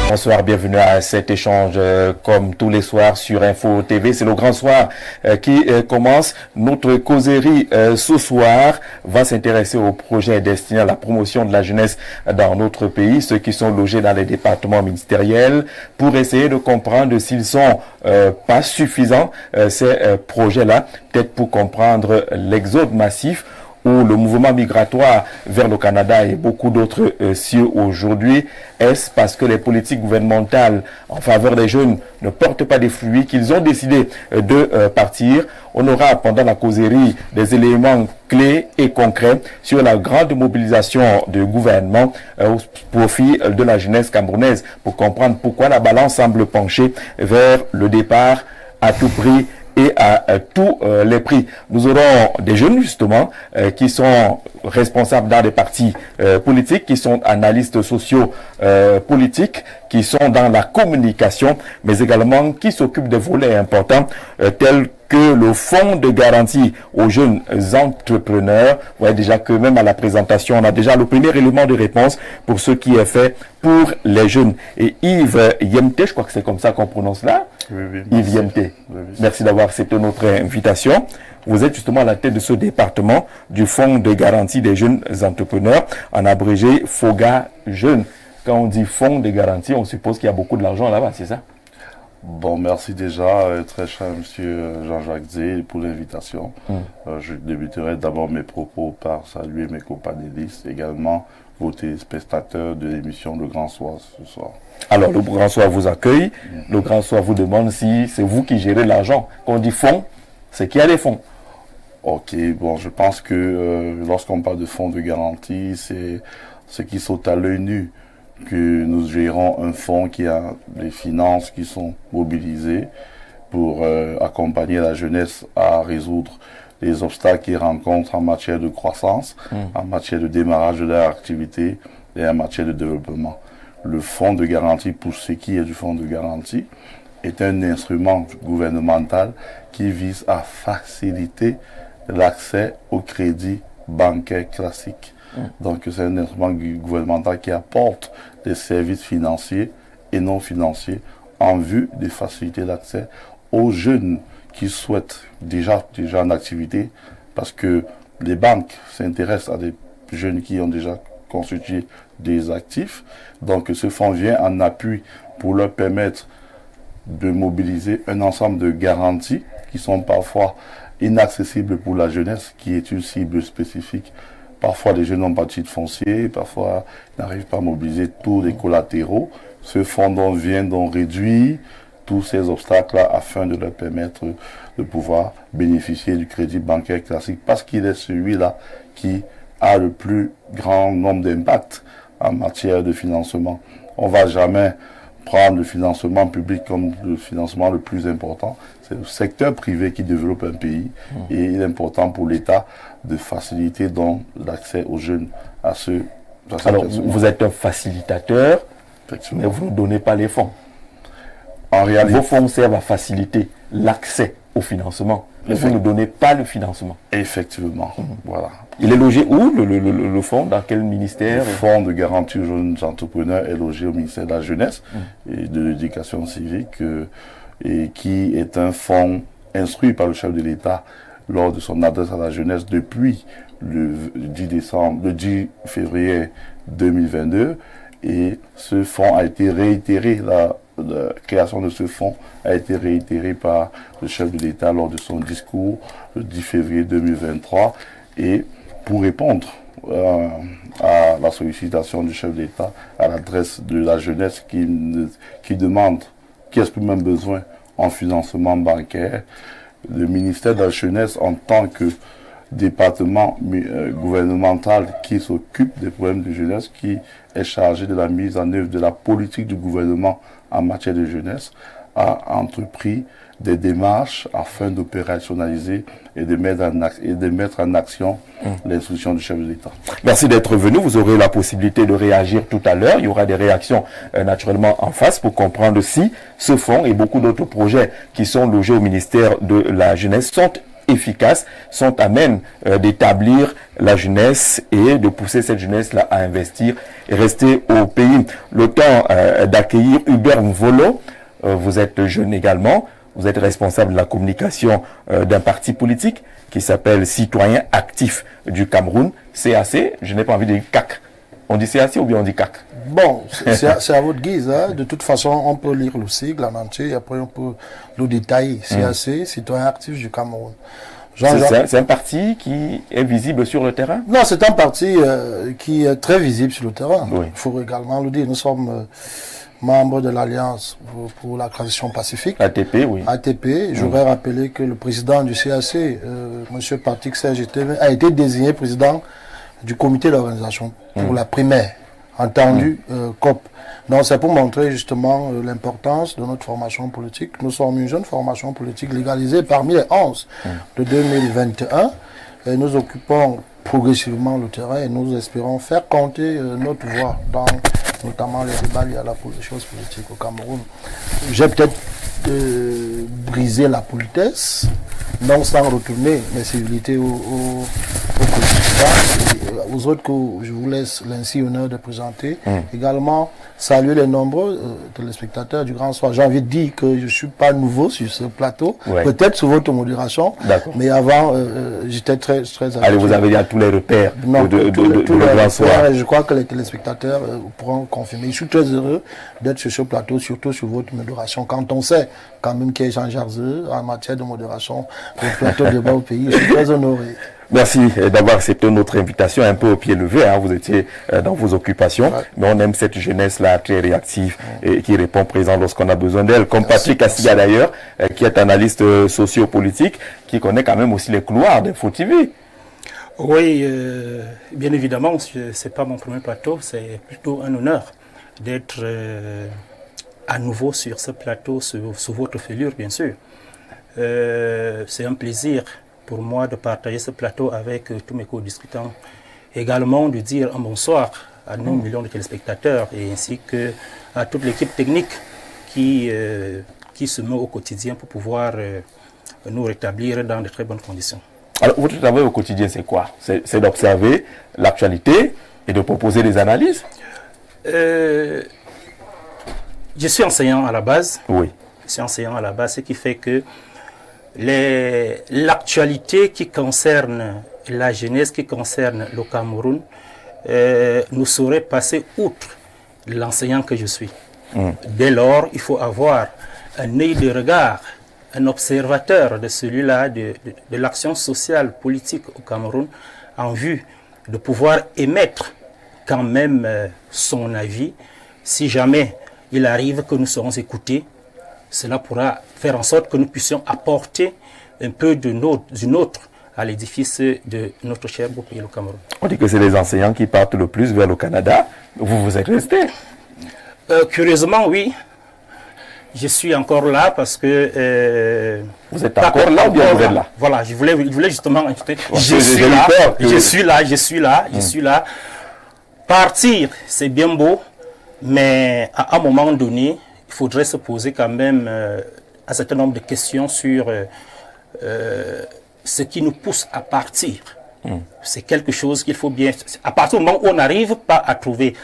Bonsoir, bienvenue à cet échange comme tous les soirs sur Info TV. C'est le grand soir qui commence. Notre causerie ce soir va s'intéresser aux projets destinés à la promotion de la jeunesse dans notre pays, ceux qui sont logés dans les départements ministériels, pour essayer de comprendre s'ils sont pas suffisants, ces projets-là, peut-être pour comprendre l'exode massif ou le mouvement migratoire vers le Canada et beaucoup d'autres cieux aujourd'hui. Est-ce parce que les politiques gouvernementales en faveur des jeunes ne portent pas des fruits qu'ils ont décidé de partir? On aura pendant la causerie des éléments clés et concrets sur la grande mobilisation du gouvernement au profit de la jeunesse camerounaise pour comprendre pourquoi la balance semble pencher vers le départ à tout prix et à tous les prix. Nous aurons des jeunes justement qui sont responsables dans des partis politiques, qui sont analystes sociaux politiques, qui sont dans la communication, mais également qui s'occupent de volets importants tels que le fonds de garantie aux jeunes entrepreneurs. Vous voyez déjà que même à la présentation, on a déjà le premier élément de réponse pour ce qui est fait pour les jeunes. Et Yves Yemte, je crois que c'est comme ça qu'on prononce là. Oui, Yves Yemte, oui. Merci d'avoir accepté notre invitation. Vous êtes justement à la tête de ce département du fonds de garantie des jeunes entrepreneurs, en abrégé FOGA Jeunes. Quand on dit fonds de garantie, on suppose qu'il y a beaucoup de l'argent là-bas, c'est ça? Bon, merci déjà, très cher monsieur Jean-Jacques Zé, pour l'invitation. Je débuterai d'abord mes propos par saluer mes companélistes, également vos téléspectateurs de l'émission Le Grand Soir ce soir. Alors, le Grand Soir vous accueille, le Grand Soir vous demande si c'est vous qui gérez l'argent. Quand on dit fonds, c'est qu'il y a des fonds. Ok, bon, je pense que lorsqu'on parle de fonds de garantie, c'est ce qui saute à l'œil nu, que nous gérons un fonds qui a des finances qui sont mobilisées pour accompagner la jeunesse à résoudre les obstacles qu'ils rencontrent en matière de croissance, en matière de démarrage de leur activité et en matière de développement. Le fonds de garantie, pour ce qui est du fonds de garantie, est un instrument gouvernemental qui vise à faciliter l'accès au crédit bancaire classique. Donc c'est un instrument gouvernemental qui apporte des services financiers et non financiers en vue de faciliter l'accès aux jeunes qui souhaitent déjà en activité, parce que les banques s'intéressent à des jeunes qui ont déjà constitué des actifs. Donc ce fonds vient en appui pour leur permettre de mobiliser un ensemble de garanties qui sont parfois inaccessibles pour la jeunesse, qui est une cible spécifique. Parfois, les jeunes n'ont pas de titre foncier, parfois, ils n'arrivent pas à mobiliser tous les collatéraux. Ce fonds vient donc réduire tous ces obstacles-là afin de leur permettre de pouvoir bénéficier du crédit bancaire classique, parce qu'il est celui-là qui a le plus grand nombre d'impacts en matière de financement. On ne va jamais prendre le financement public comme le financement le plus important. C'est le secteur privé qui développe un pays et il est important pour l'État de faciliter donc l'accès aux jeunes à ce. Alors, vous êtes un facilitateur, mais vous ne donnez pas les fonds. En réalité, vos fonds servent à faciliter l'accès au financement, mais vous ne donnez pas le financement. Effectivement, voilà. Il est logé où, le fonds? Dans quel ministère? Le fonds de garantie aux jeunes entrepreneurs est logé au ministère de la Jeunesse et de l'Éducation civique, et qui est un fonds instruit par le chef de l'État lors de son adresse à la jeunesse depuis le 10 février 2022. Et ce fonds a été réitéré, la création de ce fonds a été réitérée par le chef de l'État lors de son discours le 10 février 2023. Et pour répondre à la sollicitation du chef d'État à l'adresse de la jeunesse qui demande qui a-t-il besoin en financement bancaire, le ministère de la Jeunesse, en tant que département gouvernemental qui s'occupe des problèmes de jeunesse, qui est chargé de la mise en œuvre de la politique du gouvernement en matière de jeunesse, a entrepris des démarches afin d'opérationnaliser et de mettre en action l'instruction du chef de l'État. Merci d'être venu. Vous aurez la possibilité de réagir tout à l'heure. Il y aura des réactions naturellement en face pour comprendre si ce fonds et beaucoup d'autres projets qui sont logés au ministère de la Jeunesse sont efficaces sont à même d'établir la jeunesse et de pousser cette jeunesse-là à investir et rester au pays. Le temps d'accueillir Hubert Mvolo. Vous êtes jeune également. Vous êtes responsable de la communication d'un parti politique qui s'appelle Citoyens Actifs du Cameroun, CAC. Je n'ai pas envie de dire CAC. On dit CAC ou bien on dit CAC? Bon, c'est à votre guise. Hein. De toute façon, on peut lire le sigle en entier et après on peut le détailler. CAC, Citoyens Actifs du Cameroun. C'est un parti qui est visible sur le terrain? Non, c'est un parti qui est très visible sur le terrain. Oui. Il faut également le dire. Nous sommes membre de l'Alliance pour la transition pacifique. ATP, oui. ATP. Je voudrais rappeler que le président du CAC, M. Patrick Serge, a été désigné président du comité d'organisation pour la primaire, entendu COP. Donc c'est pour montrer justement l'importance de notre formation politique. Nous sommes une jeune formation politique légalisée parmi les 11 de 2021. Et nous occupons progressivement le terrain et nous espérons faire compter notre voix dans notamment les débats liés à la chose politique au Cameroun. J'ai peut-être brisé la politesse, non sans retourner mes civilités aux autres que je vous laisse l'ainsi honneur de présenter. Également, saluer les nombreux téléspectateurs du Grand Soir. J'ai envie de dire que je ne suis pas nouveau sur ce plateau, peut-être sous votre modération, mais avant, j'étais très habitué. Allez, vous avez dit à tous les repères de Grand Soir. Je crois que les téléspectateurs pourront confirmer. Je suis très heureux d'être sur ce plateau, surtout sur votre modération. Quand on sait quand même qu'il y a Jean Jarzeux en matière de modération, le plateau de débat au pays, je suis très honoré. Merci d'avoir accepté notre invitation un peu au pied levé. Hein. Vous étiez dans vos occupations, mais on aime cette jeunesse-là très réactive et qui répond présent lorsqu'on a besoin d'elle. Comme Patrick Assia d'ailleurs, qui est analyste sociopolitique, qui connaît quand même aussi les couloirs d'Info TV. Oui, bien évidemment, c'est pas mon premier plateau, c'est plutôt un honneur d'être à nouveau sur ce plateau, sous votre fêlure, bien sûr. C'est un plaisir pour moi de partager ce plateau avec tous mes co-discutants. Également de dire un bonsoir à nos millions de téléspectateurs et ainsi que à toute l'équipe technique qui se met au quotidien pour pouvoir nous rétablir dans de très bonnes conditions. Alors, votre travail au quotidien, c'est quoi? C'est d'observer l'actualité et de proposer des analyses? Je suis enseignant à la base. Oui. Je suis enseignant à la base, ce qui fait que l'actualité qui concerne la jeunesse, qui concerne le Cameroun, ne saurait passer outre l'enseignant que je suis. Dès lors, il faut avoir un œil de regard, un observateur de celui-là, de l'action sociale, politique au Cameroun, en vue de pouvoir émettre quand même son avis. Si jamais il arrive que nous serons écoutés, cela pourra faire en sorte que nous puissions apporter un peu d'une autre à l'édifice de notre cher beau pays, le Cameroun. On dit que c'est les enseignants qui partent le plus vers le Canada. Vous êtes resté? Curieusement, oui. Je suis encore là parce que... vous êtes encore là ou bien vous êtes là? Voilà, je voulais justement ajouter. Je suis là. Partir, c'est bien beau, mais à un moment donné, il faudrait se poser quand même un certain nombre de questions sur ce qui nous pousse à partir. C'est quelque chose qu'il faut bien... À partir du moment où on n'arrive pas à trouver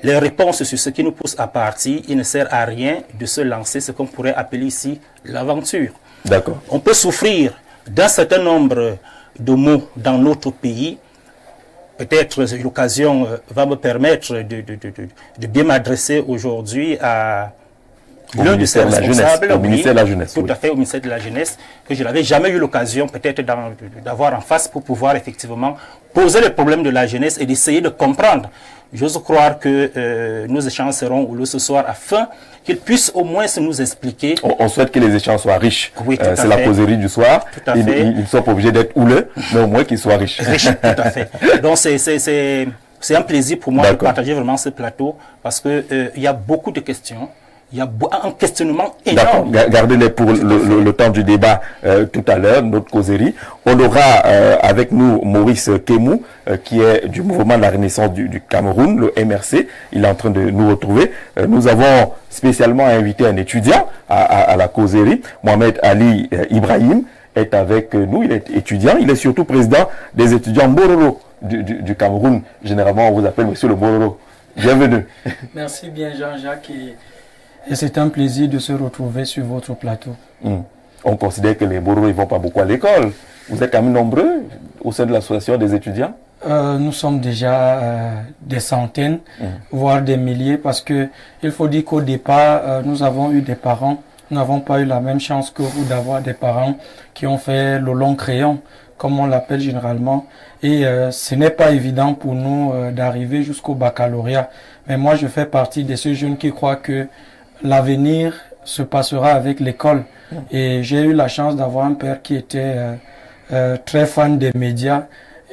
les réponses sur ce qui nous pousse à partir, il ne sert à rien de se lancer ce qu'on pourrait appeler ici l'aventure. D'accord. On peut souffrir d'un certain nombre de mots dans notre pays. Peut-être l'occasion va me permettre de bien m'adresser aujourd'hui à l'un de ses responsables, au ministère de la Jeunesse. Tout à fait, au ministère de la Jeunesse, que je n'avais jamais eu l'occasion peut-être d'avoir en face pour pouvoir effectivement poser le problème de la jeunesse et d'essayer de comprendre. J'ose croire que nos échanges seront houleux ce soir afin qu'ils puissent au moins nous expliquer. On souhaite que les échanges soient riches. Oui, c'est la causerie du soir. Tout à fait. Ils ne sont pas obligés d'être houleux, mais au moins qu'ils soient riches. Riches, tout à fait. Donc c'est un plaisir pour moi de partager vraiment ce plateau parce que il y a beaucoup de questions. Il y a un questionnement énorme. Gardez-les pour le temps du débat tout à l'heure, notre causerie. On aura avec nous Maurice Kemou, qui est du mouvement de la Renaissance du Cameroun, le MRC. Il est en train de nous retrouver. Nous avons spécialement invité un étudiant à la causerie, Mohamed Ali Ibrahim. est avec nous. Il est étudiant, il est surtout président des étudiants Bororo du Cameroun. Généralement, on vous appelle Monsieur le Bororo. Bienvenue. Merci bien Jean-Jacques et c'est un plaisir de se retrouver sur votre plateau. On considère que les Bororo ne vont pas beaucoup à l'école. Vous êtes quand même nombreux au sein de l'association des étudiants? Nous sommes déjà des centaines, voire des milliers, parce que il faut dire qu'au départ, nous avons eu des parents. Nous n'avons pas eu la même chance que vous d'avoir des parents qui ont fait le long crayon, comme on l'appelle généralement. Et ce n'est pas évident pour nous d'arriver jusqu'au baccalauréat. Mais moi, je fais partie de ceux jeunes qui croient que l'avenir se passera avec l'école. Et j'ai eu la chance d'avoir un père qui était très fan des médias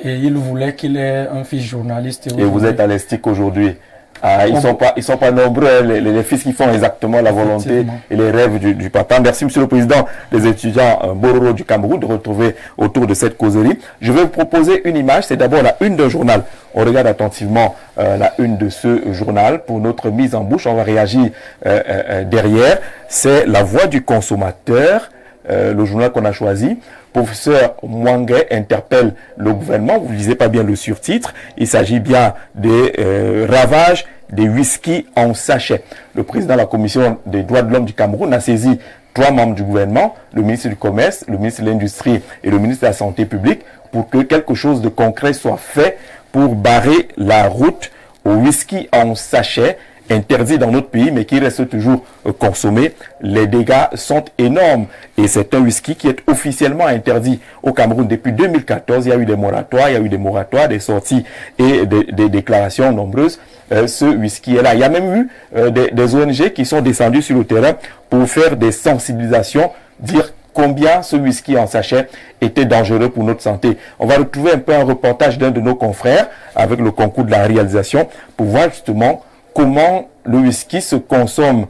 et il voulait qu'il ait un fils journaliste. Et vous êtes à l'ESTIC aujourd'hui. Ah, ils sont pas nombreux, les fils qui font exactement la volonté et les rêves du papa. Merci, Monsieur le Président des étudiants Bororo du Cameroun, de retrouver autour de cette causerie. Je vais vous proposer une image. C'est d'abord la une d'un journal. On regarde attentivement la une de ce journal pour notre mise en bouche. On va réagir derrière. C'est la voix du consommateur, le journal qu'on a choisi. Professeur Mwangue interpelle le gouvernement. Vous ne lisez pas bien le surtitre. Il s'agit bien des ravages des whisky en sachet. Le président de la Commission des droits de l'homme du Cameroun a saisi 3 membres du gouvernement, le ministre du Commerce, le ministre de l'Industrie et le ministre de la Santé publique, pour que quelque chose de concret soit fait pour barrer la route au whisky en sachet, interdit dans notre pays, mais qui reste toujours consommé. Les dégâts sont énormes. Et c'est un whisky qui est officiellement interdit au Cameroun depuis 2014. Il y a eu des moratoires, des sorties et des déclarations nombreuses. Ce whisky est là. Il y a même eu des ONG qui sont descendues sur le terrain pour faire des sensibilisations, dire combien ce whisky en sachet était dangereux pour notre santé. On va retrouver un peu un reportage d'un de nos confrères avec le concours de la réalisation pour voir justement comment le whisky se consomme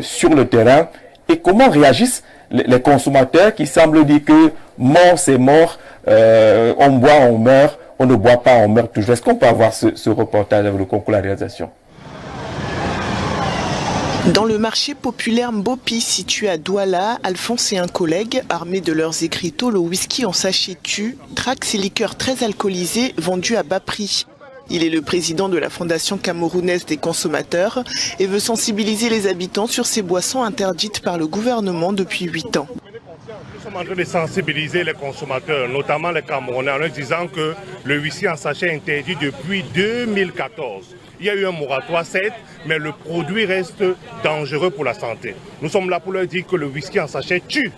sur le terrain et comment réagissent les consommateurs qui semblent dire que mort c'est mort, on boit, on meurt, on ne boit pas, on meurt toujours. Est-ce qu'on peut avoir ce reportage avec le concours de la réalisation? Dans le marché populaire Mbopi situé à Douala, Alphonse et un collègue, armés de leurs écriteaux, le whisky en sachet tue, traquent ces liqueurs très alcoolisées vendues à bas prix. Il est le président de la Fondation camerounaise des consommateurs et veut sensibiliser les habitants sur ces boissons interdites par le gouvernement depuis 8 ans. Nous sommes en train de sensibiliser les consommateurs, notamment les Camerounais, en leur disant que le whisky en sachet est interdit depuis 2014. Il y a eu un moratoire, certes, mais le produit reste dangereux pour la santé. Nous sommes là pour leur dire que le whisky en sachet tue.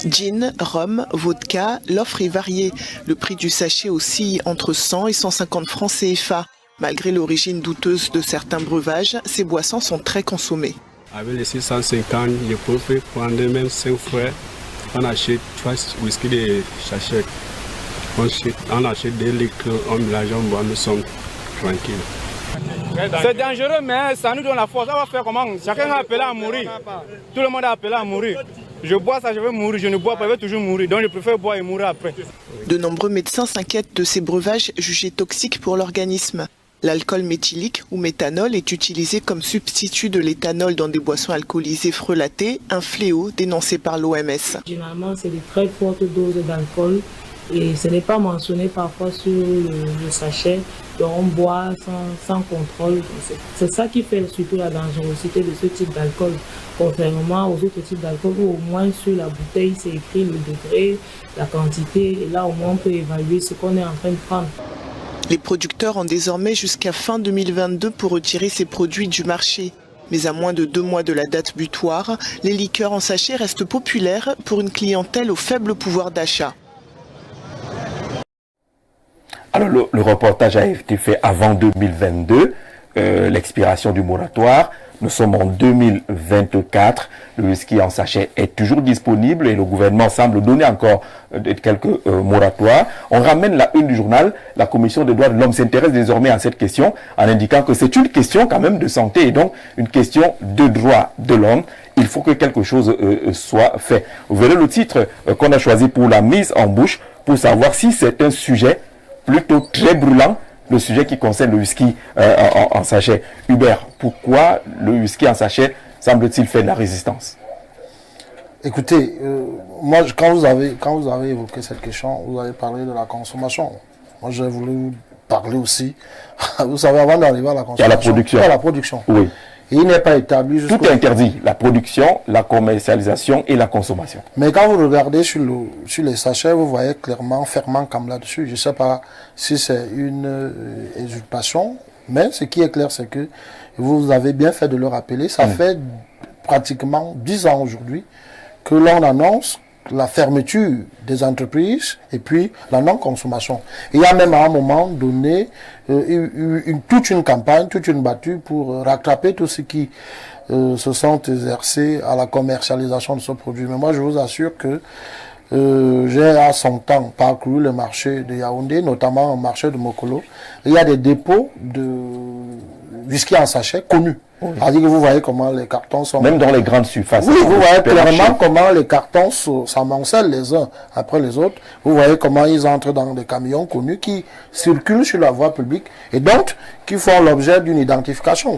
Gin, rhum, vodka, l'offre est variée. Le prix du sachet oscille entre 100 et 150 francs CFA. Malgré l'origine douteuse de certains breuvages, ces boissons sont très consommées. Avec les 650, je peux prendre même 5 frères. On achète 3 whisky de sachet. On achète des liqueurs, on mélange, on boit, nous sommes tranquilles. C'est dangereux, mais ça nous donne la force. On va faire comment? Chacun a appelé à mourir. Tout le monde a appelé à mourir. Je bois ça, je vais mourir. Je ne bois pas, je vais toujours mourir. Donc je préfère boire et mourir après. De nombreux médecins s'inquiètent de ces breuvages jugés toxiques pour l'organisme. L'alcool méthylique ou méthanol est utilisé comme substitut de l'éthanol dans des boissons alcoolisées frelatées, un fléau dénoncé par l'OMS. Généralement, c'est de très fortes doses d'alcool et ce n'est pas mentionné parfois sur le sachet. Donc on boit sans contrôle. C'est ça qui fait surtout la dangerosité de ce type d'alcool. Contrairement aux autres types d'alcool où au moins sur la bouteille c'est écrit le degré, la quantité et là au moins on peut évaluer ce qu'on est en train de prendre. Les producteurs ont désormais jusqu'à fin 2022 pour retirer ces produits du marché. Mais à moins de 2 mois de la date butoir, les liqueurs en sachet restent populaires pour une clientèle au faible pouvoir d'achat. Alors le reportage a été fait avant 2022, l'expiration du moratoire. Nous sommes en 2024. Le whisky en sachet est toujours disponible et le gouvernement semble donner encore quelques moratoires. On ramène la une du journal. La Commission des droits de l'homme s'intéresse désormais à cette question en indiquant que c'est une question quand même de santé et donc une question de droits de l'homme. Il faut que quelque chose soit fait. Vous verrez le titre qu'on a choisi pour la mise en bouche pour savoir si c'est un sujet plutôt très brûlant, le sujet qui concerne le whisky en sachet. Hubert, pourquoi le whisky en sachet semble-t-il faire de la résistance? Écoutez, moi, quand vous avez évoqué cette question, vous avez parlé de la consommation. Moi, j'ai voulu vous parler aussi, vous savez, avant d'arriver à la consommation, à la production. Oui. Et il n'est pas établi jusqu'au... Tout est interdit, la production, la commercialisation et la consommation. Mais quand vous regardez sur les sachets, vous voyez clairement ferment comme là-dessus. Je ne sais pas si c'est une usurpation, mais ce qui est clair, c'est que vous avez bien fait de le rappeler. Ça fait pratiquement 10 ans aujourd'hui que l'on annonce la fermeture des entreprises et puis la non-consommation. Il y a même à un moment donné toute une campagne, toute une battue pour rattraper tout ce qui se sont exercés à la commercialisation de ce produit. Mais moi, je vous assure que j'ai à son temps parcouru le marché de Yaoundé, notamment le marché de Mokolo. Il y a des dépôts de whisky en sachet connus. Oui. C'est-à-dire que vous voyez comment les cartons sont... Même dans les grandes surfaces. Oui, vous voyez clairement comment les cartons s'amoncellent les uns après les autres. Vous voyez comment ils entrent dans des camions connus qui circulent sur la voie publique et donc qui font l'objet d'une identification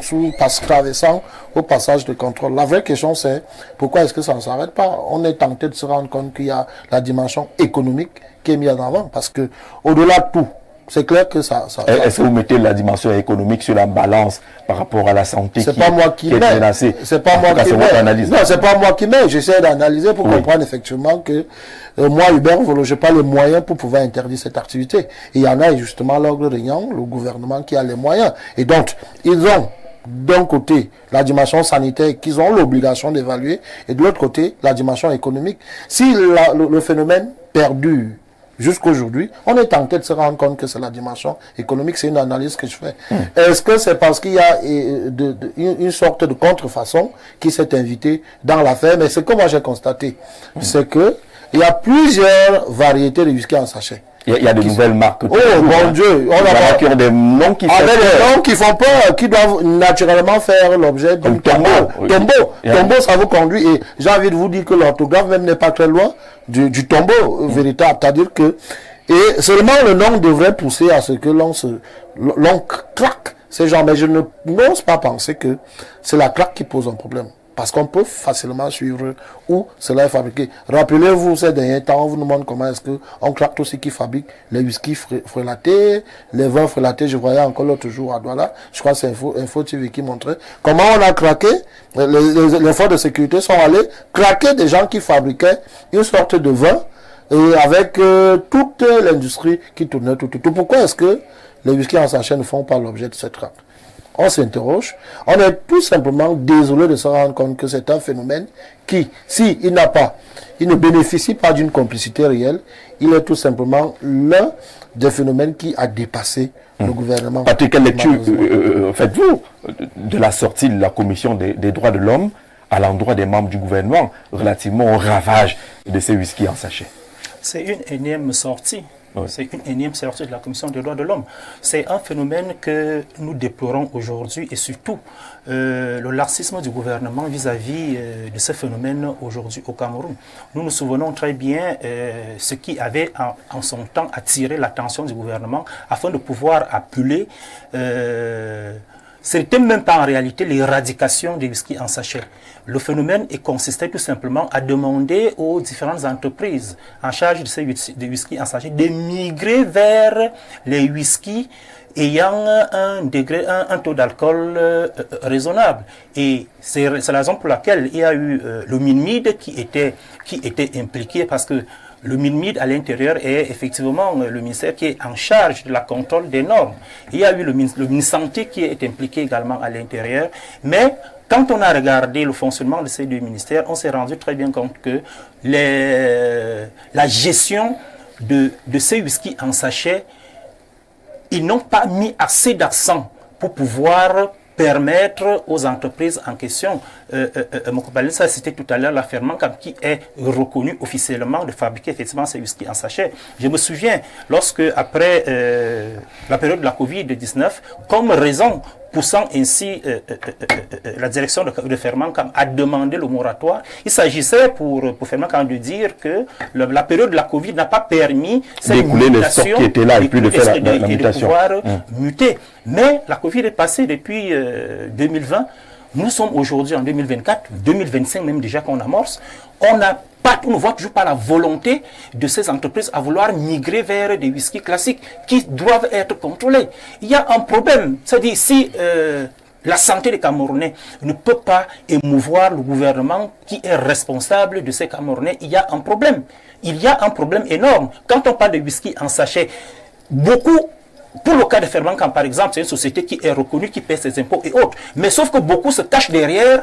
traversant au passage de contrôle. La vraie question c'est pourquoi est-ce que ça ne s'arrête pas? On est tenté de se rendre compte qu'il y a la dimension économique qui est mise en avant parce que au-delà de tout, c'est clair que ça... Est-ce que vous mettez la dimension économique sur la balance par rapport à la santé qui est menacée? C'est pas moi qui mets. Non, c'est pas moi qui mets. J'essaie d'analyser pour comprendre effectivement que moi, Hubert, je n'ai pas les moyens pour pouvoir interdire cette activité. Et il y en a justement l'ordre régnant, le gouvernement qui a les moyens. Et donc, ils ont d'un côté la dimension sanitaire qu'ils ont l'obligation d'évaluer et de l'autre côté la dimension économique. Si le phénomène perdure jusqu'aujourd'hui, on est tenté de se rendre compte que c'est la dimension économique, c'est une analyse que je fais. Est-ce que c'est parce qu'il y a une sorte de contrefaçon qui s'est invitée dans l'affaire? Mais ce que moi j'ai constaté, c'est que il y a plusieurs variétés de whisky en sachet. Il y a de nouvelles marques. Oh mon Dieu, on a des noms qui font peur, qui doivent naturellement faire l'objet d'une tombeau. Tombeau, ça vous conduit. Et j'ai envie de vous dire que l'orthographe même n'est pas très loin du tombeau véritable. C'est-à-dire que et seulement le nom devrait pousser à ce que l'on claque ces gens. Mais je n'ose pas penser que c'est la claque qui pose un problème. Parce qu'on peut facilement suivre où cela est fabriqué. Rappelez-vous, ces derniers temps, on vous demande comment est-ce qu'on claque tout ce qui fabrique les whisky frelatés, les vins frelatés. Je voyais encore l'autre jour à Douala, je crois que c'est Info TV qui montrait comment on a craqué. Les forces de sécurité sont allés craquer des gens qui fabriquaient une sorte de vin et avec toute l'industrie qui tournait tout. Pourquoi est-ce que les whisky en sachet ne font pas l'objet de cette traque? On s'interroge, on est tout simplement désolé de se rendre compte que c'est un phénomène qui, il ne bénéficie pas d'une complicité réelle, il est tout simplement l'un des phénomènes qui a dépassé le gouvernement. Patrick, quelle lecture faites-vous de la sortie de la Commission des droits de l'homme à l'endroit des membres du gouvernement relativement au ravage de ces whisky en sachet? C'est une énième sortie. Oui. C'est une énième sortie de la Commission des droits de l'homme. C'est un phénomène que nous déplorons aujourd'hui et surtout le laxisme du gouvernement vis-à-vis de ce phénomène aujourd'hui au Cameroun. Nous nous souvenons très bien ce qui avait en son temps attiré l'attention du gouvernement afin de pouvoir appeler c'était même pas en réalité l'éradication des whisky en sachet. Le phénomène consistait tout simplement à demander aux différentes entreprises en charge de ces whisky en sachet de migrer vers les whisky ayant un taux d'alcool raisonnable. Et c'est la raison pour laquelle il y a eu le MINMID qui était impliqué parce que le MINMID à l'intérieur est effectivement le ministère qui est en charge de la contrôle des normes. Il y a eu le MINSanté qui est impliqué également à l'intérieur. Mais quand on a regardé le fonctionnement de ces deux ministères, on s'est rendu très bien compte que la gestion de ces whisky en sachet, ils n'ont pas mis assez d'accent pour pouvoir permettre aux entreprises en question, mon compagnon, ça c'était tout à l'heure la Fermacam qui est reconnue officiellement de fabriquer effectivement ces whisky en sachet. Je me souviens, lorsque après la période de la Covid-19, comme raison poussant ainsi la direction de Fermacam à demander le moratoire, il s'agissait pour Fermacam de dire que la période de la Covid n'a pas permis cette mutation qui était là et puis de faire la mutation. De pouvoir muter. Mais la Covid est passée depuis 2020. Nous sommes aujourd'hui en 2024, 2025 même déjà qu'on amorce. On ne voit toujours pas la volonté de ces entreprises à vouloir migrer vers des whisky classiques qui doivent être contrôlés. Il y a un problème. C'est-à-dire si la santé des Camerounais ne peut pas émouvoir le gouvernement qui est responsable de ces Camerounais, il y a un problème. Il y a un problème énorme. Quand on parle de whisky en sachet, beaucoup, pour le cas de Fermancan par exemple, c'est une société qui est reconnue, qui paie ses impôts et autres. Mais sauf que beaucoup se cachent derrière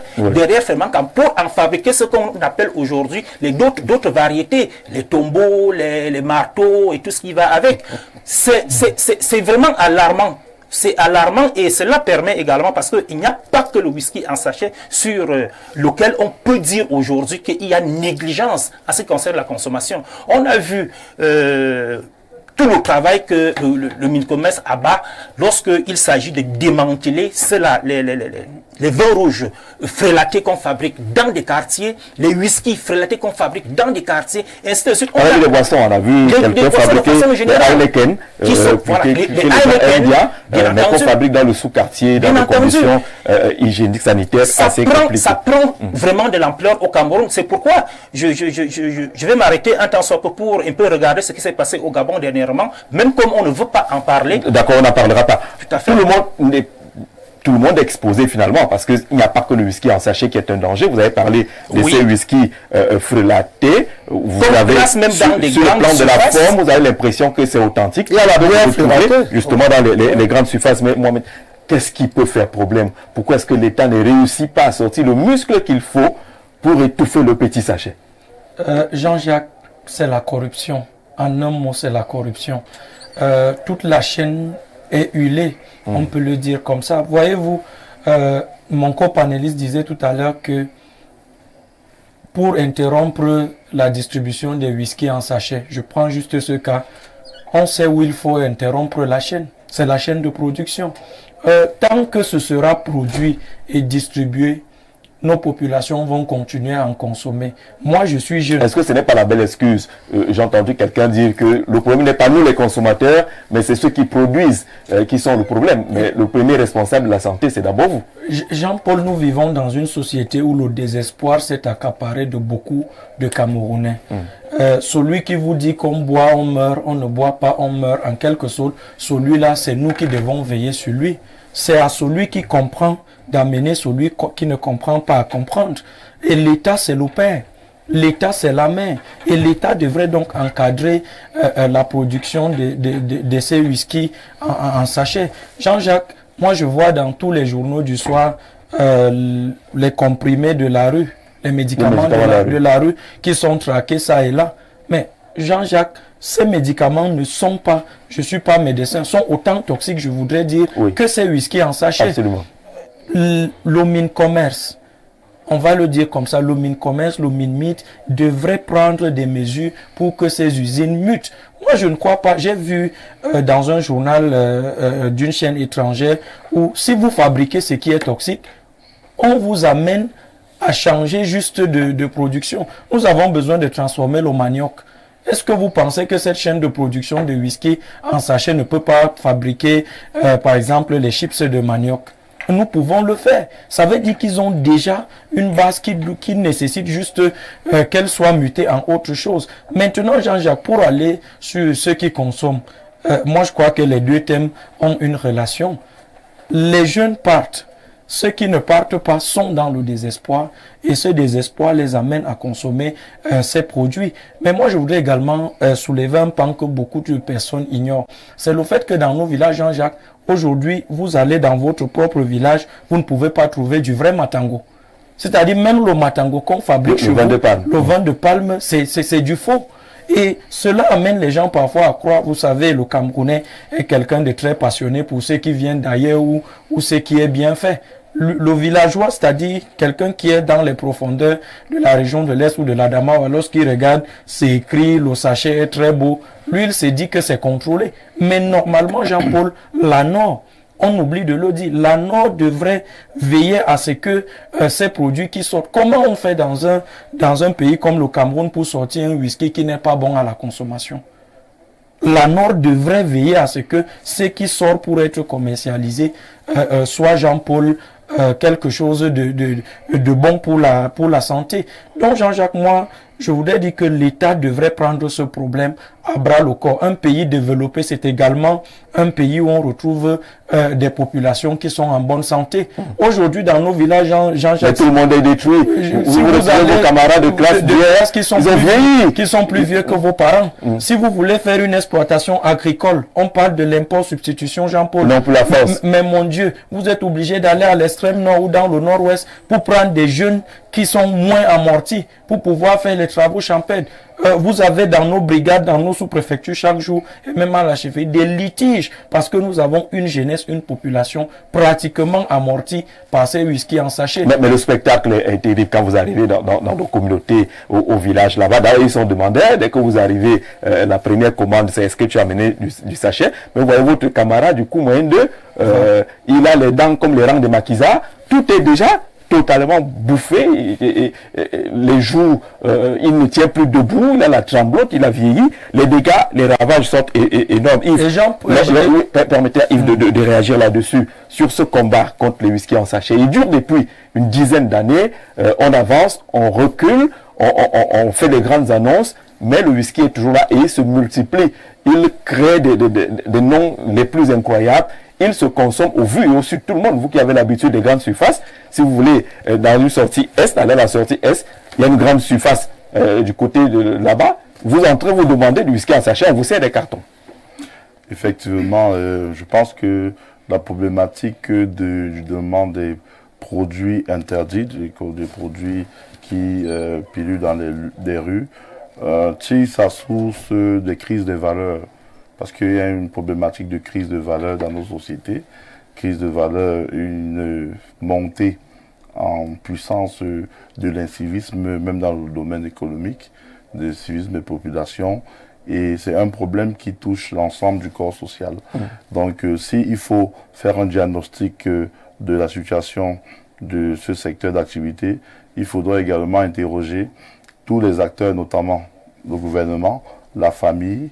Fermancan pour en fabriquer ce qu'on appelle aujourd'hui d'autres variétés, les tombeaux, les marteaux et tout ce qui va avec. C'est vraiment alarmant. C'est alarmant et cela permet également, parce qu'il n'y a pas que le whisky en sachet sur lequel on peut dire aujourd'hui qu'il y a négligence en ce qui concerne la consommation. On a vu tout le travail que le Mincommerce abat lorsqu'il s'agit de démanteler cela, les vins rouges frélatés qu'on fabrique dans des quartiers, les whisky frélatés qu'on fabrique dans des quartiers, et ainsi de suite. On a vu les boissons, on a vu quelqu'un fabriquer les Heineken, mais qu'on fabrique dans le sous-quartier, dans des conditions hygiéniques, sanitaires assez compliquées. Ça prend vraiment de l'ampleur au Cameroun. C'est pourquoi je vais m'arrêter un temps soit peu pour un peu regarder ce qui s'est passé au Gabon dernièrement, même comme on ne veut pas en parler. D'accord, on n'en parlera pas. Tout à fait. Tout le monde est exposé finalement, parce qu'il n'y a pas que le whisky en sachet qui est un danger. Vous avez parlé de ces whisky frélatés. Vous avez, même sur le plan de la forme, vous avez l'impression que c'est authentique. Il y a la bière frélatée. Justement dans les grandes surfaces. Mais Mohamed, qu'est-ce qui peut faire problème? Pourquoi est-ce que l'État ne réussit pas à sortir le muscle qu'il faut pour étouffer le petit sachet? Jean-Jacques, c'est la corruption. En un mot, c'est la corruption. Toute la chaîne est huilée, on peut le dire comme ça. Voyez-vous, mon copanéliste disait tout à l'heure que pour interrompre la distribution des whisky en sachet, je prends juste ce cas, on sait où il faut interrompre la chaîne. C'est la chaîne de production. Tant que ce sera produit et distribué, nos populations vont continuer à en consommer. Moi, je suis jeune. Est-ce que ce n'est pas la belle excuse? J'ai entendu quelqu'un dire que le problème n'est pas nous les consommateurs, mais c'est ceux qui produisent qui sont le problème. Mais le premier responsable de la santé, c'est d'abord vous. Jean-Paul, nous vivons dans une société où le désespoir s'est accaparé de beaucoup de Camerounais. Celui qui vous dit qu'on boit, on meurt, on ne boit pas, on meurt, en quelque sorte, celui-là, c'est nous qui devons veiller sur lui. C'est à celui qui comprend d'amener celui qui ne comprend pas à comprendre. Et l'État, c'est le père. L'État, c'est la mère. Et l'État devrait donc encadrer la production de ces whisky en sachet. Jean-Jacques, moi je vois dans tous les journaux du soir les comprimés de la rue, les médicaments de la rue qui sont traqués ça et là. Mais Jean-Jacques, ces médicaments ne sont pas, je ne suis pas médecin, sont autant toxiques, je voudrais dire, que ces whisky en sachet. Absolument. Le Mincommerce, on va le dire comme ça, le Mincommerce, le Minmeat devrait prendre des mesures pour que ces usines mutent. Moi, je ne crois pas. J'ai vu dans un journal d'une chaîne étrangère où si vous fabriquez ce qui est toxique, on vous amène à changer juste de production. Nous avons besoin de transformer le manioc. Est-ce que vous pensez que cette chaîne de production de whisky en sachet ne peut pas fabriquer, par exemple, les chips de manioc? Nous pouvons le faire. Ça veut dire qu'ils ont déjà une base qui nécessite juste qu'elle soit mutée en autre chose. Maintenant, Jean-Jacques, pour aller sur ceux qui consomment, moi je crois que les deux thèmes ont une relation. Les jeunes partent. Ceux qui ne partent pas sont dans le désespoir et ce désespoir les amène à consommer ces produits. Mais moi, je voudrais également soulever un pan que beaucoup de personnes ignorent. C'est le fait que dans nos villages, Jean-Jacques, aujourd'hui, vous allez dans votre propre village, vous ne pouvez pas trouver du vrai matango. C'est-à-dire même le matango qu'on fabrique chez vous, le vin de palme, c'est du faux. Et cela amène les gens parfois à croire, vous savez, le Camerounais est quelqu'un de très passionné pour ceux qui viennent d'ailleurs ou ce qui est bien fait. Le villageois, c'est-à-dire quelqu'un qui est dans les profondeurs de la région de l'Est ou de l'Adamawa, lorsqu'il regarde, c'est écrit, le sachet est très beau, lui il se dit que c'est contrôlé. Mais normalement, Jean-Paul, la Nord, on oublie de le dire, la Nord devrait veiller à ce que ces produits qui sortent. Comment on fait dans un pays comme le Cameroun pour sortir un whisky qui n'est pas bon à la consommation? La Nord devrait veiller à ce que ce qui sort pour être commercialisé soit, Jean-Paul, quelque chose de bon pour la santé. Donc Jean-Jacques, moi, je voudrais dire que l'État devrait prendre ce problème à bras le corps. Un pays développé, c'est également un pays où on retrouve des populations qui sont en bonne santé. Aujourd'hui, dans nos villages, Jean-Jacques... tout le monde est détruit. Si vous avez vos camarades de classe qui sont plus vieux que vos parents. Si vous voulez faire une exploitation agricole, on parle de l'import-substitution, Jean-Paul. Non, pour la force. Mais mon Dieu, vous êtes obligé d'aller à l'extrême nord ou dans le nord-ouest pour prendre des jeunes qui sont moins amortis pour pouvoir faire les travaux champêtres. Vous avez dans nos brigades, dans nos sous-préfectures chaque jour, et même à la chefferie, des litiges parce que nous avons une jeunesse, une population pratiquement amortie par ces whisky en sachet. Mais le spectacle est terrible quand vous arrivez dans nos communautés, au village là-bas. D'ailleurs, ils sont demandeurs, dès que vous arrivez, la première commande, c'est est-ce que tu as amené du sachet. Mais vous voyez votre camarade, du coup, moyen de, il a les dents comme les rangs de Makiza, tout est déjà totalement bouffé, et les joues, il ne tient plus debout, il a la tremblote, il a vieilli, les dégâts, les ravages sont énormes. Permettez à Yves de réagir là-dessus, sur ce combat contre les whisky en sachet. Il dure depuis une dizaine d'années, on avance, on recule, on fait des grandes annonces, mais le whisky est toujours là et il se multiplie. Il crée des noms les plus incroyables. Il se consomme au vu et au su de tout le monde. Vous qui avez l'habitude des grandes surfaces, si vous voulez, dans une sortie Est, aller à la sortie Est, il y a une grande surface du côté de là-bas. Vous entrez, vous demandez du whisky en sachet, on vous sert des cartons. Effectivement, je pense que la problématique du demande des produits interdits, des produits qui pilulent dans les rues, tire sa source des crises des valeurs. Parce qu'il y a une problématique de crise de valeur dans nos sociétés, crise de valeur, une montée en puissance de l'incivisme, même dans le domaine économique, du civisme des populations. Et c'est un problème qui touche l'ensemble du corps social. Donc, s'il faut faire un diagnostic de la situation de ce secteur d'activité, il faudra également interroger tous les acteurs, notamment le gouvernement, la famille,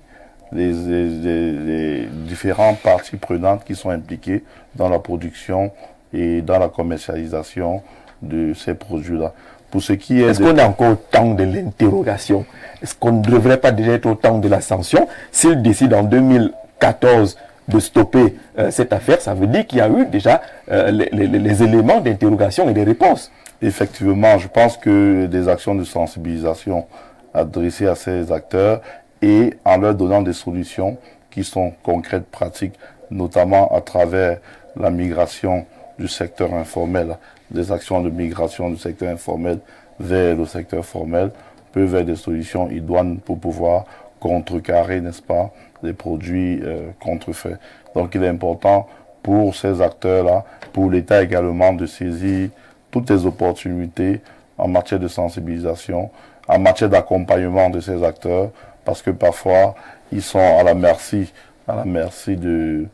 les différentes parties prenantes qui sont impliquées dans la production et dans la commercialisation de ces produits-là. Pour ce qui est... Est-ce qu'on est encore au temps de l'interrogation? Est-ce qu'on ne devrait pas déjà être au temps de la sanction? S'il décide en 2014 de stopper cette affaire, ça veut dire qu'il y a eu déjà les éléments d'interrogation et des réponses. Effectivement, je pense que des actions de sensibilisation adressées à ces acteurs et en leur donnant des solutions qui sont concrètes, pratiques, notamment à travers la migration du secteur informel, des actions de migration du secteur informel vers le secteur formel, peuvent être des solutions idoines pour pouvoir contrecarrer, n'est-ce pas, les produits contrefaits. Donc il est important pour ces acteurs-là, pour l'État également, de saisir toutes les opportunités en matière de sensibilisation, en matière d'accompagnement de ces acteurs, parce que parfois, ils sont à la merci de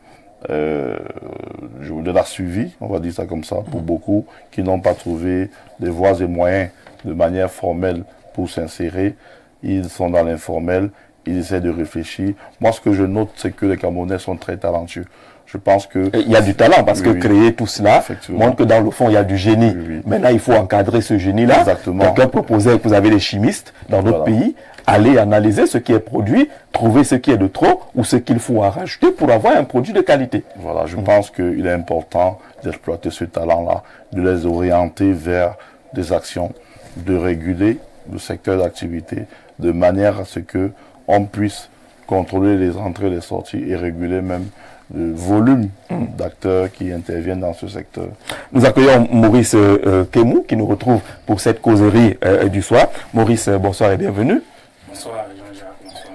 la suivi, on va dire ça comme ça, pour beaucoup qui n'ont pas trouvé des voies et moyens de manière formelle pour s'insérer. Ils sont dans l'informel, ils essaient de réfléchir. Moi, ce que je note, c'est que les Camerounais sont très talentueux. Je pense que... Il y a du talent, parce que créer tout cela montre que dans le fond, il y a du génie. Maintenant, il faut encadrer ce génie-là. Exactement. Quelqu'un proposait que vous avez des chimistes dans d'autres pays, aller analyser ce qui est produit, trouver ce qui est de trop ou ce qu'il faut en rajouter pour avoir un produit de qualité. Voilà, je pense qu'il est important d'exploiter ce talent-là, de les orienter vers des actions, de réguler le secteur d'activité de manière à ce que on puisse contrôler les entrées et les sorties et réguler même le volume d'acteurs qui interviennent dans ce secteur. Nous accueillons Maurice Kemou qui nous retrouve pour cette causerie du soir. Maurice, bonsoir et bienvenue. Bonsoir Jean-Jacques, bonsoir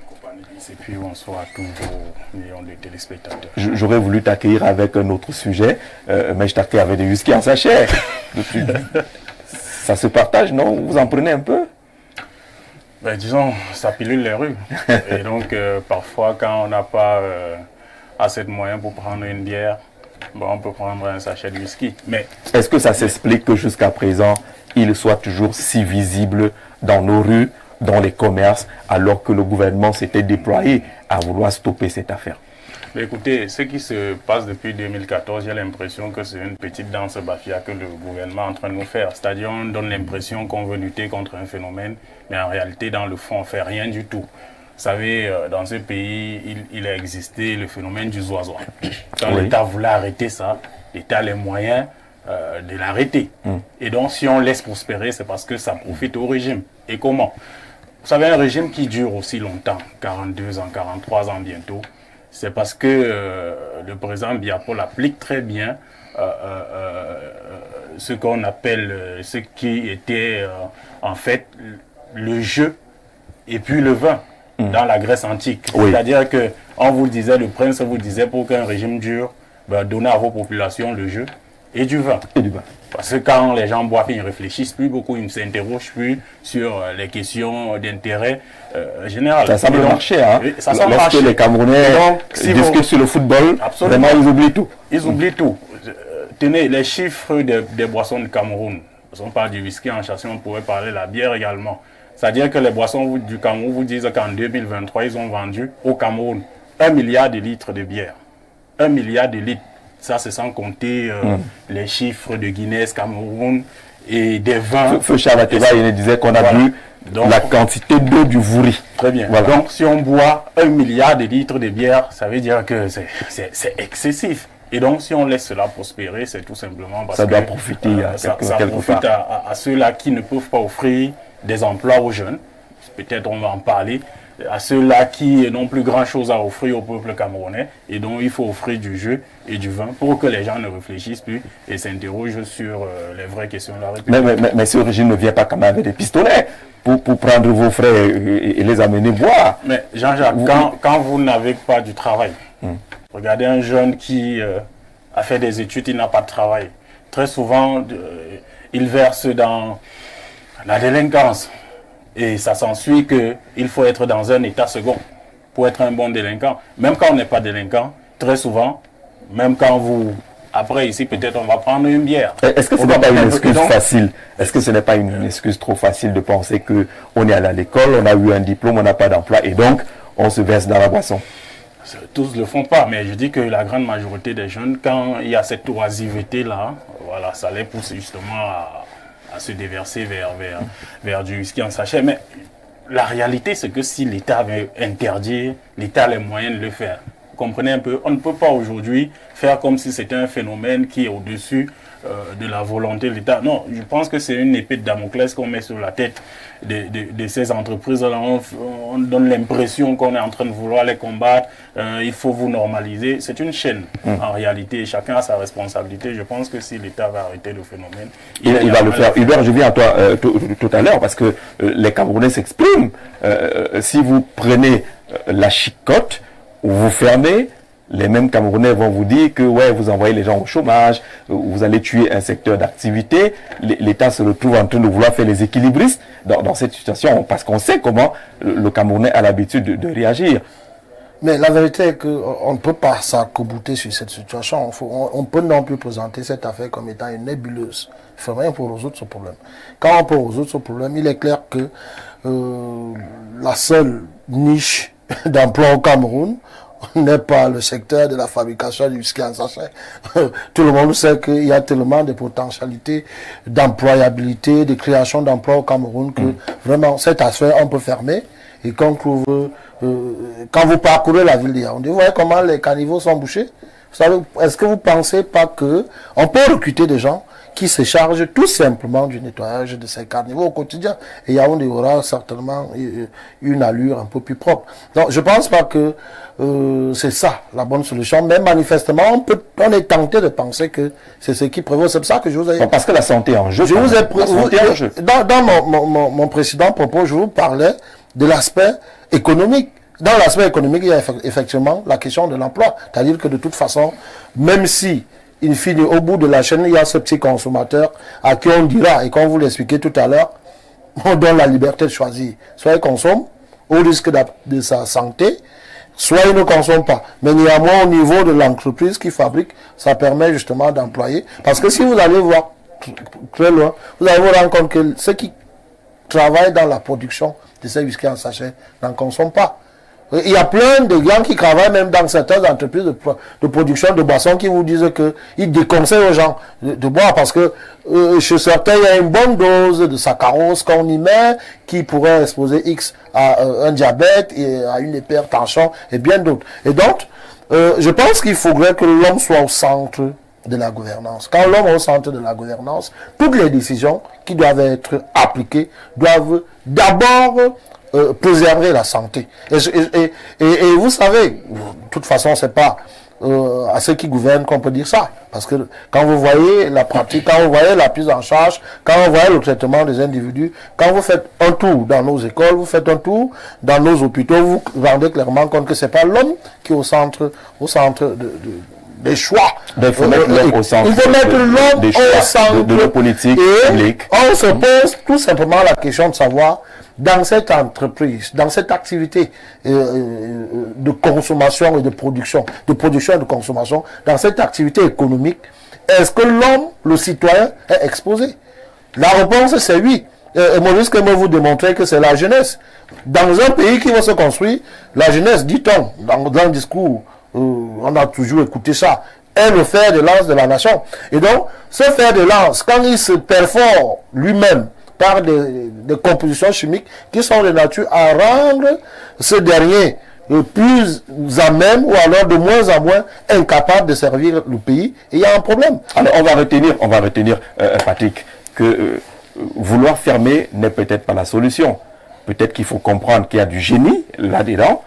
compagnie et puis bonsoir à tous vos millions de téléspectateurs. J'aurais voulu t'accueillir avec un autre sujet, mais je t'accueille avec des whisky en sachet. Ça se partage, non? Vous en prenez un peu? Ben, disons, ça pilule les rues. Et donc, parfois, quand on n'a pas assez de moyens pour prendre une bière, bon, on peut prendre un sachet de whisky. Mais est-ce que ça s'explique que jusqu'à présent, il soit toujours si visible dans nos rues, dans les commerces, alors que le gouvernement s'était déployé à vouloir stopper cette affaire? Mais écoutez, ce qui se passe depuis 2014, j'ai l'impression que c'est une petite danse bafia que le gouvernement est en train de nous faire. C'est-à-dire, on donne l'impression qu'on veut lutter contre un phénomène, mais en réalité, dans le fond, on ne fait rien du tout. Vous savez, dans ce pays, il a existé le phénomène du zoazoa. Quand l'État voulait arrêter ça, l'État a les moyens de l'arrêter. Et donc, si on laisse prospérer, c'est parce que ça profite au régime. Et comment? Vous savez, un régime qui dure aussi longtemps, 42 ans, 43 ans bientôt, c'est parce que le président Biapol applique très bien ce qu'on appelle, ce qui était en fait le jeu et puis le vin dans la Grèce antique. C'est-à-dire que, on vous disait, le prince vous disait, pour qu'un régime dure, donnez à vos populations le jeu et du vin. Parce que quand les gens boivent, ils ne réfléchissent plus beaucoup, ils ne s'interrogent plus sur les questions d'intérêt général. Ça semble marcher, hein. Ça semble Lorsque marcher. les Camerounais discutent sur le football, vraiment ils oublient tout. Ils oublient tout. Tenez, les chiffres des boissons du Cameroun. On parle du whisky en chasse, on pourrait parler de la bière également. C'est-à-dire que les boissons du Cameroun vous disent qu'en 2023, ils ont vendu au Cameroun 1 milliard de litres de bière. 1 milliard de litres. Ça, c'est sans compter les chiffres de Guinness, Cameroun et des vins. Feu Chabateba, il disait qu'on a bu la quantité d'eau du Vouri. Très bien. Voilà. Donc, si on boit 1 milliard de litres de bière, ça veut dire que c'est excessif. Et donc, si on laisse cela prospérer, c'est tout simplement parce ça que doit profiter ça profite à ceux-là qui ne peuvent pas offrir des emplois aux jeunes. Peut-être on va en parler. À ceux-là qui n'ont plus grand-chose à offrir au peuple camerounais. Et donc, il faut offrir du jeu et du vin pour que les gens ne réfléchissent plus et s'interrogent sur les vraies questions de la République. Mais ce régime ne vient pas quand même avec des pistolets pour prendre vos frères et les amener boire. Mais Jean-Jacques, quand vous n'avez pas du travail, regardez un jeune qui a fait des études, il n'a pas de travail. Très souvent, il verse dans la délinquance. Et ça s'ensuit qu'il faut être dans un état second pour être un bon délinquant. Même quand on n'est pas délinquant, très souvent, même quand vous... Après, ici, peut-être on va prendre une bière. Est-ce que ce n'est pas une excuse facile? Est-ce que ce n'est pas une excuse trop facile de penser qu'on est allé à l'école, on a eu un diplôme, on n'a pas d'emploi et donc on se verse dans la boisson? Tous ne le font pas, mais je dis que la grande majorité des jeunes, quand il y a cette oisiveté-là, voilà, ça les pousse justement à se déverser vers du whisky en sachet. Mais la réalité, c'est que si l'État avait interdit, l'État a les moyens de le faire. Vous comprenez un peu? On ne peut pas aujourd'hui faire comme si c'était un phénomène qui est au-dessus de la volonté de l'État. Non, je pense que c'est une épée de Damoclès qu'on met sur la tête de ces entreprises-là. On donne l'impression qu'on est en train de vouloir les combattre. Il faut vous normaliser. C'est une chaîne, en réalité. Chacun a sa responsabilité. Je pense que si l'État va arrêter le phénomène, il va le faire. Hubert, je viens à toi tout à l'heure parce que les Camerounais s'expriment. Si vous prenez la chicotte ou vous fermez, les mêmes Camerounais vont vous dire que ouais, vous envoyez les gens au chômage, vous allez tuer un secteur d'activité. L'État se retrouve en train de vouloir faire les équilibristes dans cette situation parce qu'on sait comment le Camerounais a l'habitude de réagir. Mais la vérité est qu'on ne peut pas s'accobouter sur cette situation. On peut non plus présenter cette affaire comme étant une nébuleuse. Il ne faut rien pour résoudre ce problème. Quand on peut résoudre ce problème, il est clair que la seule niche d'emploi au Cameroun n'est pas le secteur de la fabrication du whisky en sachet. Tout le monde sait qu'il y a tellement de potentialités d'employabilité, de création d'emplois au Cameroun que vraiment cette affaire on peut fermer. Et quand vous parcourez la ville de Yaoundé, vous voyez comment les caniveaux sont bouchés. Vous savez, est-ce que vous pensez pas que on peut recruter des gens qui se chargent tout simplement du nettoyage de ces caniveaux au quotidien? Et Yaoundé aura certainement une allure un peu plus propre. Donc je pense pas que c'est ça la bonne solution, mais manifestement on est tenté de penser que c'est ce qui prévaut. C'est pour ça que je vous ai... Parce que la santé est en jeu. Dans mon précédent propos, je vous parlais de l'aspect économique. Dans l'aspect économique, il y a effectivement la question de l'emploi. C'est-à-dire que de toute façon, même si, in fine, au bout de la chaîne, il y a ce petit consommateur à qui on dira, et comme vous l'expliquez tout à l'heure, on donne la liberté de choisir. Soit il consomme, au risque de sa santé, soit il ne consomme pas. Mais néanmoins, au niveau de l'entreprise qui fabrique, ça permet justement d'employer. Parce que si vous allez voir très loin, vous allez vous rendre compte que ceux qui travaillent dans la production de ces whisky en sachet n'en consomment pas. Il y a plein de gens qui travaillent même dans certaines entreprises de production de boissons qui vous disent qu'ils déconseillent aux gens de boire parce que chez certains, il y a une bonne dose de saccharose qu'on y met qui pourrait exposer X à un diabète et à une hypertension et bien d'autres. Et donc, je pense qu'il faudrait que l'homme soit au centre de la gouvernance. Quand l'homme est au centre de la gouvernance, toutes les décisions qui doivent être appliquées doivent d'abord préserver la santé. Et vous savez, de toute façon, c'est pas à ceux qui gouvernent qu'on peut dire ça. Parce que quand vous voyez la pratique, quand vous voyez la prise en charge, quand vous voyez le traitement des individus, quand vous faites un tour dans nos écoles, vous faites un tour dans nos hôpitaux, vous vous rendez clairement compte que c'est pas l'homme qui est au centre des choix. Il faut mettre l'homme au centre. Il faut mettre l'homme au centre de la politique publique. On se pose tout simplement la question de savoir, dans cette entreprise, dans cette activité de consommation et de production et de consommation, dans cette activité économique, est-ce que l'homme, le citoyen, est exposé? La réponse c'est oui. Et Maurice Kembe vous démontrer que c'est la jeunesse. Dans un pays qui va se construire, la jeunesse, dit-on, dans un discours, on a toujours écouté ça, est le fer de lance de la nation. Et donc, ce fer de lance, quand il se perfore lui-même par des compositions chimiques qui sont de nature à rendre ce dernier plus à même ou alors de moins en moins incapable de servir le pays, et il y a un problème. Alors on va retenir Patrick, que vouloir fermer n'est peut-être pas la solution. Peut-être qu'il faut comprendre qu'il y a du génie là-dedans.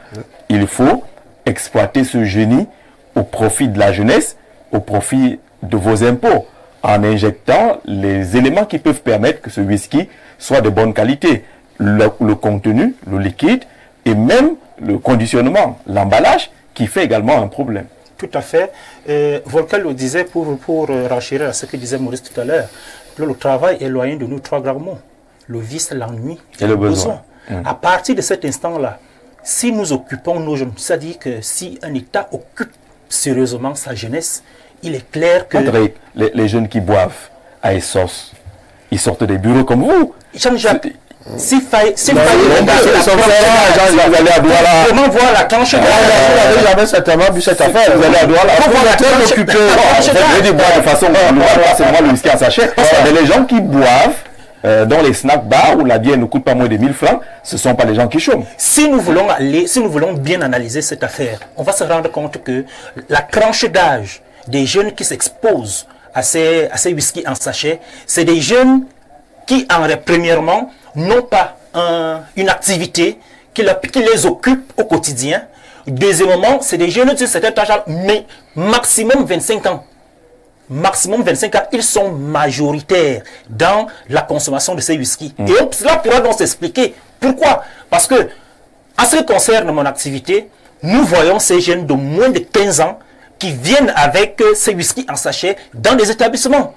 Il faut exploiter ce génie au profit de la jeunesse, au profit de vos impôts, en injectant les éléments qui peuvent permettre que ce whisky soit de bonne qualité. Le contenu, le liquide et même le conditionnement, l'emballage qui fait également un problème. Tout à fait. Volker le disait pour renchérir à ce que disait Maurice tout à l'heure. Le travail est éloigné de nous trois grands mots. Le vice, l'ennui et le besoin. À partir de cet instant-là, si nous occupons nos jeunes, c'est-à-dire que si un État occupe sérieusement sa jeunesse, il est clair que... Patrick, les jeunes qui boivent à Essos, ils sortent des bureaux comme vous. Jean-Jacques, s'il fallait... Comment voir la tranche? Vous n'avez jamais certainement vu cette affaire. Vous allez à Douala. Vous êtes très occupé. Je vais boire de façon... pas seulement le whisky en sachet. Mais les gens qui boivent dans les snack bars où la bière ne coûte pas moins de 1000 francs, ce ne sont pas les gens qui chôment. Si nous voulons bien analyser cette affaire, on va se rendre compte que la tranche d'âge des jeunes qui s'exposent à ces whisky en sachet, c'est des jeunes qui, premièrement, n'ont pas une activité qui les occupe au quotidien. Deuxièmement, c'est des jeunes de certain âge, mais maximum 25 ans. Maximum 25 ans, ils sont majoritaires dans la consommation de ces whisky. Et cela pourra donc s'expliquer. Pourquoi? Parce que, en ce qui concerne mon activité, nous voyons ces jeunes de moins de 15 ans qui viennent avec ces whisky en sachet dans des établissements.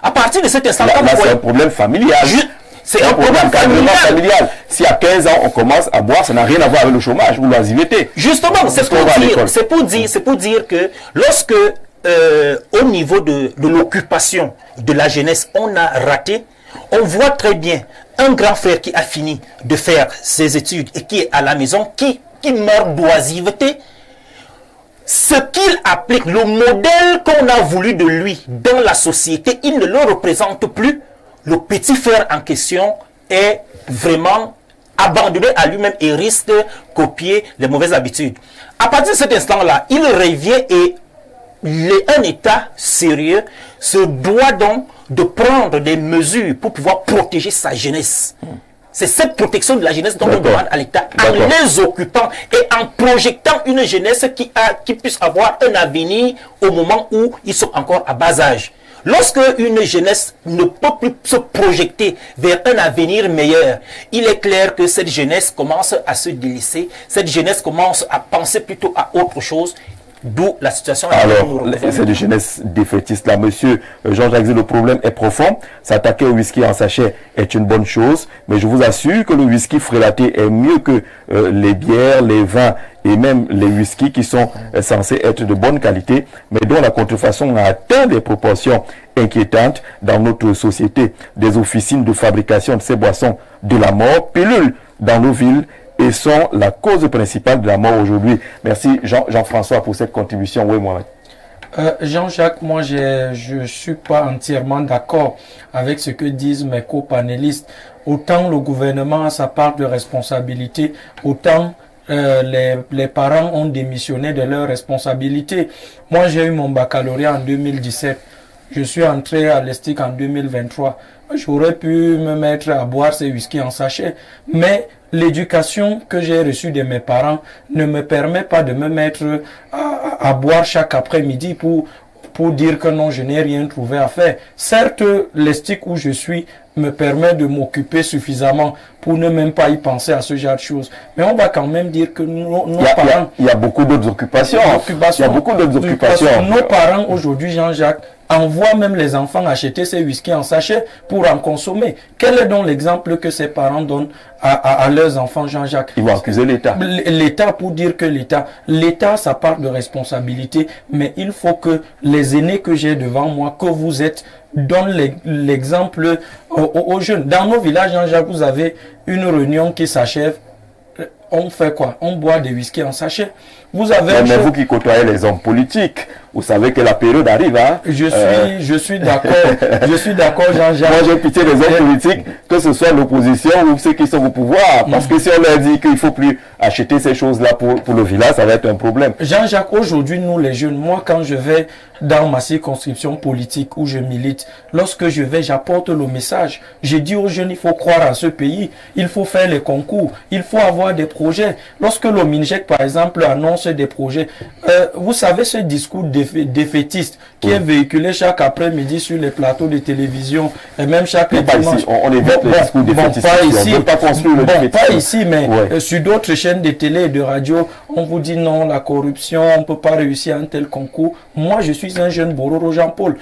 À partir de cet instant, c'est un problème familial. C'est un problème familial. Si à 15 ans on commence à boire, ça n'a rien à voir avec le chômage ou l'oisiveté. Justement, c'est pour dire que lorsque au niveau de l'occupation de la jeunesse, on a raté, on voit très bien un grand frère qui a fini de faire ses études et qui est à la maison, qui meurt d'oisiveté. Ce qu'il applique, le modèle qu'on a voulu de lui dans la société, il ne le représente plus. Le petit frère en question est vraiment abandonné à lui-même et risque de copier les mauvaises habitudes. À partir de cet instant-là, il revient et un État sérieux se doit donc de prendre des mesures pour pouvoir protéger sa jeunesse. C'est cette protection de la jeunesse dont on demande à l'État, en les occupant et en projetant une jeunesse qui puisse avoir un avenir au moment où ils sont encore à bas âge. Lorsque une jeunesse ne peut plus se projeter vers un avenir meilleur, il est clair que cette jeunesse commence à se délaisser, cette jeunesse commence à penser plutôt à autre chose. D'où la situation. Alors, c'est de jeunesse défaitiste là, monsieur Jean-Jacques, le problème est profond. S'attaquer au whisky en sachet est une bonne chose, mais je vous assure que le whisky frélaté est mieux que les bières, les vins et même les whiskies qui sont censés être de bonne qualité, mais dont la contrefaçon a atteint des proportions inquiétantes dans notre société. Des officines de fabrication de ces boissons de la mort pilulent dans nos villes et et sont la cause principale de la mort aujourd'hui. Merci Jean-François pour cette contribution. Oui, Mohamed. Jean-Jacques, moi je ne suis pas entièrement d'accord avec ce que disent mes copanélistes. Autant le gouvernement a sa part de responsabilité, autant les parents ont démissionné de leurs responsabilités. Moi j'ai eu mon baccalauréat en 2017, je suis entré à l'ESTIC en 2023. J'aurais pu me mettre à boire ces whisky en sachet, mais l'éducation que j'ai reçue de mes parents ne me permet pas de me mettre à boire chaque après-midi pour dire que non, je n'ai rien trouvé à faire. Certes, l'ESTIC où je suis me permet de m'occuper suffisamment pour ne même pas y penser à ce genre de choses. Mais on va quand même dire que nos parents... Il y a beaucoup d'autres occupations. Il y a beaucoup d'autres occupations. Nos parents aujourd'hui, Jean-Jacques, envoient même les enfants acheter ces whisky en sachet pour en consommer. Quel est donc l'exemple que ces parents donnent à leurs enfants, Jean-Jacques? Ils vont accuser l'État. L'État, pour dire que l'État a sa part de responsabilité, mais il faut que les aînés que j'ai devant moi, que vous êtes, donnent l'exemple aux jeunes. Dans nos villages, Jean-Jacques, vous avez une réunion qui s'achève. On fait quoi? On boit des whisky en sachet. Vous avez mais vous qui côtoyez les hommes politiques, vous savez que la période arrive. Hein? Je suis d'accord. Je suis d'accord, Jean-Jacques. Moi, j'ai pitié des hommes politiques, que ce soit l'opposition ou ceux qui sont au pouvoir. Parce que si on leur dit qu'il ne faut plus acheter ces choses-là pour le village, ça va être un problème. Jean-Jacques, aujourd'hui, nous les jeunes, moi, quand je vais dans ma circonscription politique où je milite, lorsque je vais, j'apporte le message. Je dis aux jeunes, il faut croire à ce pays. Il faut faire les concours. Il faut avoir des projets. Lorsque le MINJEC, par exemple, annonce des projets, vous savez ce discours défaitiste qui est véhiculé chaque après-midi sur les plateaux de télévision et même chaque dimanche. On évite le discours défaitiste. Pas ici, on veut pas construire le défaitisme. Pas ici, mais sur d'autres chaînes de télé et de radio, on vous dit non, la corruption, on ne peut pas réussir un tel concours. Moi, je suis un jeune Bororo Jean-Paul.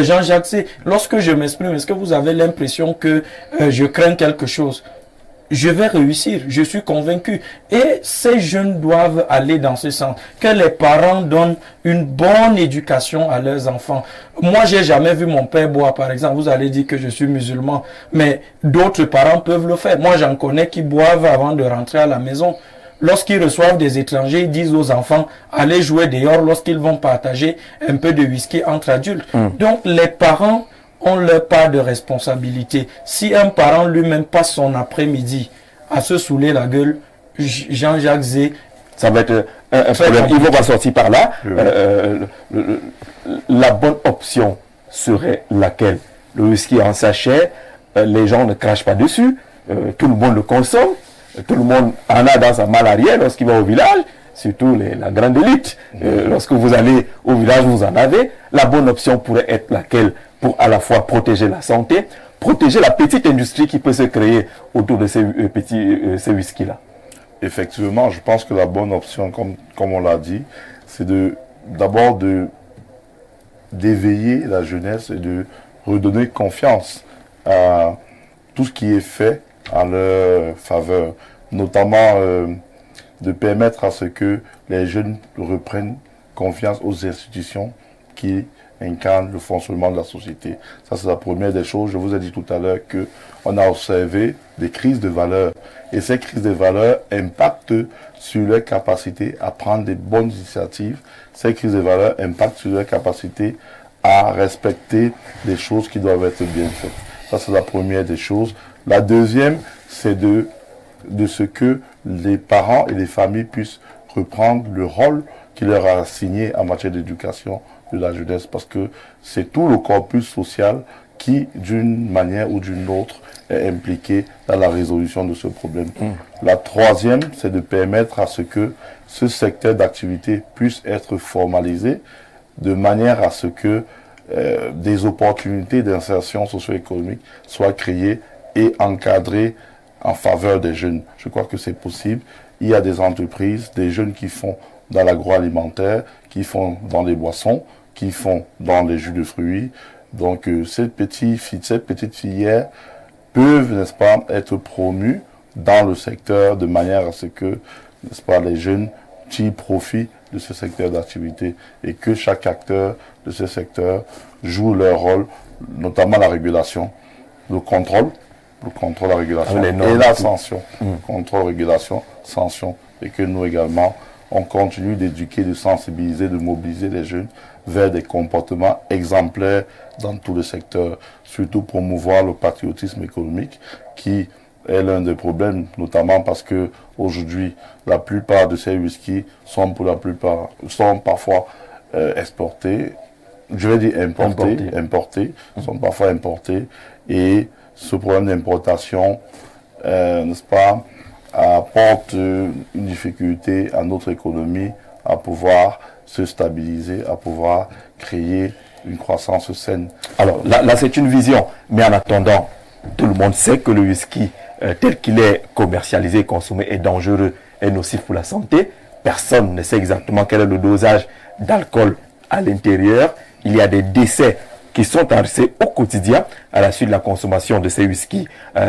Jean-Jacques, lorsque je m'exprime, est-ce que vous avez l'impression que je crains quelque chose? Je vais réussir, je suis convaincu. Et ces jeunes doivent aller dans ce sens. Que les parents donnent une bonne éducation à leurs enfants. Moi, j'ai jamais vu mon père boire, par exemple. Vous allez dire que je suis musulman. Mais d'autres parents peuvent le faire. Moi, j'en connais qui boivent avant de rentrer à la maison. Lorsqu'ils reçoivent des étrangers, ils disent aux enfants, allez jouer dehors lorsqu'ils vont partager un peu de whisky entre adultes. Donc, les parents ont leur part de responsabilité. Si un parent lui-même passe son après-midi à se saouler la gueule, Jean-Jacques Zé, ça va être un problème. Il va sortir par là. La bonne option serait laquelle? Le whisky en sachet, les gens ne crachent pas dessus, tout le monde le consomme, tout le monde en a dans sa malle arrière lorsqu'il va au village, surtout la grande élite. Lorsque vous allez au village, vous en avez. La bonne option pourrait être laquelle? Pour à la fois protéger la santé, protéger la petite industrie qui peut se créer autour de ces ces whisky-là. Effectivement, je pense que la bonne option, comme on l'a dit, c'est d'abord d'éveiller la jeunesse et de redonner confiance à tout ce qui est fait en leur faveur, notamment de permettre à ce que les jeunes reprennent confiance aux institutions qui incarne le fonctionnement de la société. Ça, c'est la première des choses. Je vous ai dit tout à l'heure qu'on a observé des crises de valeurs. Et ces crises de valeurs impactent sur leur capacité à prendre des bonnes initiatives. Ces crises de valeurs impactent sur leur capacité à respecter des choses qui doivent être bien faites. Ça, c'est la première des choses. La deuxième, c'est de ce que les parents et les familles puissent reprendre le rôle qui leur a assigné en matière d'éducation de la jeunesse, parce que c'est tout le corpus social qui, d'une manière ou d'une autre, est impliqué dans la résolution de ce problème. La troisième, c'est de permettre à ce que ce secteur d'activité puisse être formalisé de manière à ce que des opportunités d'insertion socio-économique soient créées et encadrées en faveur des jeunes. Je crois que c'est possible. Il y a des entreprises, des jeunes qui font dans l'agroalimentaire, qui font dans les boissons, qui font dans les jus de fruits. Donc ces petites filières peuvent, n'est-ce pas, être promues dans le secteur de manière à ce que, n'est-ce pas, les jeunes tirent profit de ce secteur d'activité et que chaque acteur de ce secteur joue leur rôle, notamment la régulation, le contrôle le contrôle, la régulation et la sanction. Contrôle, régulation, sanction. Et que nous également, on continue d'éduquer, de sensibiliser, de mobiliser les jeunes vers des comportements exemplaires dans tous les secteurs, surtout promouvoir le patriotisme économique qui est l'un des problèmes, notamment parce que aujourd'hui, la plupart de ces whiskies sont parfois exportés, je vais dire importés, sont parfois importés, et ce problème d'importation, n'est-ce pas, apporte une difficulté à notre économie à pouvoir se stabiliser, à pouvoir créer une croissance saine. Alors là c'est une vision, mais en attendant, tout le monde sait que le whisky tel qu'il est commercialisé et consommé est dangereux et nocif pour la santé. Personne ne sait exactement quel est le dosage d'alcool à l'intérieur. Il y a des décès qui sont enregistrés au quotidien à la suite de la consommation de ces whiskies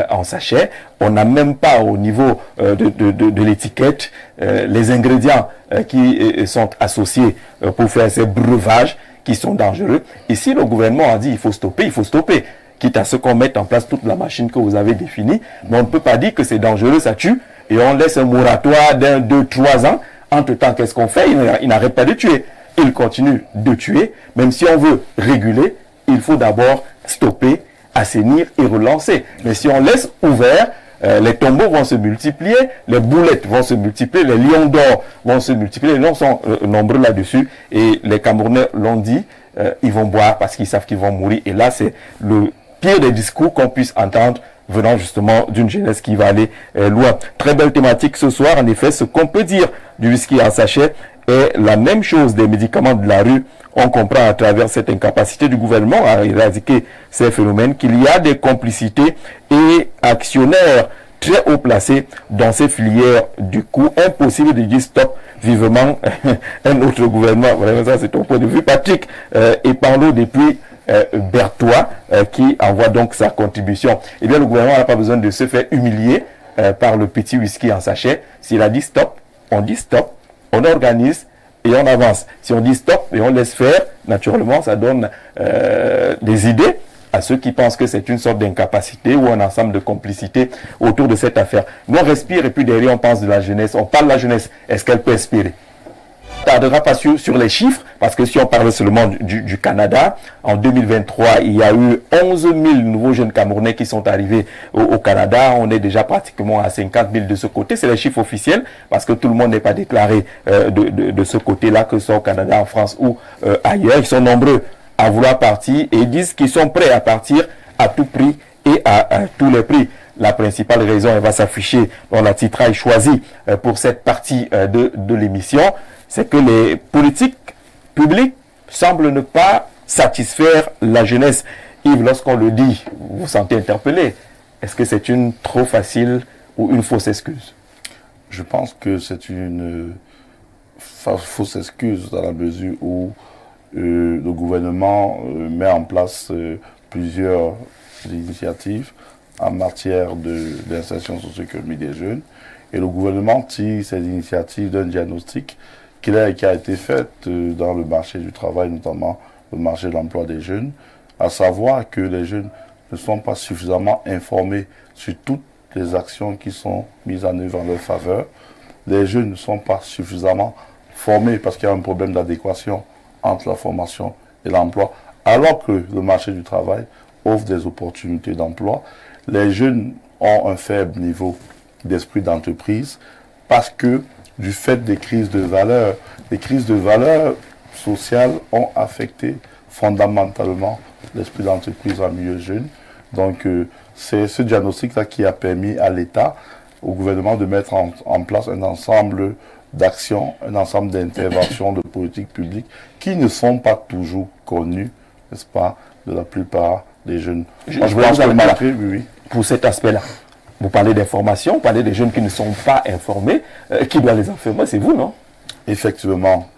en sachet. On n'a même pas au niveau de l'étiquette les ingrédients qui sont associés pour faire ces breuvages qui sont dangereux. Ici, le gouvernement a dit il faut stopper, quitte à ce qu'on mette en place toute la machine que vous avez définie. Mais on ne peut pas dire que c'est dangereux, ça tue, et on laisse un moratoire d'1, 2, 3 ans. Entre-temps, qu'est-ce qu'on fait? Il n'arrête pas de tuer. Il continue de tuer. Même si on veut réguler, il faut d'abord stopper, assainir et relancer. Mais si on laisse ouvert, les tombeaux vont se multiplier, les boulettes vont se multiplier, les lions d'or vont se multiplier. Les noms sont nombreux là-dessus. Et les Camerounais l'ont dit, ils vont boire parce qu'ils savent qu'ils vont mourir. Et là, c'est le pire des discours qu'on puisse entendre venant justement d'une jeunesse qui va aller loin. Très belle thématique ce soir. En effet, ce qu'on peut dire du whisky en sachet est la même chose des médicaments de la rue. On comprend à travers cette incapacité du gouvernement à éradiquer ces phénomènes qu'il y a des complicités et actionnaires très haut placés dans ces filières. Du coup, impossible de dire stop vivement un autre gouvernement. Vraiment, ça c'est ton point de vue, Patrick. Et parlons depuis Berthois qui envoie donc sa contribution. Eh bien, le gouvernement n'a pas besoin de se faire humilier par le petit whisky en sachet. S'il a dit stop, on dit stop, on organise et on avance. Si on dit stop et on laisse faire, naturellement, ça donne des idées à ceux qui pensent que c'est une sorte d'incapacité ou un ensemble de complicité autour de cette affaire. Nous, on respire et puis derrière, on pense de la jeunesse. On parle de la jeunesse. Est-ce qu'elle peut inspirer? On ne tardera pas sur les chiffres, parce que si on parle seulement du Canada, en 2023, il y a eu 11 000 nouveaux jeunes Camerounais qui sont arrivés au Canada. On est déjà pratiquement à 50 000 de ce côté. C'est les chiffres officiels, parce que tout le monde n'est pas déclaré de ce côté-là, que ce soit au Canada, en France ou ailleurs. Ils sont nombreux à vouloir partir et ils disent qu'ils sont prêts à partir à tout prix et à tous les prix. La principale raison, elle va s'afficher dans la titraille choisie pour cette partie de l'émission, c'est que les politiques publiques semblent ne pas satisfaire la jeunesse. Yves, lorsqu'on le dit, vous vous sentez interpellé. Est-ce que c'est une trop facile ou une fausse excuse? Je pense que c'est une fausse excuse dans la mesure où le gouvernement met en place plusieurs initiatives en matière d'insertion socio-économique des jeunes. Et le gouvernement tire ces initiatives d'un diagnostic qui a été fait dans le marché du travail, notamment le marché de l'emploi des jeunes, à savoir que les jeunes ne sont pas suffisamment informés sur toutes les actions qui sont mises en œuvre en leur faveur. Les jeunes ne sont pas suffisamment formés parce qu'il y a un problème d'adéquation entre la formation et l'emploi, alors que le marché du travail offre des opportunités d'emploi. Les jeunes ont un faible niveau d'esprit d'entreprise parce que du fait des crises de valeurs, les crises de valeurs sociales ont affecté fondamentalement l'esprit d'entreprise en milieu jeune. Donc c'est ce diagnostic-là qui a permis à l'État, au gouvernement, de mettre en place un ensemble d'actions, un ensemble d'interventions, de politiques publiques qui ne sont pas toujours connues, n'est-ce pas, de la plupart des jeunes. Je voulais vous arrêter pour cet aspect-là. Vous parlez d'information, vous parlez des jeunes qui ne sont pas informés. Qui doit les informer? C'est vous, non? Effectivement.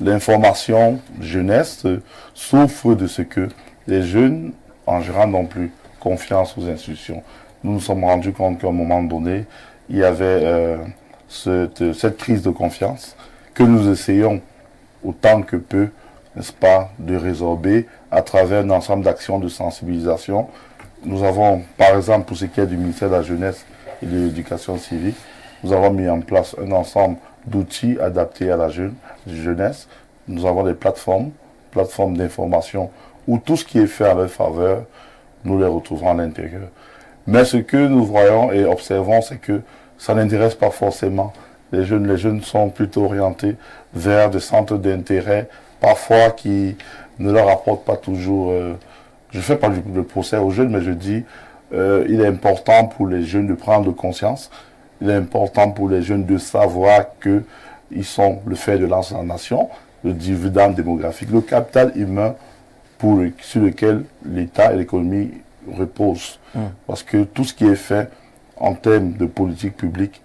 L'information jeunesse souffre de ce que les jeunes, en général, n'ont plus confiance aux institutions. Nous nous sommes rendus compte qu'à un moment donné, il y avait cette crise de confiance que nous essayons autant que peu, n'est-ce pas, de résorber à travers un ensemble d'actions de sensibilisation nous avons, par exemple, pour ce qui est du ministère de la Jeunesse et de l'Éducation civique, nous avons mis en place un ensemble d'outils adaptés à la jeunesse. Nous avons des plateformes d'information où tout ce qui est fait à leur faveur, nous les retrouvons à l'intérieur. Mais ce que nous voyons et observons, c'est que ça n'intéresse pas forcément les jeunes. Les jeunes sont plutôt orientés vers des centres d'intérêt, parfois qui ne leur apportent pas toujours... je ne fais pas le procès aux jeunes, mais je dis il est important pour les jeunes de prendre conscience. Il est important pour les jeunes de savoir qu'ils sont le fer de lance de la nation, le dividende démographique, le capital humain sur lequel l'État et l'économie reposent. Parce que tout ce qui est fait en termes de politique publique,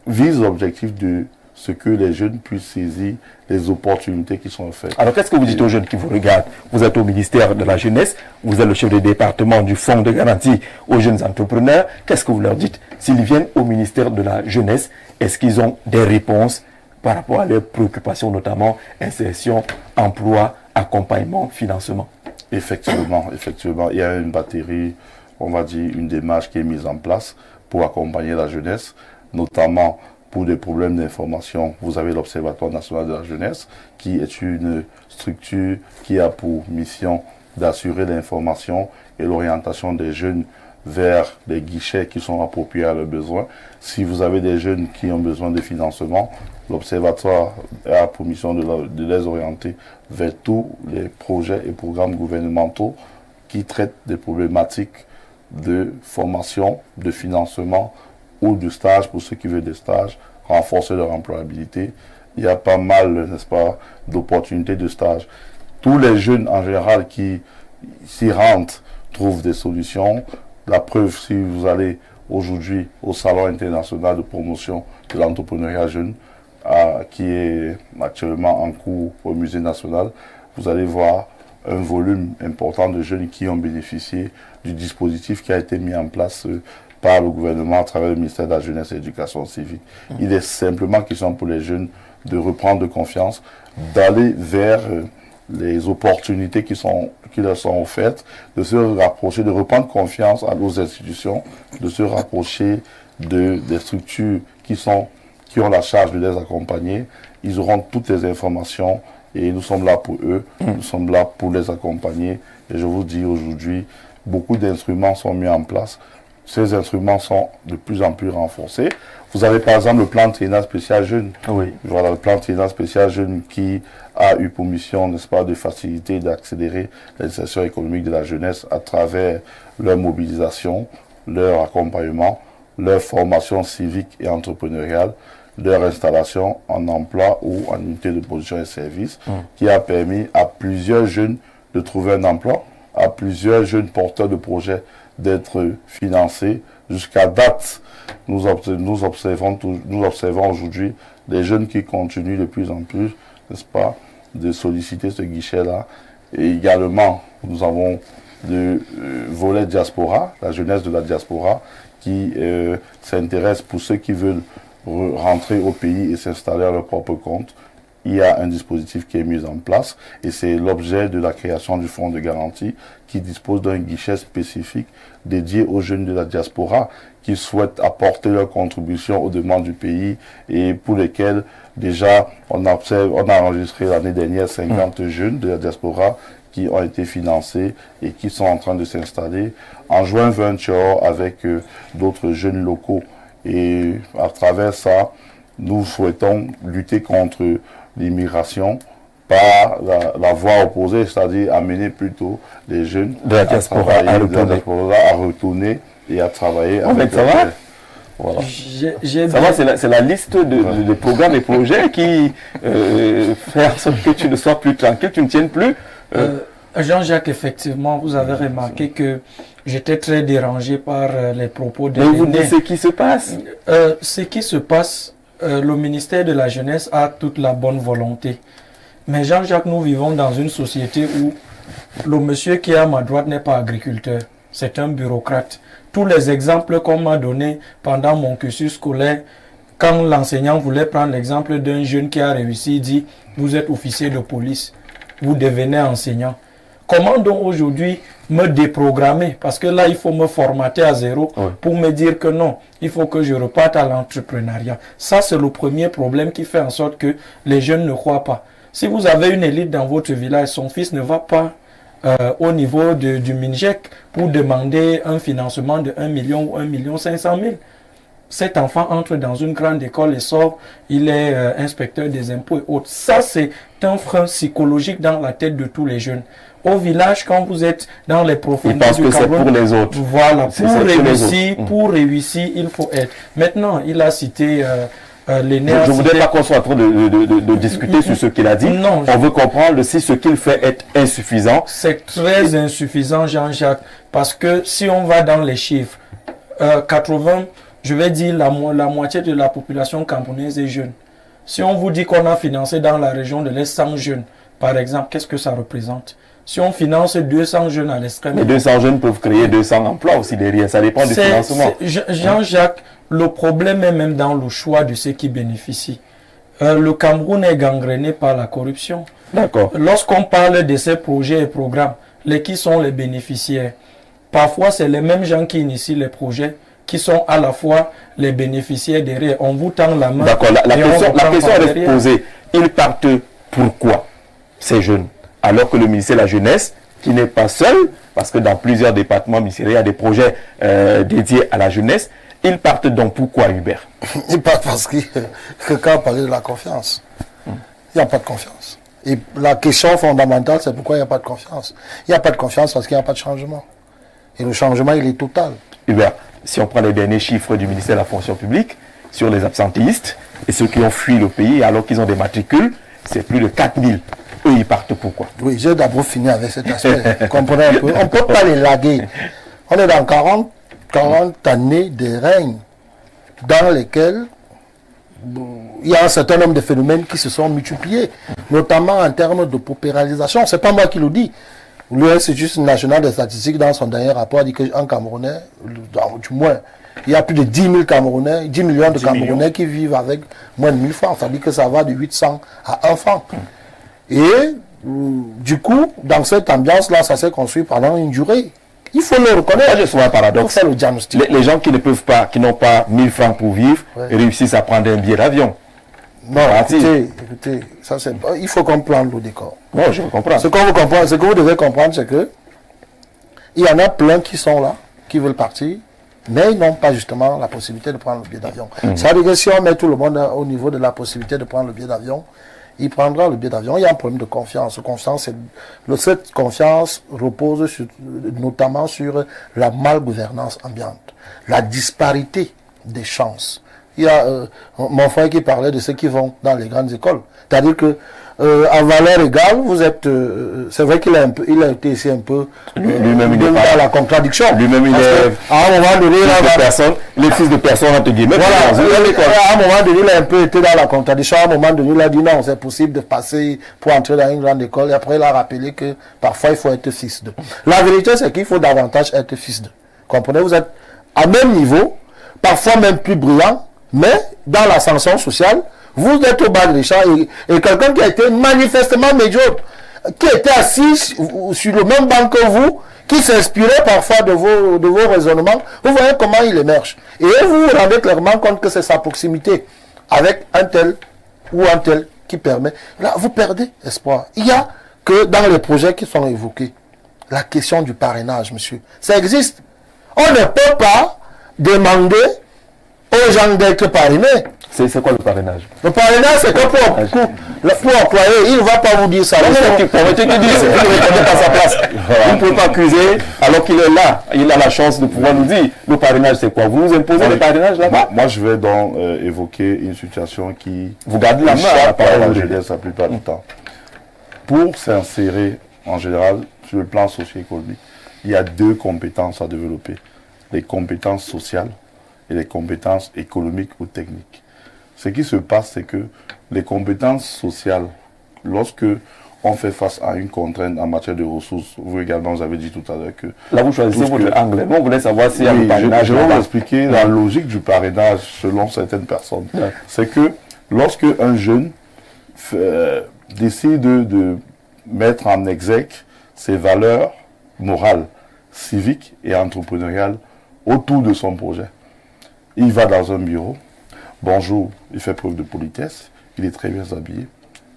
vise l'objectif de ce que les jeunes puissent saisir les opportunités qui sont offertes. Alors, qu'est-ce que vous dites aux jeunes qui vous regardent? Vous êtes au ministère de la Jeunesse, vous êtes le chef de département du Fonds de garantie aux jeunes entrepreneurs. Qu'est-ce que vous leur dites? S'ils viennent au ministère de la Jeunesse, est-ce qu'ils ont des réponses par rapport à leurs préoccupations, notamment insertion, emploi, accompagnement, financement? Effectivement, il y a une batterie, on va dire, une démarche qui est mise en place pour accompagner la jeunesse, notamment pour des problèmes d'information. Vous avez l'Observatoire national de la jeunesse, qui est une structure qui a pour mission d'assurer l'information et l'orientation des jeunes vers des guichets qui sont appropriés à leurs besoins. Si vous avez des jeunes qui ont besoin de financement, l'Observatoire a pour mission de les orienter vers tous les projets et programmes gouvernementaux qui traitent des problématiques de formation, de financement ou de stage pour ceux qui veulent des stages, renforcer leur employabilité. Il y a pas mal, n'est-ce pas, d'opportunités de stage. Tous les jeunes en général qui s'y rendent trouvent des solutions. La preuve, si vous allez aujourd'hui au Salon international de promotion de l'entrepreneuriat jeune, qui est actuellement en cours au Musée national, vous allez voir un volume important de jeunes qui ont bénéficié du dispositif qui a été mis en place par le gouvernement à travers le ministère de la Jeunesse et de l'Éducation civique. Il est simplement question pour les jeunes de reprendre confiance, d'aller vers les opportunités qui leur sont offertes, de se rapprocher, de reprendre confiance à nos institutions, de se rapprocher des structures qui ont la charge de les accompagner. Ils auront toutes les informations et nous sommes là pour eux, nous sommes là pour les accompagner. Et je vous dis aujourd'hui, beaucoup d'instruments sont mis en place. Ces instruments sont de plus en plus renforcés. Vous avez par exemple le plan triennal spécial jeune. Oui. Voilà, le plan triennal spécial jeune qui a eu pour mission, n'est-ce pas, de faciliter et d'accélérer l'insertion économique de la jeunesse à travers leur mobilisation, leur accompagnement, leur formation civique et entrepreneuriale, leur installation en emploi ou en unité de production et services, qui a permis à plusieurs jeunes de trouver un emploi, à plusieurs jeunes porteurs de projets d'être financés. Jusqu'à date, nous observons aujourd'hui des jeunes qui continuent de plus en plus, n'est-ce pas, de solliciter ce guichet-là. Et également, nous avons le volet diaspora, la jeunesse de la diaspora, qui s'intéresse pour ceux qui veulent rentrer au pays et s'installer à leur propre compte. Il y a un dispositif qui est mis en place et c'est l'objet de la création du fonds de garantie qui dispose d'un guichet spécifique dédié aux jeunes de la diaspora qui souhaitent apporter leur contribution aux demandes du pays et pour lesquels déjà on a enregistré l'année dernière 50 jeunes de la diaspora qui ont été financés et qui sont en train de s'installer en joint venture avec d'autres jeunes locaux. Et à travers ça, nous souhaitons lutter contre l'immigration par la voie opposée, c'est-à-dire amener plutôt les jeunes de la diaspora à retourner et à travailler. Avec ça va voilà. C'est la liste de programmes et projets qui fait en sorte que tu ne sois plus tranquille, tu ne tiennes plus. Jean-Jacques, effectivement, vous avez remarqué que j'étais très dérangé par les propos de... Mais vous dites ce qui se passe. Ce qui se passe, le ministère de la Jeunesse a toute la bonne volonté. Mais Jean-Jacques, nous vivons dans une société où le monsieur qui est à ma droite n'est pas agriculteur, c'est un bureaucrate. Tous les exemples qu'on m'a donnés pendant mon cursus scolaire, quand l'enseignant voulait prendre l'exemple d'un jeune qui a réussi, il dit « Vous êtes officier de police, vous devenez enseignant ». Comment donc aujourd'hui me déprogrammer? Parce que là, il faut me formater à zéro pour me dire que non, il faut que je reparte à l'entrepreneuriat. Ça, c'est le premier problème qui fait en sorte que les jeunes ne croient pas. Si vous avez une élite dans votre village, son fils ne va pas au niveau du MINJEC pour demander un financement de 1 million ou 1,5 million. Cet enfant entre dans une grande école et sort, il est inspecteur des impôts et autres. Ça, c'est un frein psychologique dans la tête de tous les jeunes. Au village, quand vous êtes dans les profondeurs du Cameroun, c'est pour les autres. Voilà, pour réussir, il faut être. Maintenant, il a cité l'aîné. Je ne voudrais pas qu'on soit en train de discuter sur ce qu'il a dit. Non, on veut comprendre si ce qu'il fait est insuffisant. C'est très insuffisant, Jean-Jacques, parce que si on va dans les chiffres, 80, je vais dire la moitié de la population camerounaise est jeune. Si on vous dit qu'on a financé dans la région de l'Est 100 jeunes, par exemple, qu'est-ce que ça représente? Si on finance 200 jeunes à l'extrême... Mais 200 jeunes peuvent créer 200 emplois aussi derrière, ça dépend du financement. Jean-Jacques, le problème est même dans le choix de ceux qui bénéficient. Le Cameroun est gangréné par la corruption. D'accord. Lorsqu'on parle de ces projets et programmes, qui sont les bénéficiaires? Parfois, c'est les mêmes gens qui initient les projets, qui sont à la fois les bénéficiaires derrière. On vous tend la main. D'accord, la question est posée. Ils partent pourquoi, ces jeunes? Alors que le ministère de la Jeunesse, qui n'est pas seul, parce que dans plusieurs départements ministériels, il y a des projets dédiés à la jeunesse, ils partent donc pourquoi, Hubert? Ils partent parce que quelqu'un a parlé de la confiance. Il n'y a pas de confiance. Et la question fondamentale, c'est pourquoi il n'y a pas de confiance. Il n'y a pas de confiance parce qu'il n'y a pas de changement. Et le changement, il est total. Hubert, si on prend les derniers chiffres du ministère de la fonction publique sur les absentéistes et ceux qui ont fui le pays alors qu'ils ont des matricules, c'est plus de 4000. Eux, ils partent pourquoi? Oui, j'ai d'abord fini avec cet aspect. Comprenez un peu. On ne peut pas les laguer. On est dans 40 années de règne dans lesquelles il y a un certain nombre de phénomènes qui se sont multipliés, notamment en termes de paupérisation. Ce n'est pas moi qui le dis. L'Institut national des statistiques, dans son dernier rapport, dit qu'un Camerounais, du moins, il y a plus de 10 000 Camerounais, 10 millions de Camerounais qui vivent avec moins de 1000 francs. Ça veut dire que ça va de 800 à 1 franc. Et du coup, dans cette ambiance-là, ça s'est construit pendant une durée. Il faut le reconnaître. Je trouve un paradoxe. Le diagnostic. Les gens qui ne peuvent pas, qui n'ont pas 1000 francs pour vivre, réussissent à prendre un billet d'avion. Non, écoutez, ça il faut comprendre le décor. Non, je comprends. Ce que vous devez comprendre, c'est que il y en a plein qui sont là, qui veulent partir, mais ils n'ont pas justement la possibilité de prendre le billet d'avion. Ça veut dire que si on met tout le monde au niveau de la possibilité de prendre le billet d'avion, il prendra le billet d'avion. Il y a un problème de confiance. Cette confiance repose notamment sur la malgouvernance ambiante, la disparité des chances. Il y a mon frère qui parlait de ceux qui vont dans les grandes écoles. C'est-à-dire que en valeur égale, vous êtes... c'est vrai qu'il a été ici un peu lui-même dans la contradiction. Lui-même, il est... À un moment donné... les fils de personnes, entre guillemets. Voilà, à un moment donné, il a un peu été dans la contradiction. À un moment donné, il a dit non, c'est possible de passer pour entrer dans une grande école. Et après, il a rappelé que parfois, il faut être fils de. La vérité, c'est qu'il faut davantage être fils de. Comprenez, vous êtes à même niveau, parfois même plus brillant, mais dans l'ascension sociale, vous êtes au bas de l'échelon et quelqu'un qui a été manifestement médiocre, qui était assis sur le même banc que vous, qui s'inspirait parfois de vos raisonnements, vous voyez comment il émerge. Et vous vous rendez clairement compte que c'est sa proximité avec un tel ou un tel qui permet. Là, vous perdez espoir. Il y a que dans les projets qui sont évoqués, la question du parrainage, monsieur. Ça existe. On ne peut pas demander aux gens d'être parrainés. C'est quoi le parrainage? Le parrainage, c'est quoi pour employer? Il ne va pas vous dire ça. Vous ne mettez pas sa place. Vous ne pouvez pas accuser alors qu'il est là. Il a la chance de pouvoir nous dire le parrainage, c'est quoi? Vous nous imposez le parrainage là-bas? Moi, je vais donc évoquer une situation qui... Vous gardez la main à la parole de la jeunesse la plupart du temps. Pour s'insérer, en général, sur le plan socio-économique, il y a 2 compétences à développer. Les compétences sociales et les compétences économiques ou techniques. Ce qui se passe, c'est que les compétences sociales, lorsque on fait face à une contrainte en matière de ressources, vous également, vous avez dit tout à l'heure que... Là, vous choisissez votre angle. Nous, on voulait savoir s'il y a le parrainage. Je vais vous expliquer la logique du parrainage selon certaines personnes. C'est que lorsque un jeune décide de mettre en exergue ses valeurs morales, civiques et entrepreneuriales autour de son projet. Il va dans un bureau, bonjour, il fait preuve de politesse, il est très bien habillé,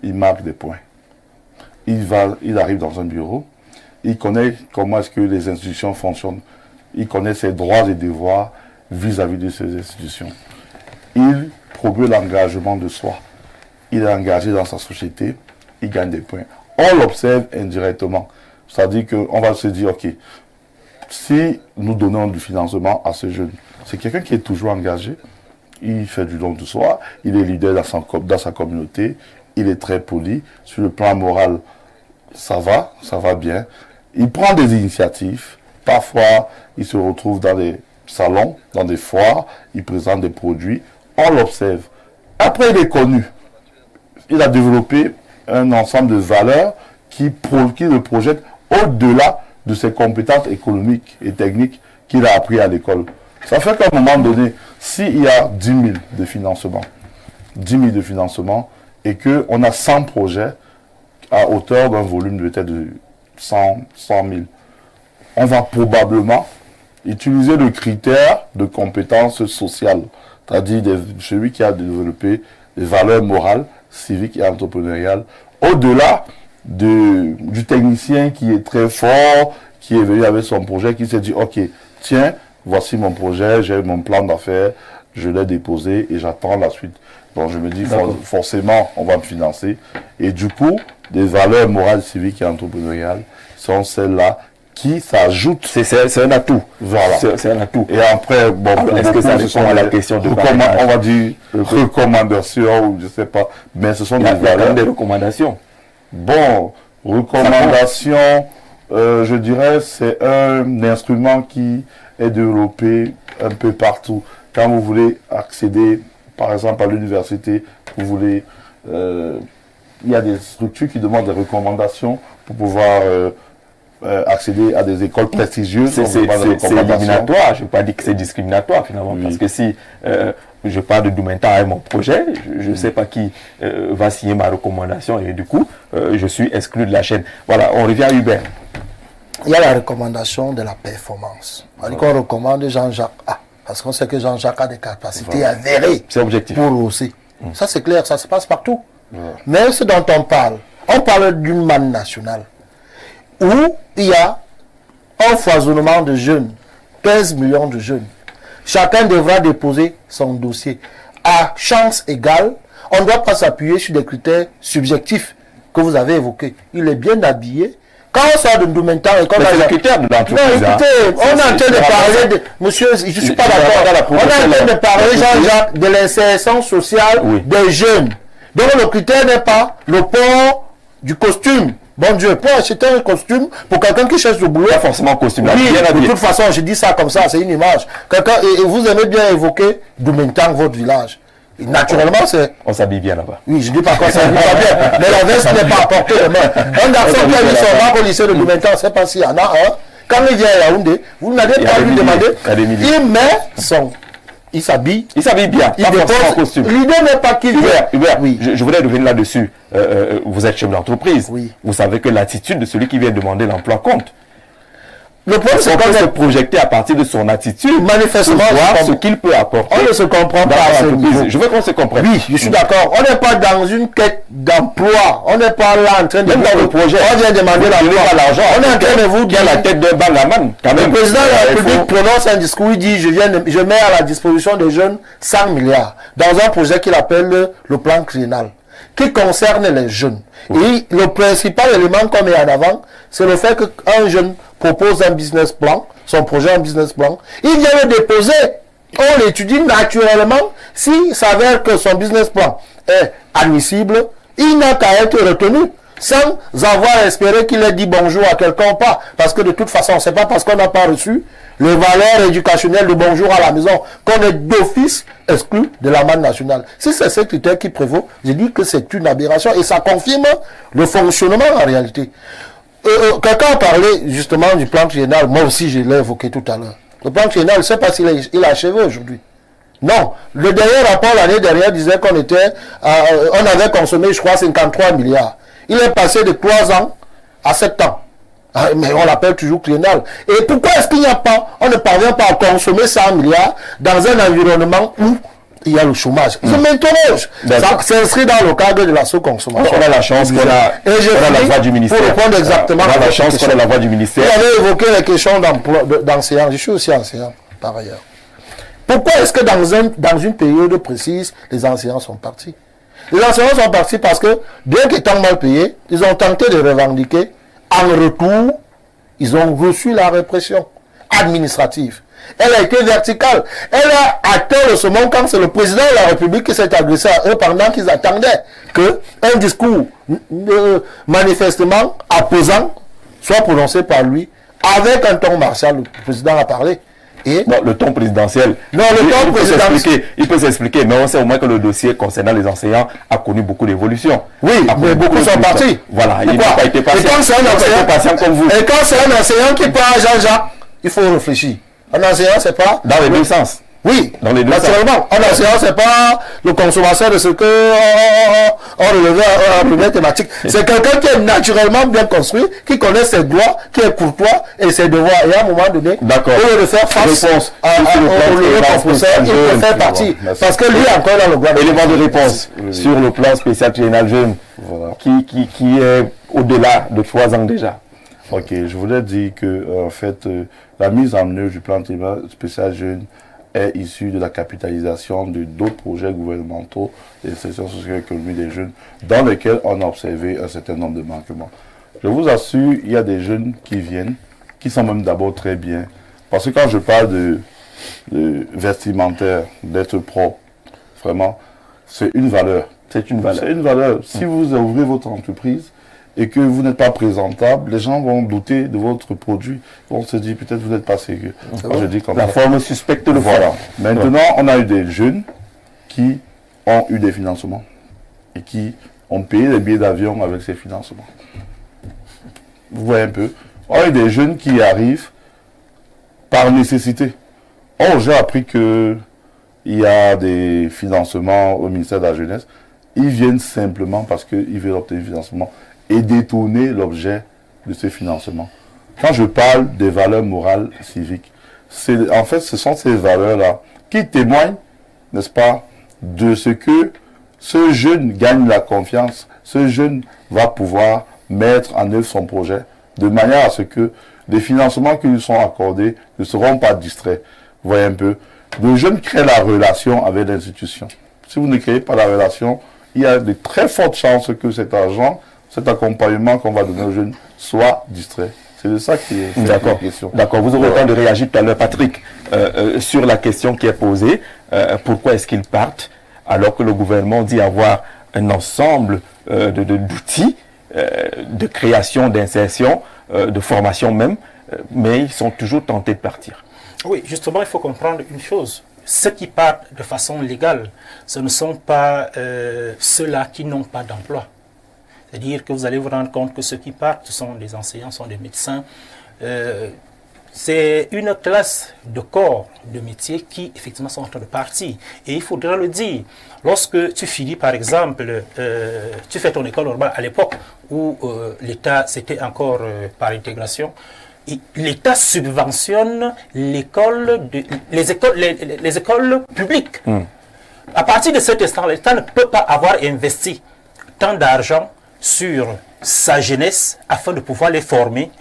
il marque des points. Il arrive dans un bureau, il connaît comment est-ce que les institutions fonctionnent, il connaît ses droits et devoirs vis-à-vis de ces institutions. Il promeut l'engagement de soi. Il est engagé dans sa société, il gagne des points. On l'observe indirectement. C'est-à-dire qu'on va se dire, ok, si nous donnons du financement à ce jeune, c'est quelqu'un qui est toujours engagé, il fait du don de soi, il est leader dans sa communauté, il est très poli, sur le plan moral, ça va bien. Il prend des initiatives, parfois il se retrouve dans des salons, dans des foires, il présente des produits, on l'observe. Après il est connu, il a développé un ensemble de valeurs qui le projette au-delà de ses compétences économiques et techniques qu'il a appris à l'école. Ça fait qu'à un moment donné, s'il y a 10 000 de financement, 10 000 de financement, et qu'on a 100 projets à hauteur d'un volume peut-être de 100 000, on va probablement utiliser le critère de compétences sociales, c'est-à-dire celui qui a développé des valeurs morales, civiques et entrepreneuriales, au-delà du technicien qui est très fort, qui est venu avec son projet, qui s'est dit, ok, tiens, voici mon projet, j'ai mon plan d'affaires, je l'ai déposé et j'attends la suite. Donc je me dis, forcément, on va me financer. Et du coup, des valeurs morales, civiques et entrepreneuriales sont celles-là qui s'ajoutent. C'est un atout. Voilà. C'est un atout. Et après, bon, est-ce que ça répond à la question de on va dire recommandations ou je sais pas, mais ce sont des valeurs. Des recommandations. Bon, recommandations, je dirais, c'est un instrument qui est développé un peu partout. Quand vous voulez accéder, par exemple, à l'université, vous voulez, il y a des structures qui demandent des recommandations pour pouvoir accéder à des écoles prestigieuses. C'est éliminatoire, je ne veux pas dire que c'est discriminatoire finalement, parce que si je parle de Doumenta avec mon projet, je ne sais pas qui va signer ma recommandation et du coup, je suis exclu de la chaîne. Voilà, on revient à Hubert. Il y a la recommandation de la performance. On recommande Jean-Jacques A, parce qu'on sait que Jean-Jacques a des capacités avérées. C'est objectif. Pour hausser. Ça c'est clair, ça se passe partout. Mais ce dont on parle d'une manne nationale où il y a un foisonnement de jeunes, 15 millions de jeunes. Chacun devra déposer son dossier. À chance égale, on ne doit pas s'appuyer sur des critères subjectifs que vous avez évoqués. Il est bien habillé. Quand on sort de Doumenta et qu'on a les critères de l'entreprise. Non, écoutez, on est en train de parler de... Monsieur, je ne suis pas d'accord. On est en train de parler, Jean-Jacques, de l'insertion sociale des jeunes. Donc le critère n'est pas le port du costume. Bon Dieu, pour acheter un costume, pour quelqu'un qui cherche le boulot... Pas forcément costume. Oui, de toute façon, je dis ça comme ça, c'est une image. Et vous aimez bien évoquer Doumenta, votre village. Et naturellement, c'est... On s'habille bien là-bas. Oui, je ne dis pas qu'on s'habille pas bien, mais la veste n'est pas à portée de main. Un garçon qui a mis son bac au lycée de Doumenta, on ne sait pas s'il y en a un. Quand il vient à Yaoundé, vous n'allez pas lui demander. Il met son... Il s'habille. Il s'habille bien. Il dépose en costume. L'idée n'est pas qu'il Hubert, oui. Je voudrais revenir là-dessus. Vous êtes chef d'entreprise. Oui. Vous savez que l'attitude de celui qui vient demander l'emploi compte. Le problème, c'est qu'on peut se projeter à partir de son attitude. Manifestement, voir ce qu'il peut apporter. On ne se comprend pas à ce niveau. Je veux qu'on se comprenne. Oui, je suis d'accord. On n'est pas dans une quête d'emploi. On n'est pas là en train de... Même dans le projet. On vient demander l'argent. On est en train de vous dire... Il y a la tête d'un bagaman. Le président de la République prononce un discours, il dit, je mets à la disposition des jeunes 100 milliards dans un projet qu'il appelle le plan triennal, qui concerne les jeunes. Et le principal élément qu'on met en avant, c'est le fait qu'un jeune propose un business plan, son projet un business plan, il vient le déposer, on l'étudie naturellement, s'il s'avère que son business plan est admissible, il n'a qu'à être retenu, sans avoir espéré qu'il ait dit bonjour à quelqu'un ou pas, parce que de toute façon, c'est pas parce qu'on n'a pas reçu les valeurs éducationnelles de bonjour à la maison qu'on est d'office exclu de la manne nationale. Si c'est ce critère qui prévaut, je dis que c'est une aberration et ça confirme le fonctionnement en réalité. Quelqu'un a parlé justement du plan triennal, moi aussi je l'ai évoqué tout à l'heure. Le plan triennal, je ne sais pas s'il est achevé aujourd'hui. Non, le dernier rapport l'année dernière disait qu'on on avait consommé, je crois, 53 milliards. Il est passé de 3 ans à 7 ans. Mais on l'appelle toujours triennal. Et pourquoi est-ce qu'il n'y a pas, on ne parvient pas à consommer 100 milliards dans un environnement où il y a le chômage? Je m'interroge. Ça s'inscrit dans le cadre de la sous-consommation. On a la chance qu'on a la voix du ministère. Pour répondre exactement on a la chance qu'on a la voix du ministère. Vous avez évoqué les questions d'enseignants. Je suis aussi enseignant, par ailleurs. Pourquoi est-ce que dans une période précise, les enseignants sont partis? Les enseignants sont partis parce que, bien qu'étant mal payés, ils ont tenté de revendiquer. En retour, ils ont reçu la répression administrative. Elle a été verticale. Elle a atteint le sommet quand c'est le président de la République qui s'est adressé à eux pendant qu'ils attendaient qu'un discours manifestement opposant soit prononcé par lui avec un ton martial. Le président a parlé. Et non, le ton présidentiel. Non, le ton présidentiel. Il peut s'expliquer, mais on sait au moins que le dossier concernant les enseignants a connu beaucoup d'évolutions. Oui, mais beaucoup sont partis. Voilà, il n'a pas été patient. Et quand c'est un enseignant qui part à Jean-Jacques, il faut réfléchir. Un enseignant, c'est pas... Dans les deux sens. Oui, dans les deux naturellement. Un enseignant, c'est pas le consommateur de ce que on relevait à la première thématique. C'est quelqu'un qui est naturellement bien construit, qui connaît ses droits, qui est courtois et ses devoirs. Et à un moment donné, au lieu de faire face au lieu professeur, il peut faire partie. Parce que lui, encore dans le droit. Élément de réponse sur le plan spécial triennal jeune, qui est au-delà de 3 ans déjà. Ok, je voulais dire que, en fait, la mise en œuvre du plan spécial jeune est issue de la capitalisation de d'autres projets gouvernementaux d'insertion socio-économique des jeunes dans lesquels on a observé un certain nombre de manquements. Je vous assure, il y a des jeunes qui viennent, qui sont même d'abord très bien. Parce que quand je parle de vestimentaire, d'être propre, vraiment, c'est une valeur. C'est une valeur. C'est une valeur. Si vous ouvrez votre entreprise, et que vous n'êtes pas présentable, les gens vont douter de votre produit. Ils vont se dire, peut-être vous n'êtes pas sérieux. Je dis comme la forme suspecte le voilà. Maintenant, on a eu des jeunes qui ont eu des financements et qui ont payé les billets d'avion avec ces financements. Vous voyez un peu. On a eu des jeunes qui arrivent par nécessité. Oh, j'ai appris qu'il y a des financements au ministère de la Jeunesse. Ils viennent simplement parce qu'ils veulent obtenir financement et détourner l'objet de ces financements. Quand je parle des valeurs morales civiques, en fait, ce sont ces valeurs-là qui témoignent, n'est-ce pas, de ce que ce jeune gagne la confiance, ce jeune va pouvoir mettre en œuvre son projet, de manière à ce que les financements qui lui sont accordés ne seront pas distraits. Vous voyez un peu, le jeune crée la relation avec l'institution. Si vous ne créez pas la relation, il y a de très fortes chances que cet argent, cet accompagnement qu'on va donner aux jeunes soit distrait. C'est de ça qui est la question. D'accord, vous aurez le temps de réagir tout à l'heure, Patrick, sur la question qui est posée. Pourquoi est-ce qu'ils partent alors que le gouvernement dit avoir un ensemble d'outils de création, d'insertion, de formation même, mais ils sont toujours tentés de partir. Oui, justement, il faut comprendre une chose. Ceux qui partent de façon légale, ce ne sont pas ceux-là qui n'ont pas d'emploi. C'est-à-dire que vous allez vous rendre compte que ceux qui partent, ce sont des enseignants, ce sont des médecins. C'est une classe de corps de métier qui, effectivement, sont en train de partir. Et il faudra le dire. Lorsque tu finis, par exemple, tu fais ton école normale à l'époque où l'État, c'était encore par intégration, l'État subventionne les écoles publiques. À partir de cet instant, l'État ne peut pas avoir investi tant d'argent sur sa jeunesse afin de pouvoir les former.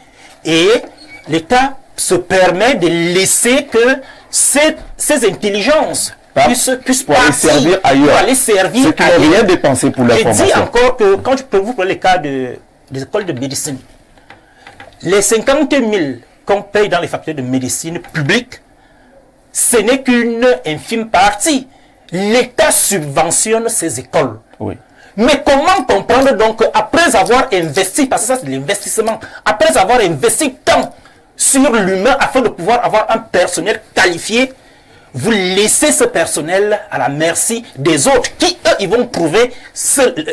Et l'État se permet de laisser que ces intelligences puissent aller servir ailleurs. Pour aller servir ceux qui n'ont rien dépensé pour leur formation. Je dis encore que, quand je peux vous prendre le cas des écoles de médecine, les 50 000 qu'on paye dans les facultés de médecine publiques, ce n'est qu'une infime partie. L'État subventionne ces écoles. Oui. Mais comment comprendre donc qu'après avoir investi, parce que ça c'est de l'investissement, après avoir investi tant sur l'humain afin de pouvoir avoir un personnel qualifié, vous laissez ce personnel à la merci des autres qui, eux, ils vont trouver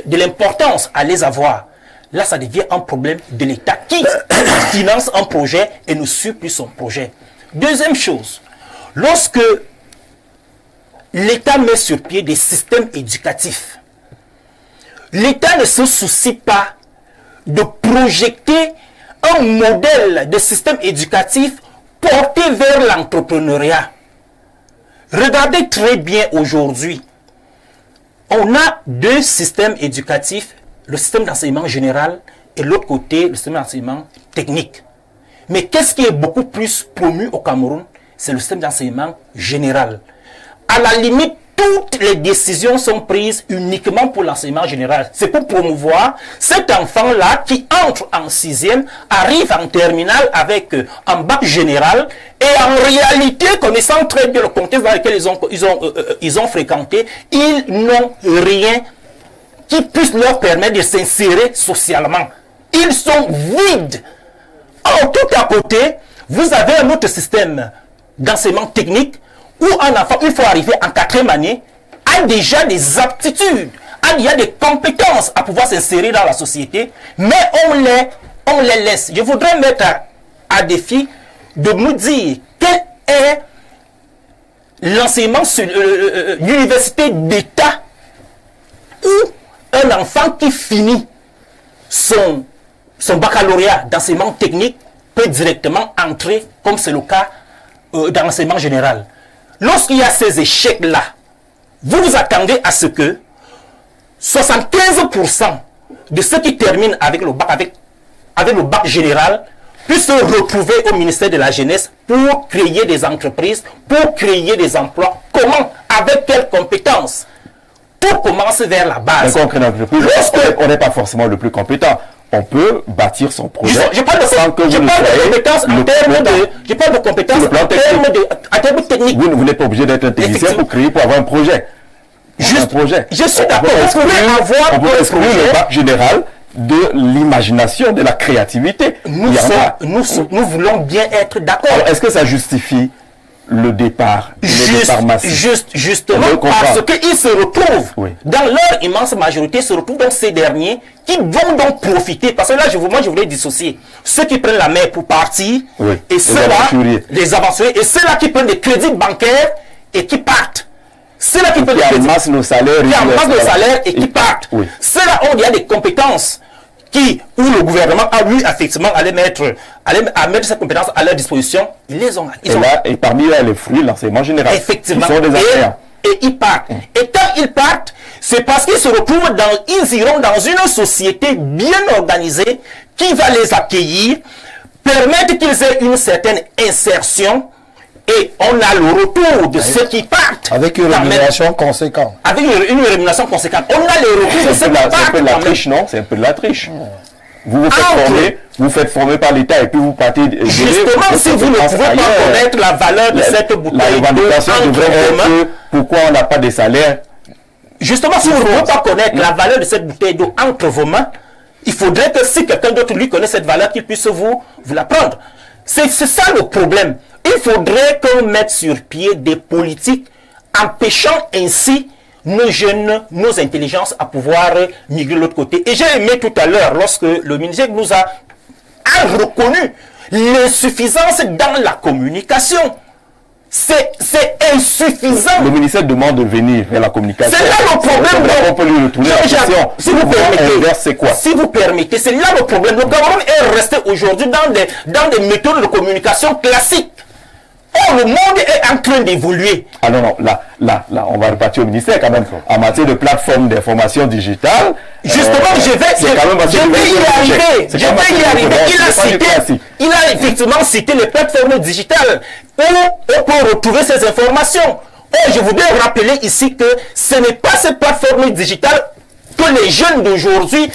de l'importance à les avoir. Là, ça devient un problème de l'État qui finance un projet et ne suit plus son projet. Deuxième chose, lorsque l'État met sur pied des systèmes éducatifs, l'État ne se soucie pas de projeter un modèle de système éducatif porté vers l'entrepreneuriat. Regardez très bien aujourd'hui, on a deux systèmes éducatifs, le système d'enseignement général et l'autre côté, le système d'enseignement technique. Mais qu'est-ce qui est beaucoup plus promu au Cameroun? C'est le système d'enseignement général. À la limite, toutes les décisions sont prises uniquement pour l'enseignement général. C'est pour promouvoir cet enfant-là qui entre en 6e, arrive en terminale avec un bac général et en réalité, connaissant très bien le contexte dans lequel ils ont fréquenté, ils n'ont rien qui puisse leur permettre de s'insérer socialement. Ils sont vides. Alors, tout à côté, vous avez un autre système d'enseignement technique où un enfant, une fois arrivé en 4e année, a déjà des aptitudes, a déjà des compétences à pouvoir s'insérer dans la société, mais on les laisse. Je voudrais mettre à défi de nous dire quel est l'enseignement sur l'université d'État où un enfant qui finit son baccalauréat d'enseignement technique peut directement entrer, comme c'est le cas dans l'enseignement général. Lorsqu'il y a ces échecs-là, vous vous attendez à ce que 75% de ceux qui terminent avec le bac général puissent se retrouver au ministère de la Jeunesse pour créer des entreprises, pour créer des emplois. Comment? Avec quelles compétences? Tout commence vers la base. On n'est pas forcément le plus compétent. On peut bâtir son projet. Je parle de compétences en termes techniques. Vous n'êtes pas obligé d'être un technicien pour avoir un projet. Je suis d'accord. On peut exclure le bac général de l'imagination, de la créativité. Nous voulons bien être d'accord. Est-ce que ça justifie le départ massif? Justement parce qu'ils se retrouvent, dans leur immense majorité, se retrouvent dans ces derniers qui vont donc profiter. Parce que là, moi, je voulais dissocier ceux qui prennent la mer pour partir et ceux-là, les aventuriers, et ceux-là qui prennent des crédits bancaires et qui partent. Ceux-là qui prennent des crédits, amassent nos salaires, et qui partent. Ceux-là ont déjà des compétences où le gouvernement a eu effectivement à mettre cette compétence à leur disposition, ils les ont. Et parmi eux, les fruits, l'enseignement général. Effectivement. Ils sont des affaires. Et ils partent. Et quand ils partent, c'est parce qu'ils se retrouvent ils iront dans une société bien organisée qui va les accueillir, permettre qu'ils aient une certaine insertion. Et on a le retour de ceux qui partent. Avec une rémunération conséquente. Avec une rémunération conséquente. On a le retour de ceux qui partent. C'est un peu de la triche, non? C'est un peu de la triche. Vous faites former par l'État et puis vous partez... Justement, si vous ne pouvez pas connaître la valeur de cette bouteille... La revendication devrait être pourquoi on n'a pas de salaire. Justement, si vous ne pouvez pas connaître la valeur de cette bouteille d'eau entre vos mains, il faudrait que si quelqu'un d'autre lui connaît cette valeur, qu'il puisse vous la prendre. C'est ça le problème. Il faudrait qu'on mette sur pied des politiques empêchant ainsi nos jeunes, nos intelligences à pouvoir migrer de l'autre côté. Et j'ai aimé tout à l'heure, lorsque le ministère nous a reconnu l'insuffisance dans la communication. C'est insuffisant. Le ministère demande de venir vers la communication. C'est là le problème. On peut lui retourner la question. Si vous permettez, si vous permettez, c'est là le problème. Le Cameroun est resté aujourd'hui dans des méthodes de communication classiques. Or, le monde est en train d'évoluer. Ah non, là, on va repartir au ministère quand même. En matière de plateforme d'information digitale. Justement, je vais y arriver. Il a effectivement cité les plateformes digitales où on peut retrouver ces informations. Or, je voudrais rappeler ici que ce n'est pas ces plateformes digitales que les jeunes d'aujourd'hui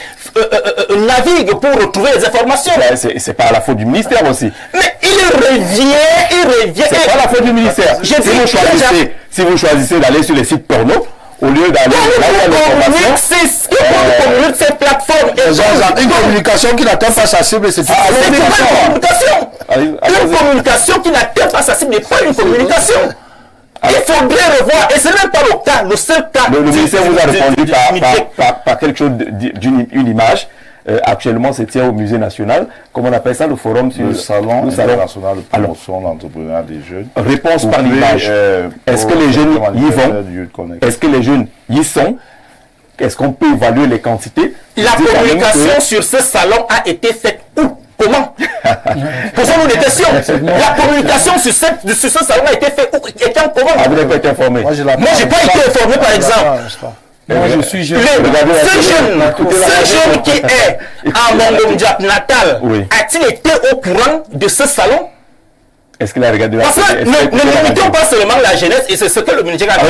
naviguent pour retrouver les informations. C'est pas la faute du ministère aussi. Mais il revient. C'est pas la faute du ministère. Si vous choisissez d'aller sur les sites porno, au lieu d'aller c'est ce qui communique ces plateformes. Une communication qui n'atteint pas sa cible, c'est une communication qui n'atteint pas sa cible n'est pas une communication. Il faudrait revoir, et ce n'est pas le cas, le seul cas. Le ministère vous a répondu par quelque chose d'une image. Actuellement, c'est tient au musée national. Comment on appelle ça, le forum sur le salon international de promotion de l'entrepreneuriat des jeunes. Réponse par l'image. Est-ce que les jeunes y vont? Est-ce que les jeunes y sont? Est-ce qu'on peut évaluer les quantités? La communication sur ce salon a été faite où? Comment? Posons-nous des questions. La communication sur ce salon a été faite était en commun. Ah, vous n'avez pas été informé. Moi, je n'ai pas été informé, par exemple. Moi, je suis jeune. Ce jeune qui est à Mongomdiap natal, a-t-il été au courant de ce salon? Est-ce qu'il a regardé la Parce que ne limitons pas seulement la jeunesse, et c'est ce que le ministère a dit.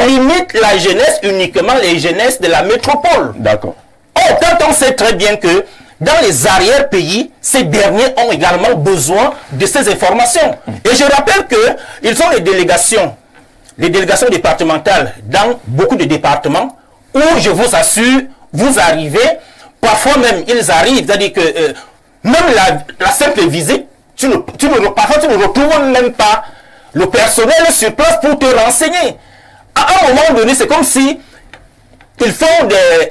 Limite la jeunesse uniquement les jeunesses de la métropole. D'accord. Oh, quand on sait très bien que dans les arrière-pays, ces derniers ont également besoin de ces informations. Et je rappelle qu'ils ont les délégations départementales dans beaucoup de départements où, je vous assure, vous arrivez, parfois même ils arrivent, c'est-à-dire que même la simple visite, parfois tu ne retrouves même pas le personnel sur place pour te renseigner. À un moment donné, c'est comme si ils font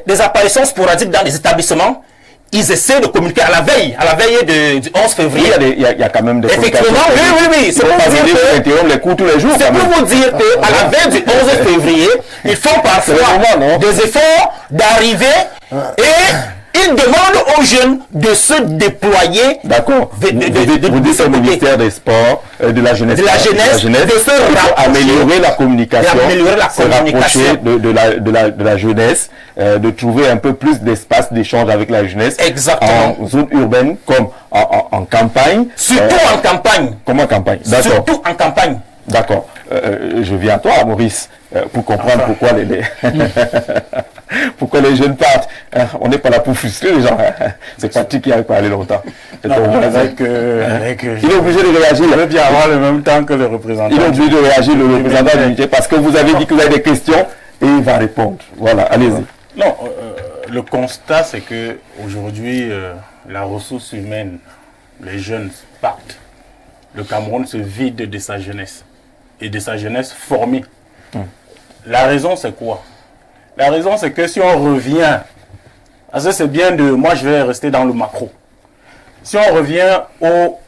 des apparitions sporadiques dans les établissements. Ils essaient de communiquer à la veille du 11 février. Il y a quand même des effectivement, oui. C'est pour vous dire qu'à la veille du 11 février, ils font parfois des efforts d'arriver et ils demandent aux jeunes de se déployer. D'accord. Vous dites au ministère des Sports, de la jeunesse, de se améliorer la communication, se rapprocher de la jeunesse, de trouver un peu plus d'espace d'échange avec la jeunesse. Exactement. En zone urbaine comme en campagne. Surtout en campagne. Comme en campagne. D'accord. Surtout en campagne. D'accord. Je viens à toi, Maurice, pour comprendre pourquoi les jeunes partent. On n'est pas là pour frustrer les gens. C'est Patrick qui n'arrive pas à aller longtemps. Il est obligé de réagir. Il veut bien avoir le même temps que le représentant. Il est obligé de réagir, le représentant de l'unité, parce que vous avez dit que vous avez des questions et il va répondre. Voilà, allez-y. Non, le constat, c'est que aujourd'hui, la ressource humaine, les jeunes partent. Le Cameroun se vide de sa jeunesse et de sa jeunesse formée. La raison, c'est quoi? La raison, c'est que si on revient, parce que c'est bien de... Moi, je vais rester dans le macro. Si on revient au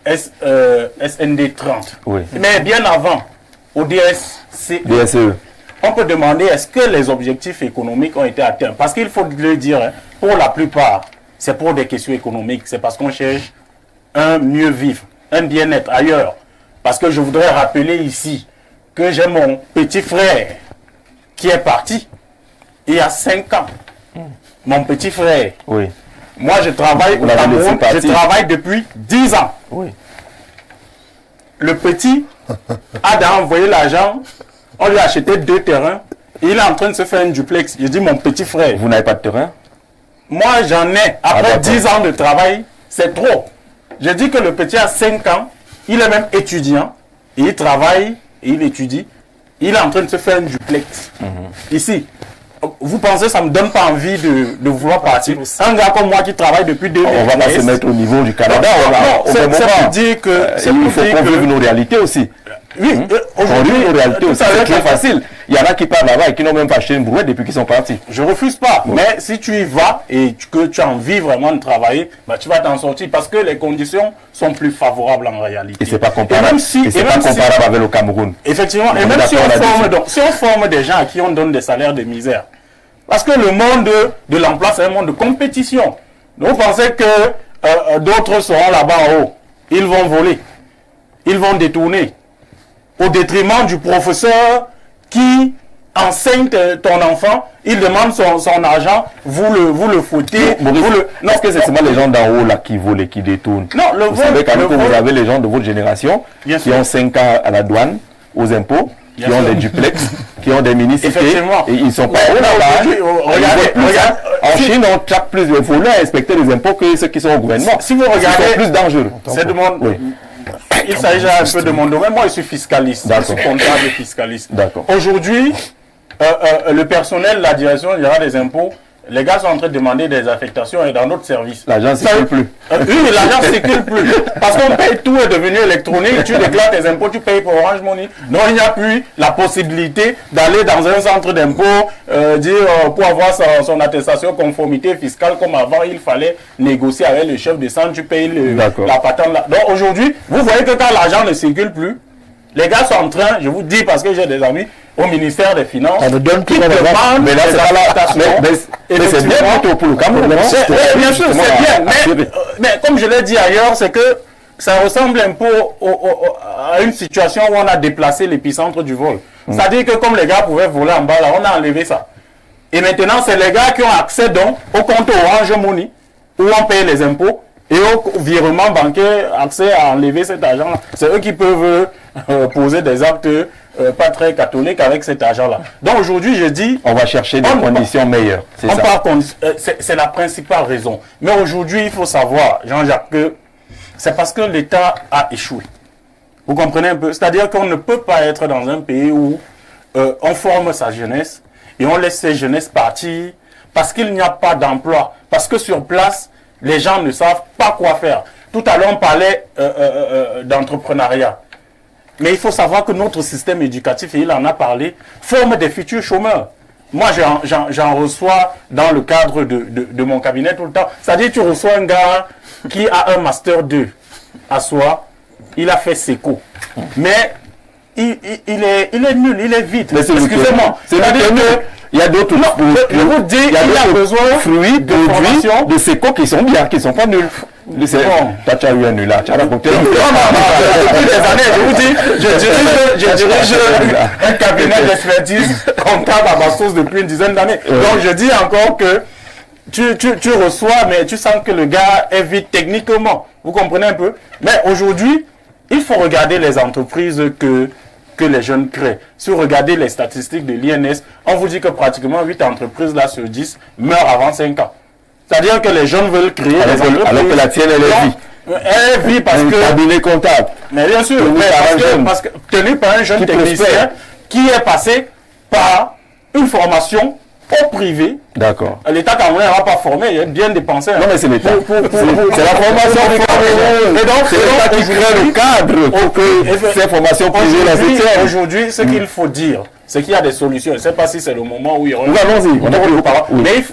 SND 30, mais bien avant, au DSE, on peut demander est-ce que les objectifs économiques ont été atteints? Parce qu'il faut le dire, pour la plupart, c'est pour des questions économiques. C'est parce qu'on cherche un mieux vivre, un bien-être ailleurs. Parce que je voudrais rappeler ici que j'ai mon petit frère qui est parti il y a 5 ans. Mon petit frère. Oui. Moi, je travaille au Cameroun, je travaille depuis 10 ans. Oui. Le petit a envoyé l'argent, on lui a acheté 2 terrains, et il est en train de se faire un duplex. Je dis, mon petit frère. Vous n'avez pas de terrain? Moi, j'en ai. Après 10 ans de travail, c'est trop. Je dis que le petit a 5 ans, il est même étudiant, et il travaille, et il étudie. Il est en train de se faire un duplex. Ici. Vous pensez que ça ne me donne pas envie de vouloir partir? Un gars comme moi qui travaille depuis 2000 ans. On va pas se mettre au niveau du Canada. C'est pour dire que... Il faut qu'on vive nos réalités aussi. Oui, aujourd'hui, nos réalités aussi, c'est très facile. Il y en a qui partent là-bas et qui n'ont même pas acheté une brouette depuis qu'ils sont partis. Je refuse pas. Mais si tu y vas et que tu as envie vraiment de travailler, bah, tu vas t'en sortir parce que les conditions sont plus favorables en réalité. Et c'est pas comparable. C'est pas comparable avec le Cameroun. Effectivement. Et même si on forme des gens à qui on donne des salaires de misère. Parce que le monde de l'emploi, c'est un monde de compétition. Donc, vous pensez que d'autres seront là-bas en haut. Ils vont voler. Ils vont détourner. Au détriment du professeur qui enseigne ton enfant, il demande son argent, vous le foutez. Non, est-ce que c'est seulement les gens d'en haut là qui volent et qui détournent? Non, vous savez quand même que vous avez les gens de votre génération qui ont 5 ans à la douane, aux impôts, qui ont des duplex, qui ont des municipalités, et ils ne sont pas hauts là-bas. Regarde, en Chine, on traque plus de voleurs à inspecter les impôts que ceux qui sont au gouvernement. Si vous regardez, c'est plus dangereux. C'est de mon... Il s'agit un peu de mon domaine. Moi, je suis fiscaliste. Je suis comptable et fiscaliste. Aujourd'hui, le personnel, la direction générale des impôts, les gars sont en train de demander des affectations et dans d'autres services. L'argent ne circule plus. Oui, l'argent ne circule plus. Parce qu'on paye, tout est devenu électronique. Tu déclares tes impôts, tu payes pour Orange Money. Donc, il n'y a plus la possibilité d'aller dans un centre d'impôt, pour avoir son attestation conformité fiscale comme avant, il fallait négocier avec le chef de centre, tu payes la patente là. Donc, aujourd'hui, vous voyez que quand l'argent ne circule plus, les gars sont en train, je vous dis parce que j'ai des amis, au ministère des Finances. On me donne tout qui demande mais là, c'est pas là. Mais c'est bien plutôt pour le Cameroun. Bien sûr, c'est bien. Mais comme je l'ai dit ailleurs, c'est que ça ressemble un peu à une situation où on a déplacé l'épicentre du vol. C'est-à-dire que comme les gars pouvaient voler en bas, là, on a enlevé ça. Et maintenant, c'est les gars qui ont accès donc au compte Orange Money, où on paye les impôts, et au virement bancaire, accès à enlever cet argent-là. C'est eux qui peuvent poser des actes pas très catholiques avec cet argent-là. Donc aujourd'hui, je dis... On va chercher des conditions meilleures. C'est la principale raison. Mais aujourd'hui, il faut savoir, Jean-Jacques, que c'est parce que l'État a échoué. Vous comprenez un peu? C'est-à-dire qu'on ne peut pas être dans un pays où on forme sa jeunesse et on laisse ces jeunesses partir parce qu'il n'y a pas d'emploi. Parce que sur place, les gens ne savent pas quoi faire. Tout à l'heure, on parlait d'entrepreneuriat. Mais il faut savoir que notre système éducatif, et il en a parlé, forme des futurs chômeurs. Moi, j'en reçois dans le cadre de mon cabinet tout le temps. C'est-à-dire que tu reçois un gars qui a un Master 2 à soi, il a fait SECO. Mais il est nul, il est vite. Excusez-moi. C'est-à-dire que il y a d'autres je vous dis, il a besoin fruits, de formations de SECO qui sont bien, qui ne sont pas nuls. Bon. Tu as eu un nul là, tu as raconté. Depuis des années, je vous dis, je dirige un cabinet d'expertise comptable à Bastos depuis une dizaine d'années. Donc je dis encore que tu reçois, mais tu sens que le gars est vite techniquement. Vous comprenez un peu? Mais aujourd'hui, il faut regarder les entreprises que les jeunes créent. Si vous regardez les statistiques de l'INS, on vous dit que pratiquement 8 entreprises là sur 10 meurent avant 5 ans. C'est-à-dire que les jeunes veulent créer des entreprises. Alors que la tienne, elle est vie. Elle est vie parce que... cabinet comptable. Mais bien sûr, parce que tenu par un jeune technicien qui est passé par une formation au privé. D'accord. L'État camerounais n'a pas formé, il a bien dépensé. Non, mais c'est l'État. C'est la formation du Cameroun. Et donc, c'est l'État qui crée le cadre pour que ces formations privées aujourd'hui, ce qu'il faut dire, c'est qu'il y a des solutions. Je ne sais pas si c'est le moment où il y aura... Allons-y. Mais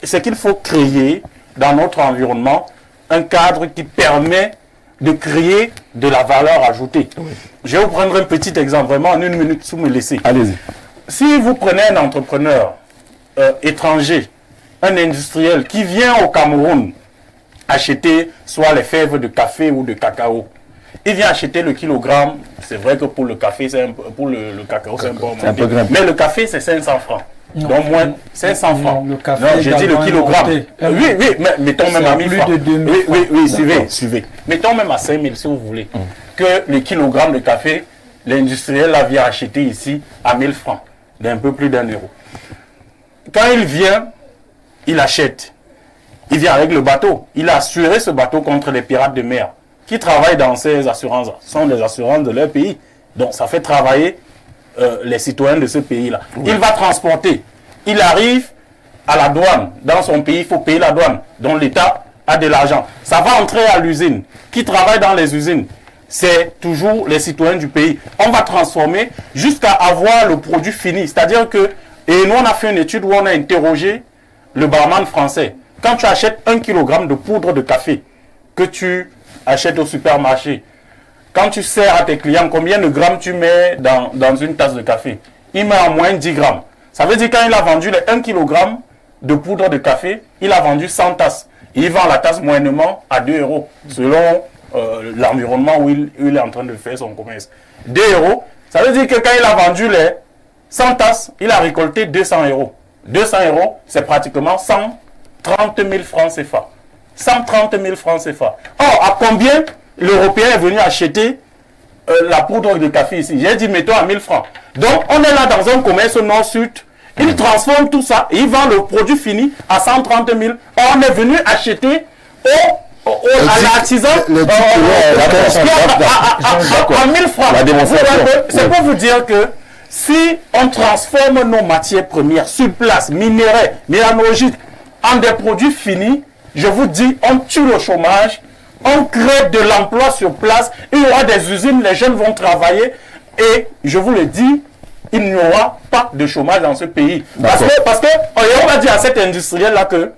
c'est qu'il faut créer dans notre environnement un cadre qui permet de créer de la valeur ajoutée. Je vais vous prendre un petit exemple, vraiment en 1 minute, si vous me laissez. Allez-y. Si vous prenez un entrepreneur étranger, un industriel qui vient au Cameroun acheter soit les fèves de café ou de cacao, il vient acheter le kilogramme. C'est vrai que pour le café, pour le cacao, c'est un peu moins. Mais le café, c'est 500 francs. Non, donc moins 500 francs. Le café, non, j'ai dit le kilogramme. Oui, mais mettons même à 1000 francs. De 2000 oui, suivez. Mettons même à 5000 si vous voulez. Que le kilogramme de café, l'industriel là vient acheter ici à 1000 francs, d'un peu plus d'1 euro. Quand il vient, il achète. Il vient avec le bateau. Il a assuré ce bateau contre les pirates de mer qui travaillent dans ces assurances. Ce sont des assurances de leur pays. Donc ça fait travailler les citoyens de ce pays-là. Oui. Il va transporter. Il arrive à la douane. Dans son pays, il faut payer la douane. Donc l'État a de l'argent. Ça va entrer à l'usine. Qui travaille dans les usines? C'est toujours les citoyens du pays. On va transformer jusqu'à avoir le produit fini. C'est-à-dire que, et nous on a fait une étude où on a interrogé le barman français. Quand tu achètes 1 kg de poudre de café que tu achètes au supermarché, quand tu sers à tes clients, combien de grammes tu mets dans une tasse de café? Il met en moins 10 grammes. Ça veut dire quand il a vendu les 1 kg de poudre de café, il a vendu 100 tasses. Il vend la tasse moyennement à 2 euros, selon l'environnement où il est en train de faire son commerce. 2 euros, ça veut dire que quand il a vendu les 100 tasses, il a récolté 200 euros. 200 euros, c'est pratiquement 130 000 francs CFA. 130 000 francs CFA. Or, à combien l'Européen est venu acheter la poudre de café ici? J'ai dit, mettons à 1000 francs. Donc, on est là dans un commerce nord-sud. Il transforme tout ça et il vend le produit fini à 130 000. Or, on est venu acheter à l'artisan à 1000 francs. C'est pour vous dire que si on transforme nos matières premières sur place, minéraux, minéralogiques, en des produits finis, je vous dis, on tue le chômage, on crée de l'emploi sur place, il y aura des usines, les jeunes vont travailler et je vous le dis, il n'y aura pas de chômage dans ce pays. Parce que on va dire à cet industriel-là que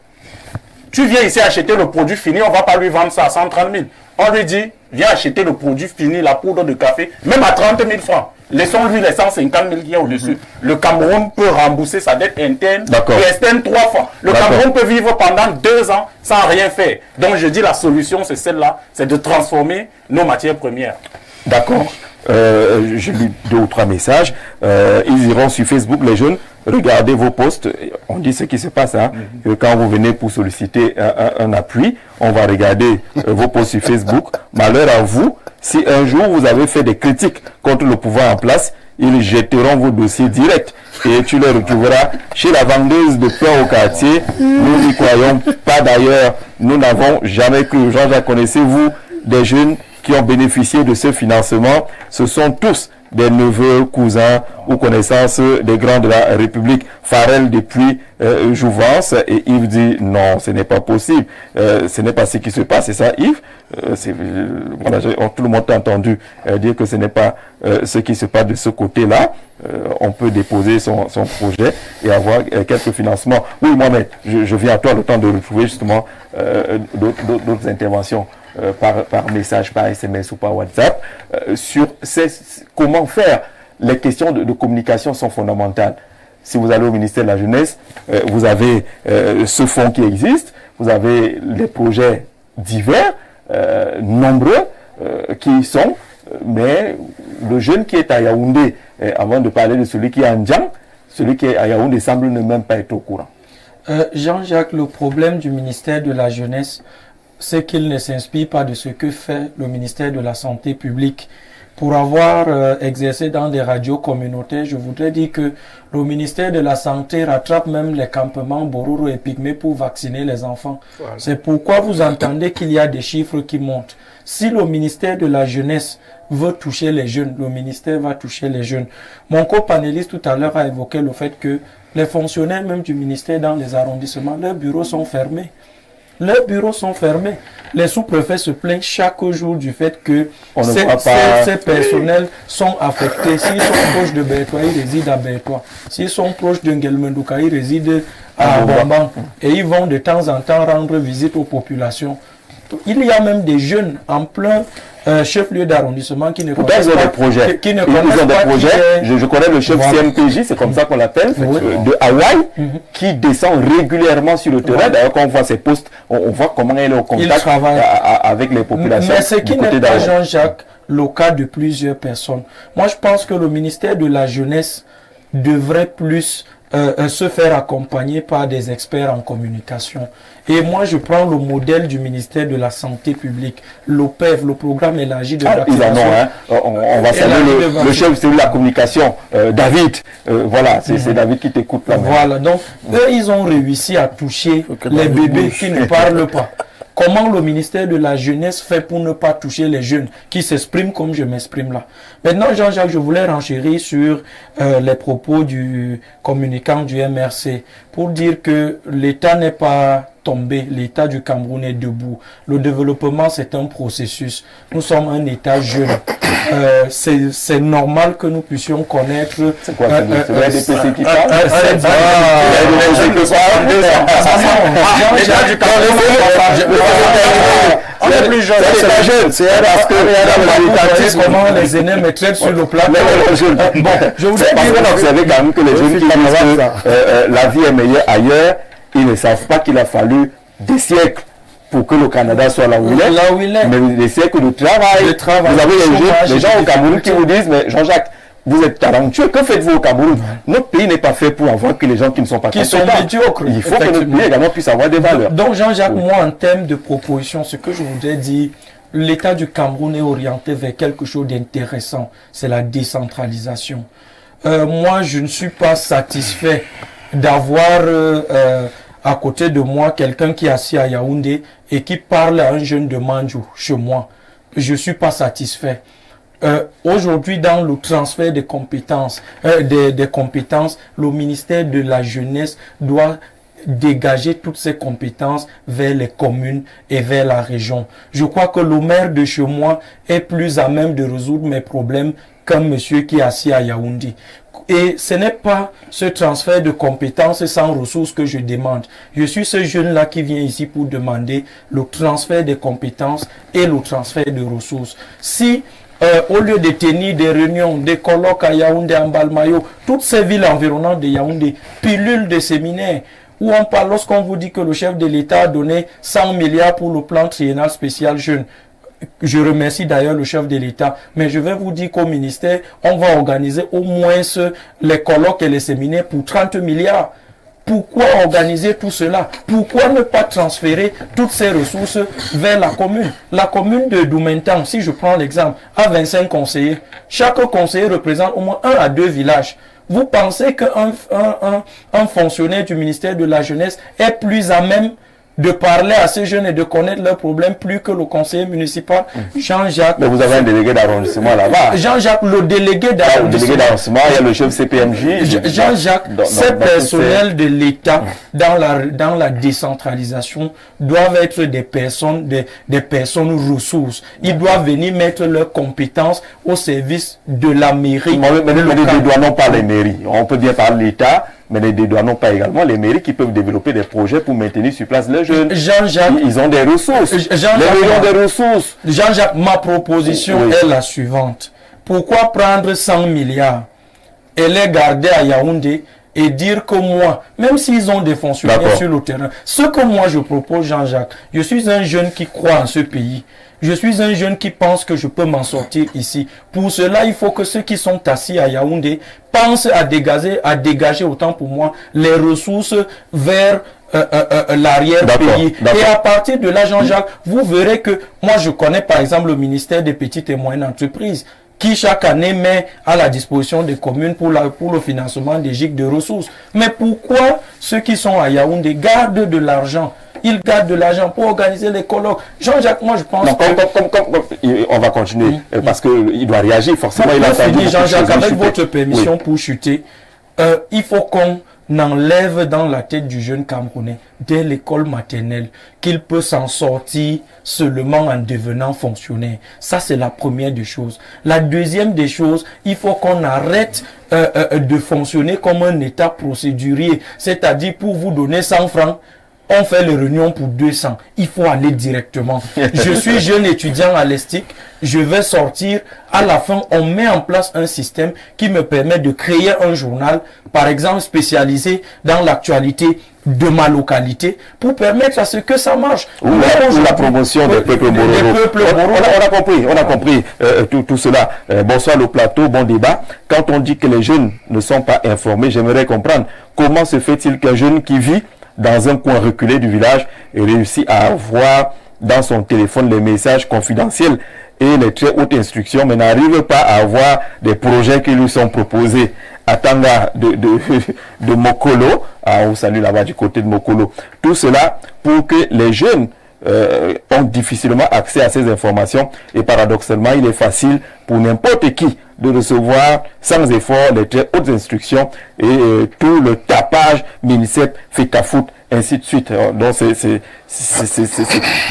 tu viens ici acheter le produit fini, on ne va pas lui vendre ça à 130 000. On lui dit, vient acheter le produit fini, la poudre de café, même à 30 000 francs. Laissons-lui les 150 000 qui y a au-dessus. Le Cameroun peut rembourser sa dette interne et externe 3 fois. Le Cameroun peut vivre pendant 2 ans sans rien faire. Donc je dis la solution, c'est celle-là, c'est de transformer nos matières premières. D'accord. Je lis 2 ou 3 messages. Ils iront sur Facebook, les jeunes. Regardez vos posts. On dit ce qui se passe. Hein. Quand vous venez pour solliciter un appui, on va regarder vos posts sur Facebook. Malheur à vous, si un jour vous avez fait des critiques contre le pouvoir en place, ils jetteront vos dossiers directs et tu les retrouveras chez la vendeuse de pain au quartier. Nous n'y croyons pas d'ailleurs. Nous n'avons jamais cru. Jean-Jacques, connaissez-vous des jeunes qui ont bénéficié de ce financement? Ce sont tous des neveux, cousins ou connaissances des grands de la République. Farel depuis Jouvence, et Yves dit non, ce n'est pas possible. Ce n'est pas ce qui se passe, c'est ça Yves? Voilà, tout le monde a entendu dire que ce n'est pas ce qui se passe de ce côté-là. On peut déposer son projet et avoir quelques financements. Oui, Mohamed, je viens à toi le temps de retrouver justement d'autres interventions. Par message, par SMS ou par WhatsApp, sur comment faire. Les questions de communication sont fondamentales. Si vous allez au ministère de la Jeunesse, vous avez ce fonds qui existe, vous avez les projets divers, nombreux, qui sont, mais le jeune qui est à Yaoundé, avant de parler de celui qui est à Ndjang, celui qui est à Yaoundé semble ne même pas être au courant. Jean-Jacques, le problème du ministère de la Jeunesse, c'est qu'il ne s'inspire pas de ce que fait le ministère de la Santé publique. Pour avoir exercé dans des radios communautaires, je voudrais dire que le ministère de la Santé rattrape même les campements Bororo et Pygmée pour vacciner les enfants. Voilà. C'est pourquoi vous entendez qu'il y a des chiffres qui montent. Si le ministère de la Jeunesse veut toucher les jeunes, le ministère va toucher les jeunes. Mon co-panéliste tout à l'heure a évoqué le fait que les fonctionnaires même du ministère dans les arrondissements, leurs bureaux sont fermés. Leurs bureaux sont fermés. Les sous-préfets se plaignent chaque jour du fait que ces personnels sont affectés. S'ils sont proches de Bertois, ils résident à Bertois. S'ils sont proches de Ngelmendouka, ils résident à Bamban. Et ils vont de temps en temps rendre visite aux populations. Il y a même des jeunes en plein chef-lieu d'arrondissement qui ne connaissent pas. Projets. Ils ont des projets. Je connais le chef CMPJ, c'est comme ça qu'on l'appelle, de Hawaï, qui descend régulièrement sur le terrain. D'ailleurs, quand on voit ses postes, on voit comment il est au contact avec les populations. Mais ce qui n'est pas, Jean-Jacques, le cas de plusieurs personnes. Moi, je pense que le ministère de la Jeunesse devrait plus se faire accompagner par des experts en communication. Et moi, je prends le modèle du ministère de la Santé publique, l'OPEV, le programme élargi de vaccination. On va saluer le chef de la communication, David. Voilà, c'est David qui t'écoute là. Voilà, donc eux, ils ont réussi à toucher les bébés qui ne parlent pas. Comment le ministère de la Jeunesse fait pour ne pas toucher les jeunes qui s'expriment comme je m'exprime là? Maintenant, Jean-Jacques, je voulais renchérir sur les propos du communicant du MRC pour dire que l'État n'est pas tombé, l'État du Cameroun est debout. Le développement, c'est un processus. Nous sommes un État jeune. C'est normal que nous puissions connaître... C'est quoi, c'est la DPC qui parle? On est plus jeune. C'est jeune. C'est parce que comment les aînés me traitent sur le plateau. Bon, je voudrais dire... Vous savez quand même que les jeunes qui disent que la vie est meilleure ailleurs, ils ne savent pas qu'il a fallu des siècles pour que le Canada soit là où il est. Mais des siècles de travail. Vous avez les gens au Cameroun qui vous disent, mais Jean-Jacques, vous êtes talentueux, que faites-vous au Cameroun? Notre pays n'est pas fait pour avoir que les gens qui ne sont pas qui sont médiocres. Il faut que notre pays également puisse avoir des valeurs. Donc Jean-Jacques, moi en termes de proposition, ce que je voudrais dire, l'État du Cameroun est orienté vers quelque chose d'intéressant, c'est la décentralisation. Moi, je ne suis pas satisfait d'avoir à côté de moi quelqu'un qui est assis à Yaoundé et qui parle à un jeune de Mandjou chez moi. Je ne suis pas satisfait. Aujourd'hui, dans le transfert des compétences, le ministère de la Jeunesse doit dégager toutes ces compétences vers les communes et vers la région. Je crois que le maire de chez moi est plus à même de résoudre mes problèmes qu'un monsieur qui est assis à Yaoundé. Et ce n'est pas ce transfert de compétences sans ressources que je demande. Je suis ce jeune-là qui vient ici pour demander le transfert des compétences et le transfert de ressources. Si au lieu de tenir des réunions, des colloques à Yaoundé, en Balmayo, toutes ces villes environnantes de Yaoundé, pilules de séminaires, où on parle, lorsqu'on vous dit que le chef de l'État a donné 100 milliards pour le plan triennal spécial jeune. Je remercie d'ailleurs le chef de l'État, mais je vais vous dire qu'au ministère, on va organiser au moins les colloques et les séminaires pour 30 milliards. Pourquoi organiser tout cela? Pourquoi ne pas transférer toutes ces ressources vers la commune? La commune de Doumentan, si je prends l'exemple, a 25 conseillers. Chaque conseiller représente au moins 1 à 2 villages. Vous pensez qu'un fonctionnaire du ministère de la Jeunesse est plus à même de parler à ces jeunes et de connaître leurs problèmes plus que le conseiller municipal Jean-Jacques? Mais vous avez un délégué d'arrondissement là-bas. Jean-Jacques, le délégué d'arrondissement. Il y a le chef CPMJ. Jean-Jacques, ces personnels de l'État dans la décentralisation doivent être des personnes ressources. Ils doivent venir mettre leurs compétences au service de la mairie. Mais ne dédouanons pas les mairies. On peut bien parler de l'État, mais ne dédouanons pas également les mairies qui peuvent développer des projets pour maintenir sur place les jeunes. Jean-Jacques, ils ont des ressources. Les ont des ressources. Jean-Jacques, ma proposition est la suivante. Pourquoi prendre 100 milliards et les garder à Yaoundé et dire que moi, même s'ils ont des fonctionnaires sur le terrain, ce que moi je propose, Jean-Jacques, je suis un jeune qui croit en ce pays. Je suis un jeune qui pense que je peux m'en sortir ici. Pour cela, il faut que ceux qui sont assis à Yaoundé pensent à dégager autant pour moi les ressources vers l'arrière-pays. Et à partir de là, Jean-Jacques, vous verrez que moi je connais par exemple le ministère des petites et moyennes entreprises qui chaque année met à la disposition des communes pour le financement des gigs de ressources. Mais pourquoi ceux qui sont à Yaoundé gardent de l'argent? Ils gardent de l'argent pour organiser les colloques. Jean-Jacques, moi je pense on va continuer, parce qu'il doit réagir forcément. Jean-Jacques, avec votre permission pour chuter, il faut qu'on enlève dans la tête du jeune Camerounais, dès l'école maternelle, qu'il peut s'en sortir seulement en devenant fonctionnaire. Ça, c'est la première des choses. La deuxième des choses, il faut qu'on arrête de fonctionner comme un État procédurier. C'est-à-dire, pour vous donner 100 francs, on fait les réunions pour 200. Il faut aller directement. Je suis jeune étudiant à l'ESTIC. Je vais sortir. À la fin, on met en place un système qui me permet de créer un journal, par exemple spécialisé dans l'actualité de ma localité, pour permettre à ce que ça marche. Ou la promotion des peuples moraux. On a compris tout cela. Bonsoir le plateau, bon débat. Quand on dit que les jeunes ne sont pas informés, j'aimerais comprendre comment se fait-il qu'un jeune qui vit dans un coin reculé du village et réussit à avoir dans son téléphone les messages confidentiels et les très hautes instructions, mais n'arrive pas à avoir des projets qui lui sont proposés. À Tanga de Mokolo, on salue là-bas du côté de Mokolo. Tout cela pour que les jeunes ont difficilement accès à ces informations, et paradoxalement, il est facile pour n'importe qui de recevoir sans effort les très hautes instructions et tout le tapage MINICEP, FETAFOOT, ainsi de suite. Donc c'est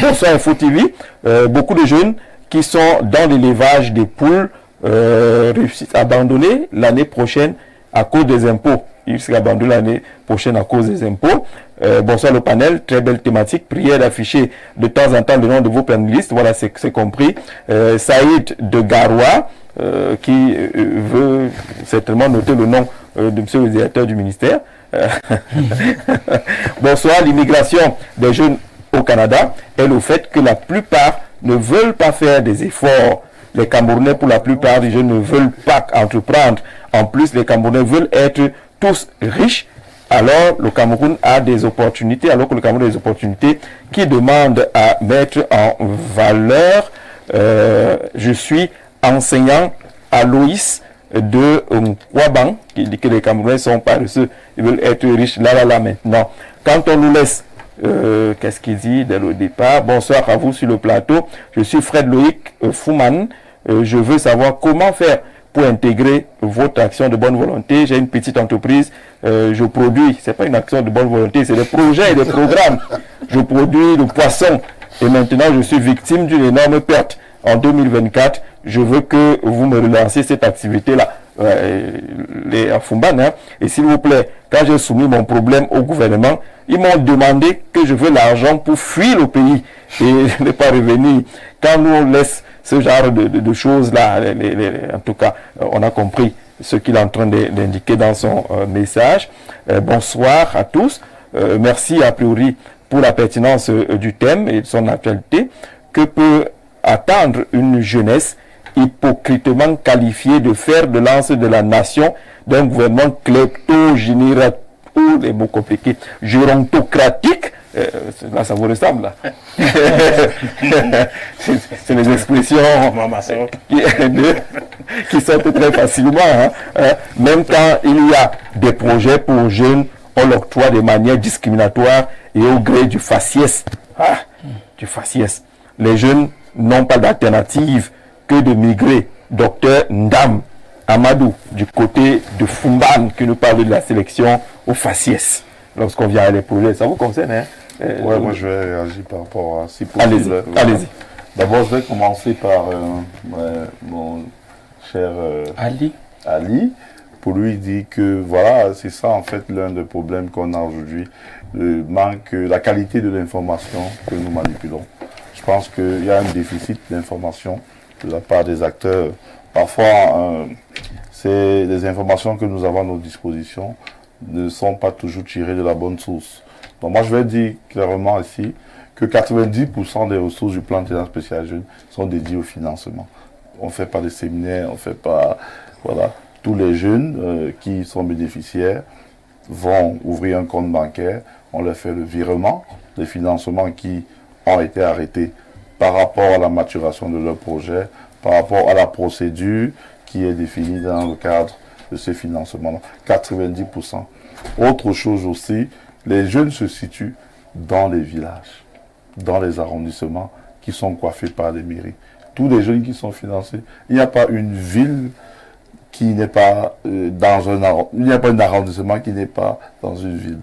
Bonsoir Info TV. Beaucoup de jeunes qui sont dans l'élevage des poules réussissent à abandonner l'année prochaine à cause des impôts. Ils seront abandonnés l'année prochaine à cause des impôts. Bonsoir le panel, très belle thématique. Prière d'afficher de temps en temps le nom de vos panélistes. Voilà, c'est compris. Saïd de Garoua, qui veut certainement noter le nom de monsieur le directeur du ministère. Bonsoir, l'immigration des jeunes au Canada est le fait que la plupart ne veulent pas faire des efforts. Les Camerounais, pour la plupart des jeunes, ne veulent pas entreprendre. En plus, les Camerounais veulent être tous riches. Alors, le Cameroun a des opportunités, alors que le Cameroun a des opportunités qui demandent à mettre en valeur. Je suis enseignant à Loïs de Ouaban, qui dit que les Camerounais sont paresseux, ils veulent être riches là maintenant. Quand on nous laisse, qu'est-ce qu'il dit dès le départ? Bonsoir à vous sur le plateau. Je suis Fred Loïc Fouman. Je veux savoir comment faire pour intégrer votre action de bonne volonté. J'ai une petite entreprise, je produis, c'est pas une action de bonne volonté, c'est des projets et des programmes. Je produis le poisson et maintenant je suis victime d'une énorme perte. En 2024, je veux que vous me relanciez cette activité-là, les Afumban, hein. Et s'il vous plaît, quand j'ai soumis mon problème au gouvernement, ils m'ont demandé que je veux l'argent pour fuir le pays et ne pas revenir. Quand nous on laisse ce genre de choses-là, en tout cas, on a compris ce qu'il est en train d'indiquer dans son message. Bonsoir à tous. Merci a priori pour la pertinence du thème et de son actualité. Que peut attendre une jeunesse hypocritement qualifiée de fer de lance de la nation d'un gouvernement klepto-générateur, les mots compliqués, gérontocratique? Là, ça vous ressemble, là. C'est les expressions qui sortent très facilement. Hein. Même quand il y a des projets pour jeunes, on l'octroie de manière discriminatoire et au gré du faciès. Du faciès. Les jeunes n'ont pas d'alternative que de migrer. Docteur Ndam Amadou, du côté de Fumban, qui nous parle de la sélection au faciès. Lorsqu'on vient à les projets, ça vous concerne, hein? Ouais, moi je vais réagir par rapport à si possible. Allez-y. D'abord, je vais commencer par mon cher Ali, pour lui dire que voilà, c'est ça en fait l'un des problèmes qu'on a aujourd'hui, le manque, la qualité de l'information que nous manipulons. Je pense qu'il y a un déficit d'information de la part des acteurs. Parfois, c'est les informations que nous avons à nos dispositions ne sont pas toujours tirées de la bonne source. Donc moi, je vais dire clairement ici que 90% des ressources du plan d'intervention spécial jeune sont dédiées au financement. On ne fait pas de séminaires, on ne fait pas... Voilà. Tous les jeunes qui sont bénéficiaires vont ouvrir un compte bancaire, on leur fait le virement, les financements qui ont été arrêtés par rapport à la maturation de leur projet, par rapport à la procédure qui est définie dans le cadre de ces financements-là. 90%. Autre chose aussi, les jeunes se situent dans les villages, dans les arrondissements qui sont coiffés par les mairies. Tous les jeunes qui sont financés, il n'y a pas une ville qui n'est pas dans un arrondissement, il n'y a pas un arrondissement qui n'est pas dans une ville.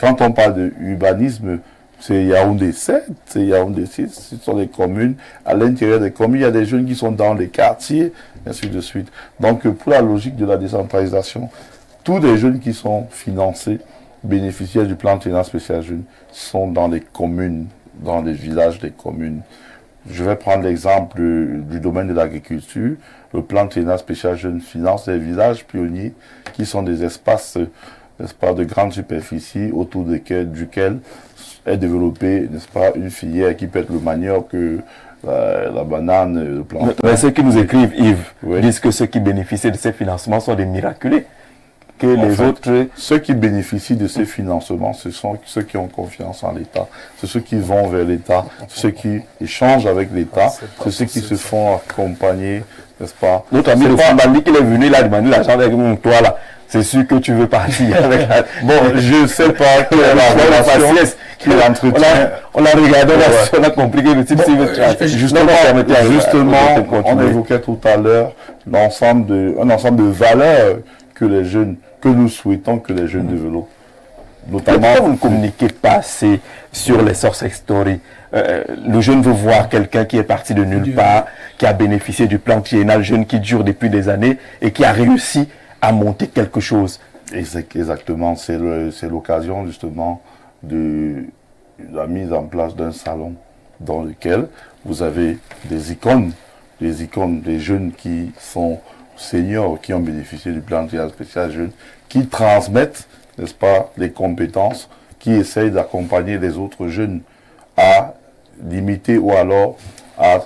Quand on parle de urbanisme, c'est Yaoundé 7, c'est Yaoundé 6, ce sont des communes. À l'intérieur des communes, il y a des jeunes qui sont dans les quartiers, ainsi de suite. Donc, pour la logique de la décentralisation, tous les jeunes qui sont financés, bénéficiaires du plan d'intervention spécial jeunes, sont dans les communes, dans les villages des communes. Je vais prendre l'exemple du domaine de l'agriculture. Le plan d'intervention spécial jeunes finance des villages pionniers qui sont des espaces, n'est-ce pas, de grande superficie autour duquel est développée, n'est-ce pas, une filière qui peut être le manioc, la banane, le plantain. Mais ceux qui nous écrivent, Yves, disent que ceux qui bénéficient de ces financements sont des miraculés. Que les autres... Ceux qui bénéficient de ces financements, ce sont ceux qui ont confiance en l'État. C'est ceux qui vont vers l'État, ceux qui échangent avec l'État, c'est ceux qui se font accompagner, n'est-ce pas? Notre ami le Fambali qui est venu là demander l'argent avec toi là. C'est sûr que tu veux partir avec la... Bon, je sais pas quelle est la relation qui l'entretient. On a regardé, on a compris que le type justement, on évoquait tout à l'heure un ensemble de valeurs que les jeunes, que nous souhaitons que les jeunes développent. Notamment, pourquoi vous ne communiquez pas assez sur les success stories? Le jeune veut voir quelqu'un qui est parti de nulle part, qui a bénéficié du plan triennal jeune qui dure depuis des années et qui a réussi à monter quelque chose. Exactement, c'est l'occasion justement de la mise en place d'un salon dans lequel vous avez des icônes, des jeunes qui sont seniors, qui ont bénéficié du plan spécial jeune, qui transmettent, n'est-ce pas, les compétences, qui essayent d'accompagner les autres jeunes à limiter ou alors à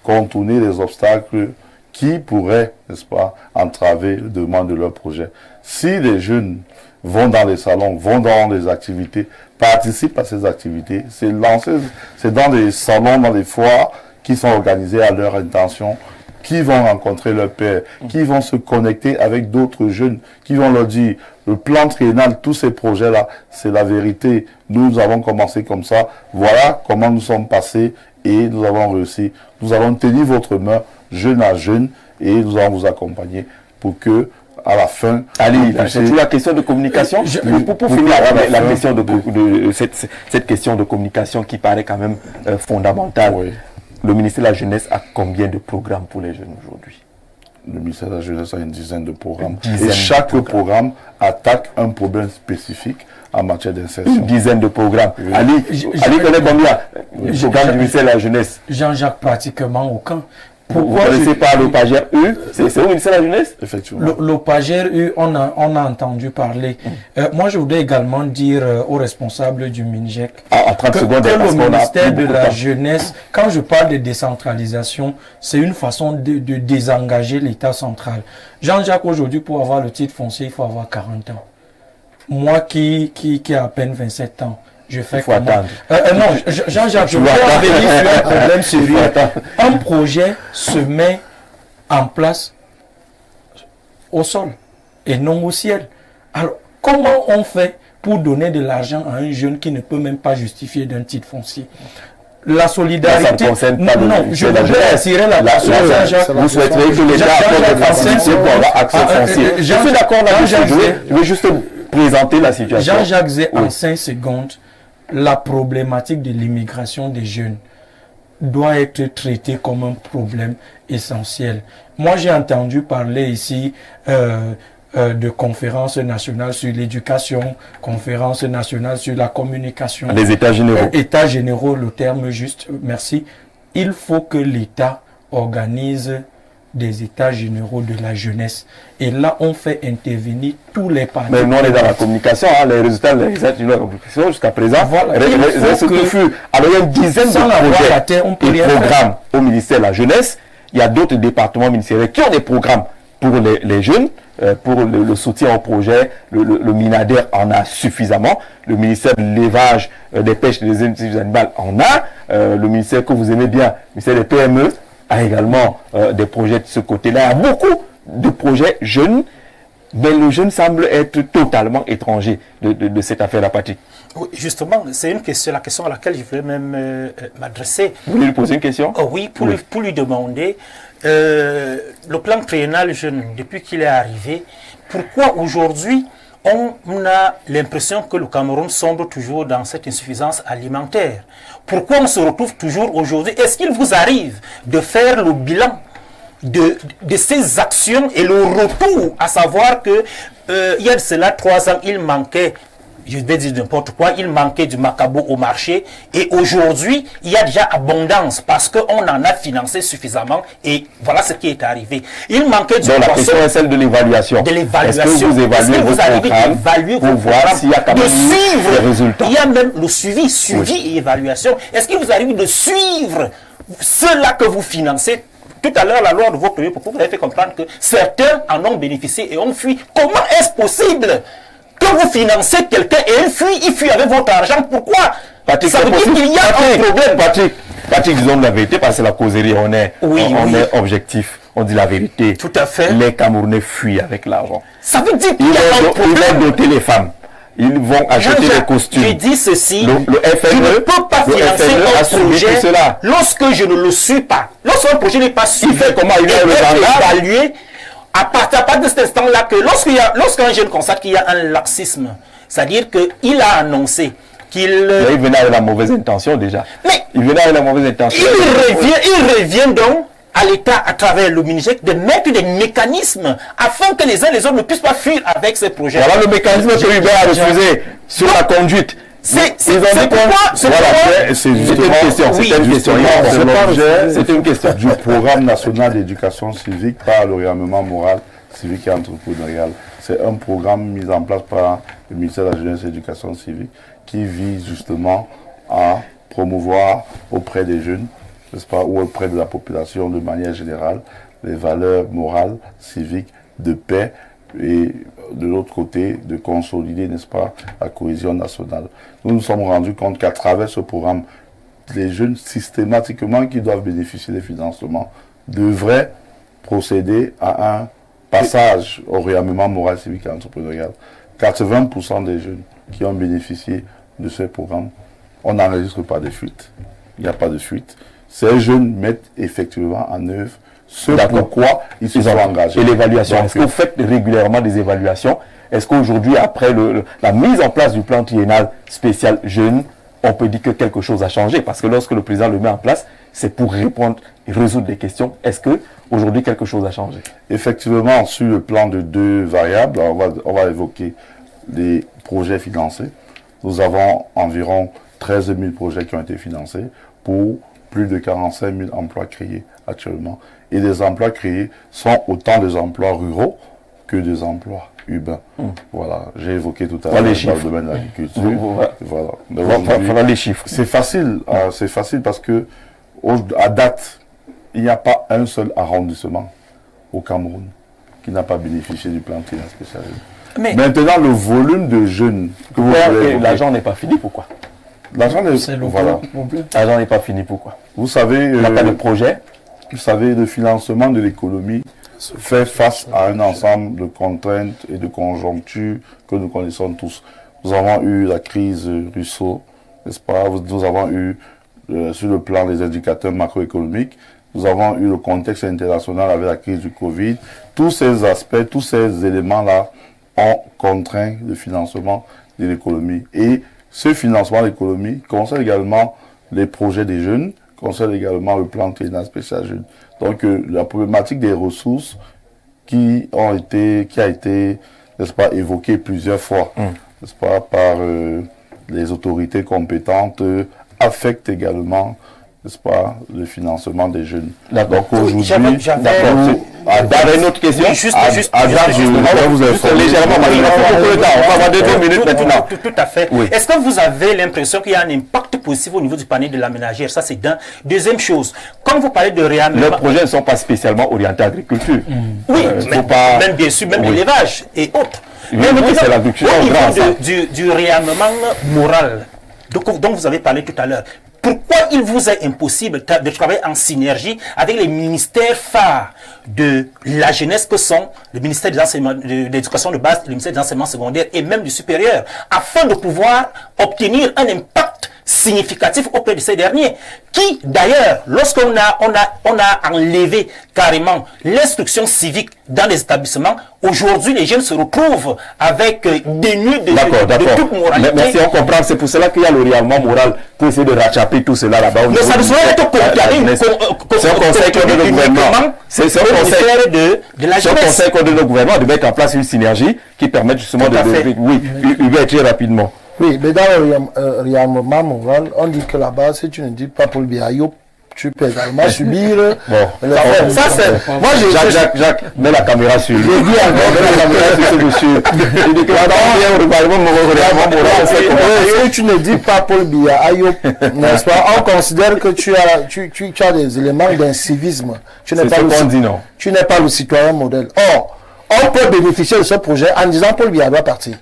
contourner les obstacles qui pourraient, n'est-ce pas, entraver le développement de leur projet. Si les jeunes vont dans les salons, vont dans les activités, participent à ces activités, c'est dans des salons, dans des foires qui sont organisés à leur intention, qui vont rencontrer leur père, qui vont se connecter avec d'autres jeunes, qui vont leur dire, le plan triennal, tous ces projets-là, c'est la vérité. Nous avons commencé comme ça, voilà comment nous sommes passés et nous avons réussi. Nous allons tenir votre main, jeune à jeune, et nous allons vous accompagner pour que à la fin... Ali, c'est la question de communication. Pour finir la question de cette question de communication qui paraît quand même fondamentale, le ministère de la Jeunesse a combien de programmes pour les jeunes aujourd'hui? Le ministère de la Jeunesse a une dizaine de programmes. Et chaque programme attaque un problème spécifique en matière d'insertion. Une dizaine de programmes. Oui. Ali connaît combien de programmes du ministère de la Jeunesse? Jean-Jacques, pratiquement aucun. Pourquoi vous ne connaissez pas l'OPAGER U? C'est au ministère de la Jeunesse? Effectivement. L'OPAGER U, on a entendu parler. Moi, je voudrais également dire aux responsables du MINJEC que le ministère de la Jeunesse, quand je parle de décentralisation, c'est une façon de désengager l'État central. Jean-Jacques, aujourd'hui, pour avoir le titre foncier, il faut avoir 40 ans. Moi qui ai à peine 27 ans, je fais comment? Non, Jean-Jacques, je veux revenir sur un problème sérieux. Un projet se met en place au sol et non au ciel. Alors, comment on fait pour donner de l'argent à un jeune qui ne peut même pas justifier d'un titre foncier? La solidarité... Ça ne concerne pas je voudrais attirer l'attention de Jean-Jacques. Vous souhaiterez que l'État accorde des facilités pour avoir accès foncier. Je suis d'accord avec Jean-Jacques. Je vais juste présenter la situation. Jean-Jacques Zé, en 5 secondes, la problématique de l'immigration des jeunes doit être traitée comme un problème essentiel. Moi, j'ai entendu parler ici de conférences nationales sur l'éducation, conférences nationales sur la communication. Les États généraux. États généraux, le terme juste, merci. Il faut que l'État organise des États généraux de la jeunesse. Et là, on fait intervenir tous les partis. Mais nous, on est dans la communication, les résultats des États généraux de la communication jusqu'à présent. Voilà. Alors, il y a une dizaine de programmes au ministère de la Jeunesse. Il y a d'autres départements ministériels qui ont des programmes pour les jeunes, pour le soutien au projet. Le MINADER en a suffisamment. Le ministère de l'élevage, des pêches et des industries animales en a. Le ministère que vous aimez bien, le ministère des PME, a également des projets de ce côté-là. Il y a beaucoup de projets jeunes, mais le jeune semble être totalement étranger de cette affaire-là, Patrick. Oui, justement, c'est la question à laquelle je voulais même m'adresser. Vous voulez lui poser une question? Oui, pour lui demander, le plan triennal jeune, depuis qu'il est arrivé, pourquoi aujourd'hui on a l'impression que le Cameroun sombre toujours dans cette insuffisance alimentaire? Pourquoi on se retrouve toujours aujourd'hui? Est-ce qu'il vous arrive de faire le bilan de ces actions et le retour, à savoir que il y a de cela 3 ans, il manquait, je vais dire n'importe quoi, il manquait du macabo au marché et aujourd'hui, il y a déjà abondance parce qu'on en a financé suffisamment et voilà ce qui est arrivé. Il manquait du poisson. Donc la question est celle de l'évaluation. Est-ce que vous évaluez vos programmes pour voir s'il y a quand même des résultats? Il y a même le suivi et évaluation. Est-ce qu'il vous arrive de suivre ceux-là que vous financez? Tout à l'heure, la loi de votre pays, vous avez fait comprendre que certains en ont bénéficié et ont fui. Comment est-ce possible que vous financez quelqu'un et il fuit avec votre argent? Pourquoi? Patrick, ça veut dire qu'il y a un problème. Patrick, disons la vérité, parce que c'est la causerie, on est objectif, on dit la vérité. Tout à fait. Les Camerounais fuient avec l'argent. Ça veut dire qu'il y a un problème. Ils vont doter les femmes. Ils vont acheter des costumes. Je dis ceci, le FNE, je ne peux pas financer un projet lorsque je ne le suis pas. Lorsqu'un projet n'est pas suivi, il fait comment? Il va être évalué à partir de cet instant-là que lorsqu'un jeune constate qu'il y a un laxisme, c'est-à-dire qu'il a annoncé qu'il... Il venait avec la mauvaise intention déjà. Mais il venait avec la mauvaise intention. Il revient donc à l'État, à travers le MINJEC, de mettre des mécanismes afin que les uns et les autres ne puissent pas fuir avec ces projets. Voilà le mécanisme que Hubert a refusé sur la conduite. C'est une question du programme national d'éducation civique par le réarmement moral, civique et entrepreneurial. C'est un programme mis en place par le ministère de la Jeunesse et de l'Éducation civique qui vise justement à promouvoir auprès des jeunes, n'est-ce pas, ou auprès de la population de manière générale, les valeurs morales, civiques, de paix et de l'autre côté, de consolider, n'est-ce pas, la cohésion nationale. Nous nous sommes rendus compte qu'à travers ce programme, les jeunes systématiquement qui doivent bénéficier des financements devraient procéder à un passage au réarmement moral, civique et entrepreneurial. 80% des jeunes qui ont bénéficié de ce programme, on n'enregistre pas de fuite. Il n'y a pas de fuite. Ces jeunes mettent effectivement en œuvre ce pourquoi ils se sont engagés. Et l'évaluation, est-ce que vous faites régulièrement des évaluations? Est-ce qu'aujourd'hui, après la mise en place du plan triennal spécial jeune, on peut dire que quelque chose a changé? Parce que lorsque le président le met en place, c'est pour répondre et résoudre des questions. Est-ce que aujourd'hui quelque chose a changé? Effectivement, sur le plan de 2 variables, on va évoquer les projets financés. Nous avons environ 13 000 projets qui ont été financés pour plus de 45 000 emplois créés actuellement. Et les emplois créés sont autant des emplois ruraux que des emplois urbains. Voilà, j'ai évoqué tout à l'heure dans le domaine de l'agriculture. Voilà les chiffres. C'est facile, parce que à date, il n'y a pas un seul arrondissement au Cameroun qui n'a pas bénéficié du plan triennal spécial. Maintenant, le volume de jeunes que vous voulez... L'argent n'est pas fini, pourquoi? L'argent n'est pas fini, pourquoi? Vous savez... Il n'y a pas de projet. Vous savez, le financement de l'économie fait face à un ensemble de contraintes et de conjonctures que nous connaissons tous. Nous avons eu la crise russo, n'est-ce pas? Nous avons eu, sur le plan des indicateurs macroéconomiques, nous avons eu le contexte international avec la crise du Covid. Tous ces aspects, tous ces éléments-là ont contraint le financement de l'économie. Et ce financement de l'économie concerne également les projets des jeunes, concerne également le plan triennal spécial jeune. Donc la problématique des ressources qui a été, n'est-ce pas, évoquée plusieurs fois, n'est-ce pas, par les autorités compétentes, affecte également, n'est-ce pas, le financement des jeunes. Donc aujourd'hui, j'avais une autre question. Juste légèrement, on va avoir 2 minutes maintenant. Tout à fait. Oui. Est-ce que vous avez l'impression qu'il y a un impact positif au niveau du panier de la ménagère? Ça, c'est d'un. Deuxième chose, quand vous parlez de réaménagement... Les projets ne sont pas spécialement orientés à l'agriculture. Oui, même bien sûr, même l'élevage et autres. Mais c'est l'agriculture. Du réarmement moral dont vous avez parlé tout à l'heure. Pourquoi il vous est impossible de travailler en synergie avec les ministères phares de la jeunesse que sont le ministère de l'éducation de base, le ministère des enseignements secondaires et même du supérieur, afin de pouvoir obtenir un impact significatif auprès de ces derniers, qui d'ailleurs, lorsqu'on a enlevé carrément l'instruction civique dans les établissements, aujourd'hui les jeunes se retrouvent avec dénus de toute moralité. Mais si on comprend, c'est pour cela qu'il y a le réarmement moral pour essayer de rattraper tout cela là-bas. Mais ça doit être c'est un conseil qu'on donne au gouvernement. C'est un conseil qu'on donne au gouvernement de mettre en place une synergie qui permet justement de développer. Oui, Hubert, très rapidement. Oui, mais dans le réarmement moral, on dit que là-bas, si tu ne dis pas Paul Biya, tu peux également subir. Ça c'est. Moi, Jacques, mets la caméra sur lui. J'ai dit encore, mets la caméra sur ce monsieur. Il dit que si tu ne dis pas Paul Biya, n'est-ce pas, on considère que tu as des éléments d'incivisme. Tu n'es pas le citoyen modèle. Or, on peut bénéficier de ce projet en disant Paul Biya doit partir.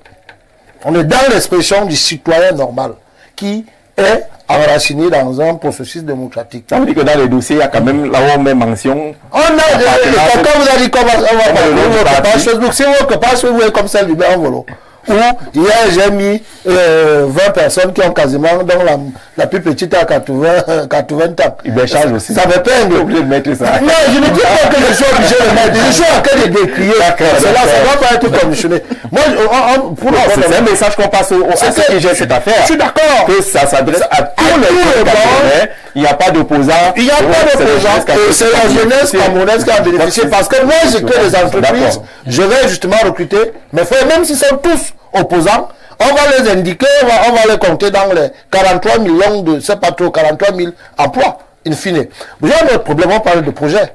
On est dans l'expression du citoyen normal qui est enraciné dans un processus démocratique. Ça veut dire que dans les dossiers, il y a quand même là-haut même mention. On a quelqu'un vous a dit comment on va parler votre page Facebook. Si votre page Facebook est comme celle du Béanvolo, où hier j'ai mis 20 personnes qui ont quasiment dans la plus petite à 80 ans. Il charge aussi. Ça me peine. Obligé de mettre ça. Non, je ne dis pas que je suis obligé de mettre. Je suis en train de décrier. Ça ne doit pas être conditionné. Moi, c'est un message qu'on passe à ceux qui gèrent cette affaire. Je suis d'accord. Que ça s'adresse à tous les Camerounais. Il n'y a pas d'opposants. Il n'y a pas d'opposants. C'est la jeunesse camerounaise qui a bénéficié. Parce que moi, j'ai que des entreprises. Je vais justement recruter mes frères, même s'ils sont tous opposants. On va les indiquer, on va les compter dans les 43 millions de, c'est pas trop, 43 000 emplois, in fine. J'ai un autre problème, on parle de projet.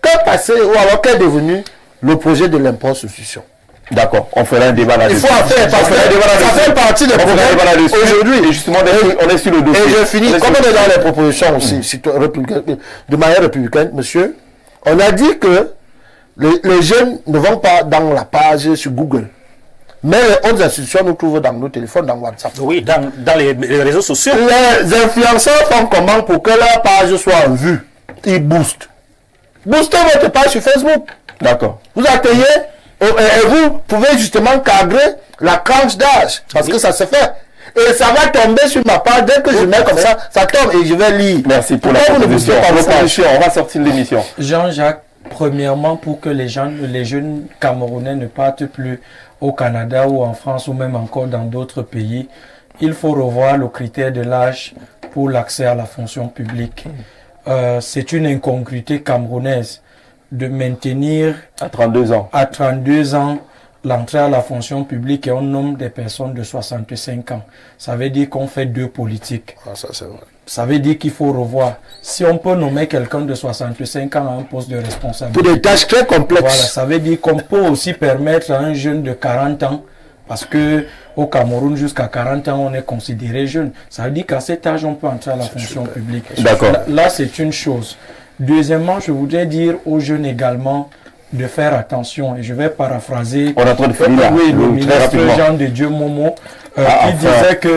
Qu'est passé, ou alors qu'est devenu le projet de l'impôt substitution? D'accord, on fera un débat là-dessus. Il faut en faire, parce que ça fait partie des problèmes aujourd'hui. Et justement, on est sur le dossier. Et je finis, comme on est dans les propositions aussi, de manière républicaine, monsieur, on a dit que les jeunes ne vont pas dans la page sur Google. Mais les autres institutions nous trouvent dans nos téléphones, dans WhatsApp. Oui, dans les réseaux sociaux. Les influenceurs font comment pour que leur page soit en vue? Ils boostent. Boostez votre page sur Facebook. D'accord. Vous atteignez et vous pouvez justement cadrer la tranche d'âge. Parce que ça se fait. Et ça va tomber sur ma page. Dès que je mets comme ça tombe et je vais lire. Merci pour la proposition. On va sortir de l'émission. Jean-Jacques, premièrement, pour que les jeunes Camerounais ne partent plus au Canada ou en France ou même encore dans d'autres pays, il faut revoir le critère de l'âge pour l'accès à la fonction publique. C'est une incongruité camerounaise de maintenir à 32 ans l'entrée à la fonction publique et on nomme des personnes de 65 ans. Ça veut dire qu'on fait deux politiques. Ça, c'est vrai. Ça veut dire qu'il faut revoir. Si on peut nommer quelqu'un de 65 ans à un poste de responsabilité. Pour des tâches très complexes. Voilà, ça veut dire qu'on peut aussi permettre à un jeune de 40 ans, parce que au Cameroun, jusqu'à 40 ans, on est considéré jeune. Ça veut dire qu'à cet âge, on peut entrer à la fonction publique. D'accord. Là, c'est une chose. Deuxièmement, je voudrais dire aux jeunes également de faire attention, et je vais paraphraser on est en train de finir le ministre Jean de Dieu Momo, qui disait que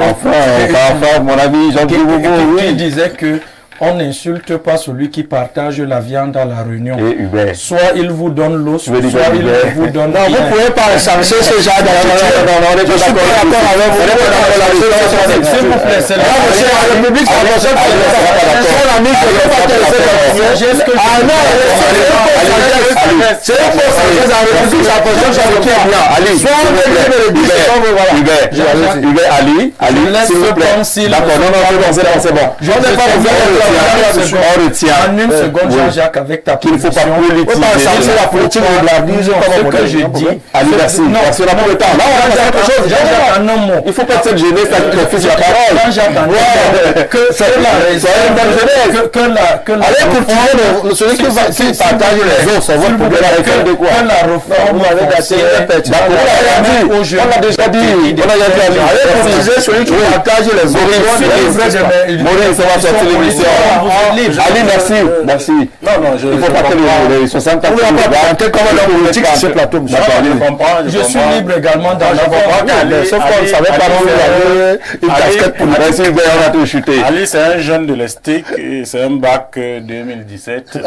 mon ami Jean de Dieu Momo, qui disait que on n'insulte pas celui qui partage la viande à la réunion. Soit il vous donne l'eau, soit il vous donne... Non, vous ne pouvez pas censurer ce genre d'attitude. Je suis pas d'accord avec vous. S'il vous plaît, c'est la République. On retient. En une seconde, Jean-Jacques, avec ta position. Il ne faut pas politiser la politique de la vision. Ce que je dis. Ali, merci. Parce que là, le temps. Là, on va dire quelque chose. Jean-Jacques, en un mot. Il ne faut pas être cette jeunesse qui refuse la parole. Jean-Jacques, en un mot. Que la réserve. Allez, continuez. Celui qui partage les autres, ça va pour la réforme de quoi? Que la réforme avec la CNPT. On l'a déjà dit. Allez, politiser celui qui partage les autres. Maurice, ça va sortir l'émission. Ali, merci. Merci. Non, il ne faut pas que les 60 ans. On ne va pas comment la politique sur ce plateau. Je suis libre également dans la sauf qu'on ne savait pas où il y avait une casquette pour merci, on a tout chuté. Ali, c'est un jeune de l'ESTIC, c'est un bac 2017.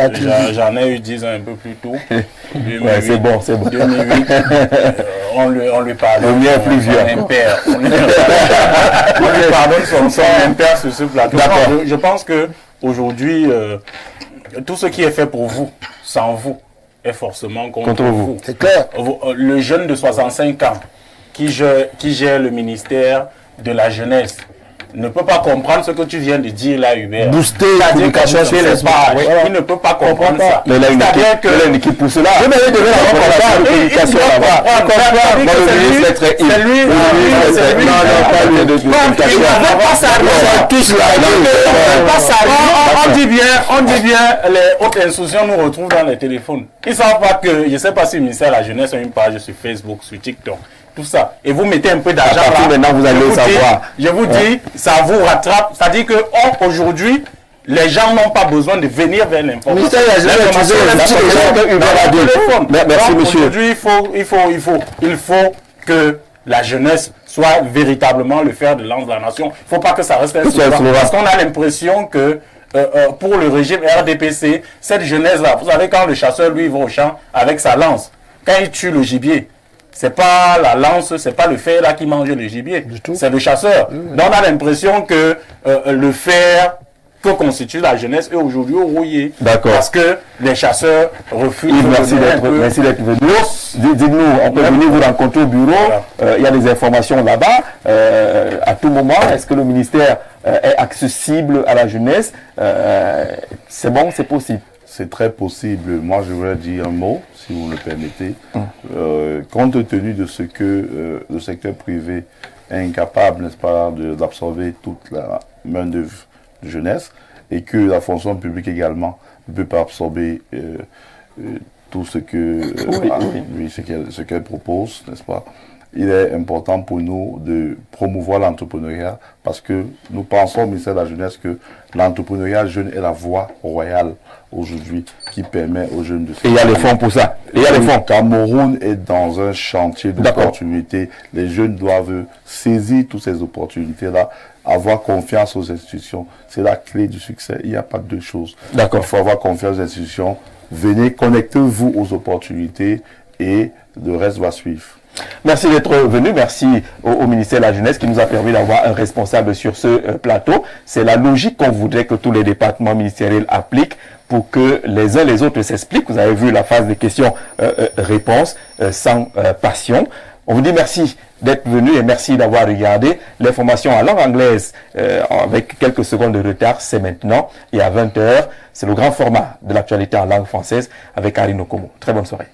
J'en ai eu 10 ans un peu plus tôt. Ouais, c'est bon, c'est bon. 2008, on lui pardonne. Le mien est plus vieux. On lui pardonne son impère sur ce plateau. Je pense que aujourd'hui, tout ce qui est fait pour vous, sans vous, est forcément contre vous. C'est clair. Le jeune de 65 ans qui gère le ministère de la jeunesse ne peut pas comprendre ce que tu viens de dire là, Hubert. Booster la communication sur les pages. Il ne peut pas comprendre ça. Mais là, il a une équipe pour cela. Je vais donner la communication là-bas. C'est lui. On dit bien, les hautes institutions nous retrouvent dans les téléphones. Ils ne savent pas que, je ne sais pas si le ministère de la Jeunesse a une page sur Facebook, sur TikTok. Tout ça. Et vous mettez un peu d'argent là. Maintenant, vous allez savoir. Je vous dis, ça vous rattrape. C'est-à-dire qu'aujourd'hui, les gens n'ont pas besoin de venir vers l'information. Merci, monsieur. Aujourd'hui, il faut que la jeunesse soit véritablement le fer de lance de la nation. Il ne faut pas que ça reste un slogan. Parce qu'on a l'impression que pour le régime RDPC, cette jeunesse-là, vous savez, quand le chasseur, lui, va au champ avec sa lance, quand il tue le gibier, c'est pas la lance, c'est pas le fer là qui mange le gibier, c'est le chasseur. Donc on a l'impression que le fer que constitue la jeunesse est aujourd'hui rouillé. D'accord. Parce que les chasseurs refusent. Merci d'être venu. Dites-nous, on peut venir vous rencontrer au bureau. Il y a des informations là-bas. À tout moment, est-ce que le ministère est accessible à la jeunesse? C'est bon, c'est possible. C'est très possible. Moi, je voudrais dire un mot, si vous le permettez. Compte tenu de ce que le secteur privé est incapable, n'est-ce pas, d'absorber toute la main-d'œuvre de jeunesse, et que la fonction publique également ne peut pas absorber tout ce que ce qu'elle propose, n'est-ce pas. Il est important pour nous de promouvoir l'entrepreneuriat parce que nous pensons au ministère de la Jeunesse que l'entrepreneuriat jeune est la voie royale aujourd'hui qui permet aux jeunes de se... Et il y a les fonds pour ça. Et il y a les fonds. Cameroun est dans un chantier d'opportunités. Les jeunes doivent saisir toutes ces opportunités-là, avoir confiance aux institutions. C'est la clé du succès. Il n'y a pas deux choses. D'accord. Il faut avoir confiance aux institutions. Venez, connectez-vous aux opportunités et le reste va suivre. Merci d'être venu, merci au ministère de la Jeunesse qui nous a permis d'avoir un responsable sur ce plateau. C'est la logique qu'on voudrait que tous les départements ministériels appliquent pour que les uns les autres s'expliquent. Vous avez vu la phase de questions-réponses sans passion. On vous dit merci d'être venu et merci d'avoir regardé. L'information en langue anglaise avec quelques secondes de retard, c'est maintenant. Et à 20h, c'est le grand format de l'actualité en langue française avec Arine Okomo. Très bonne soirée.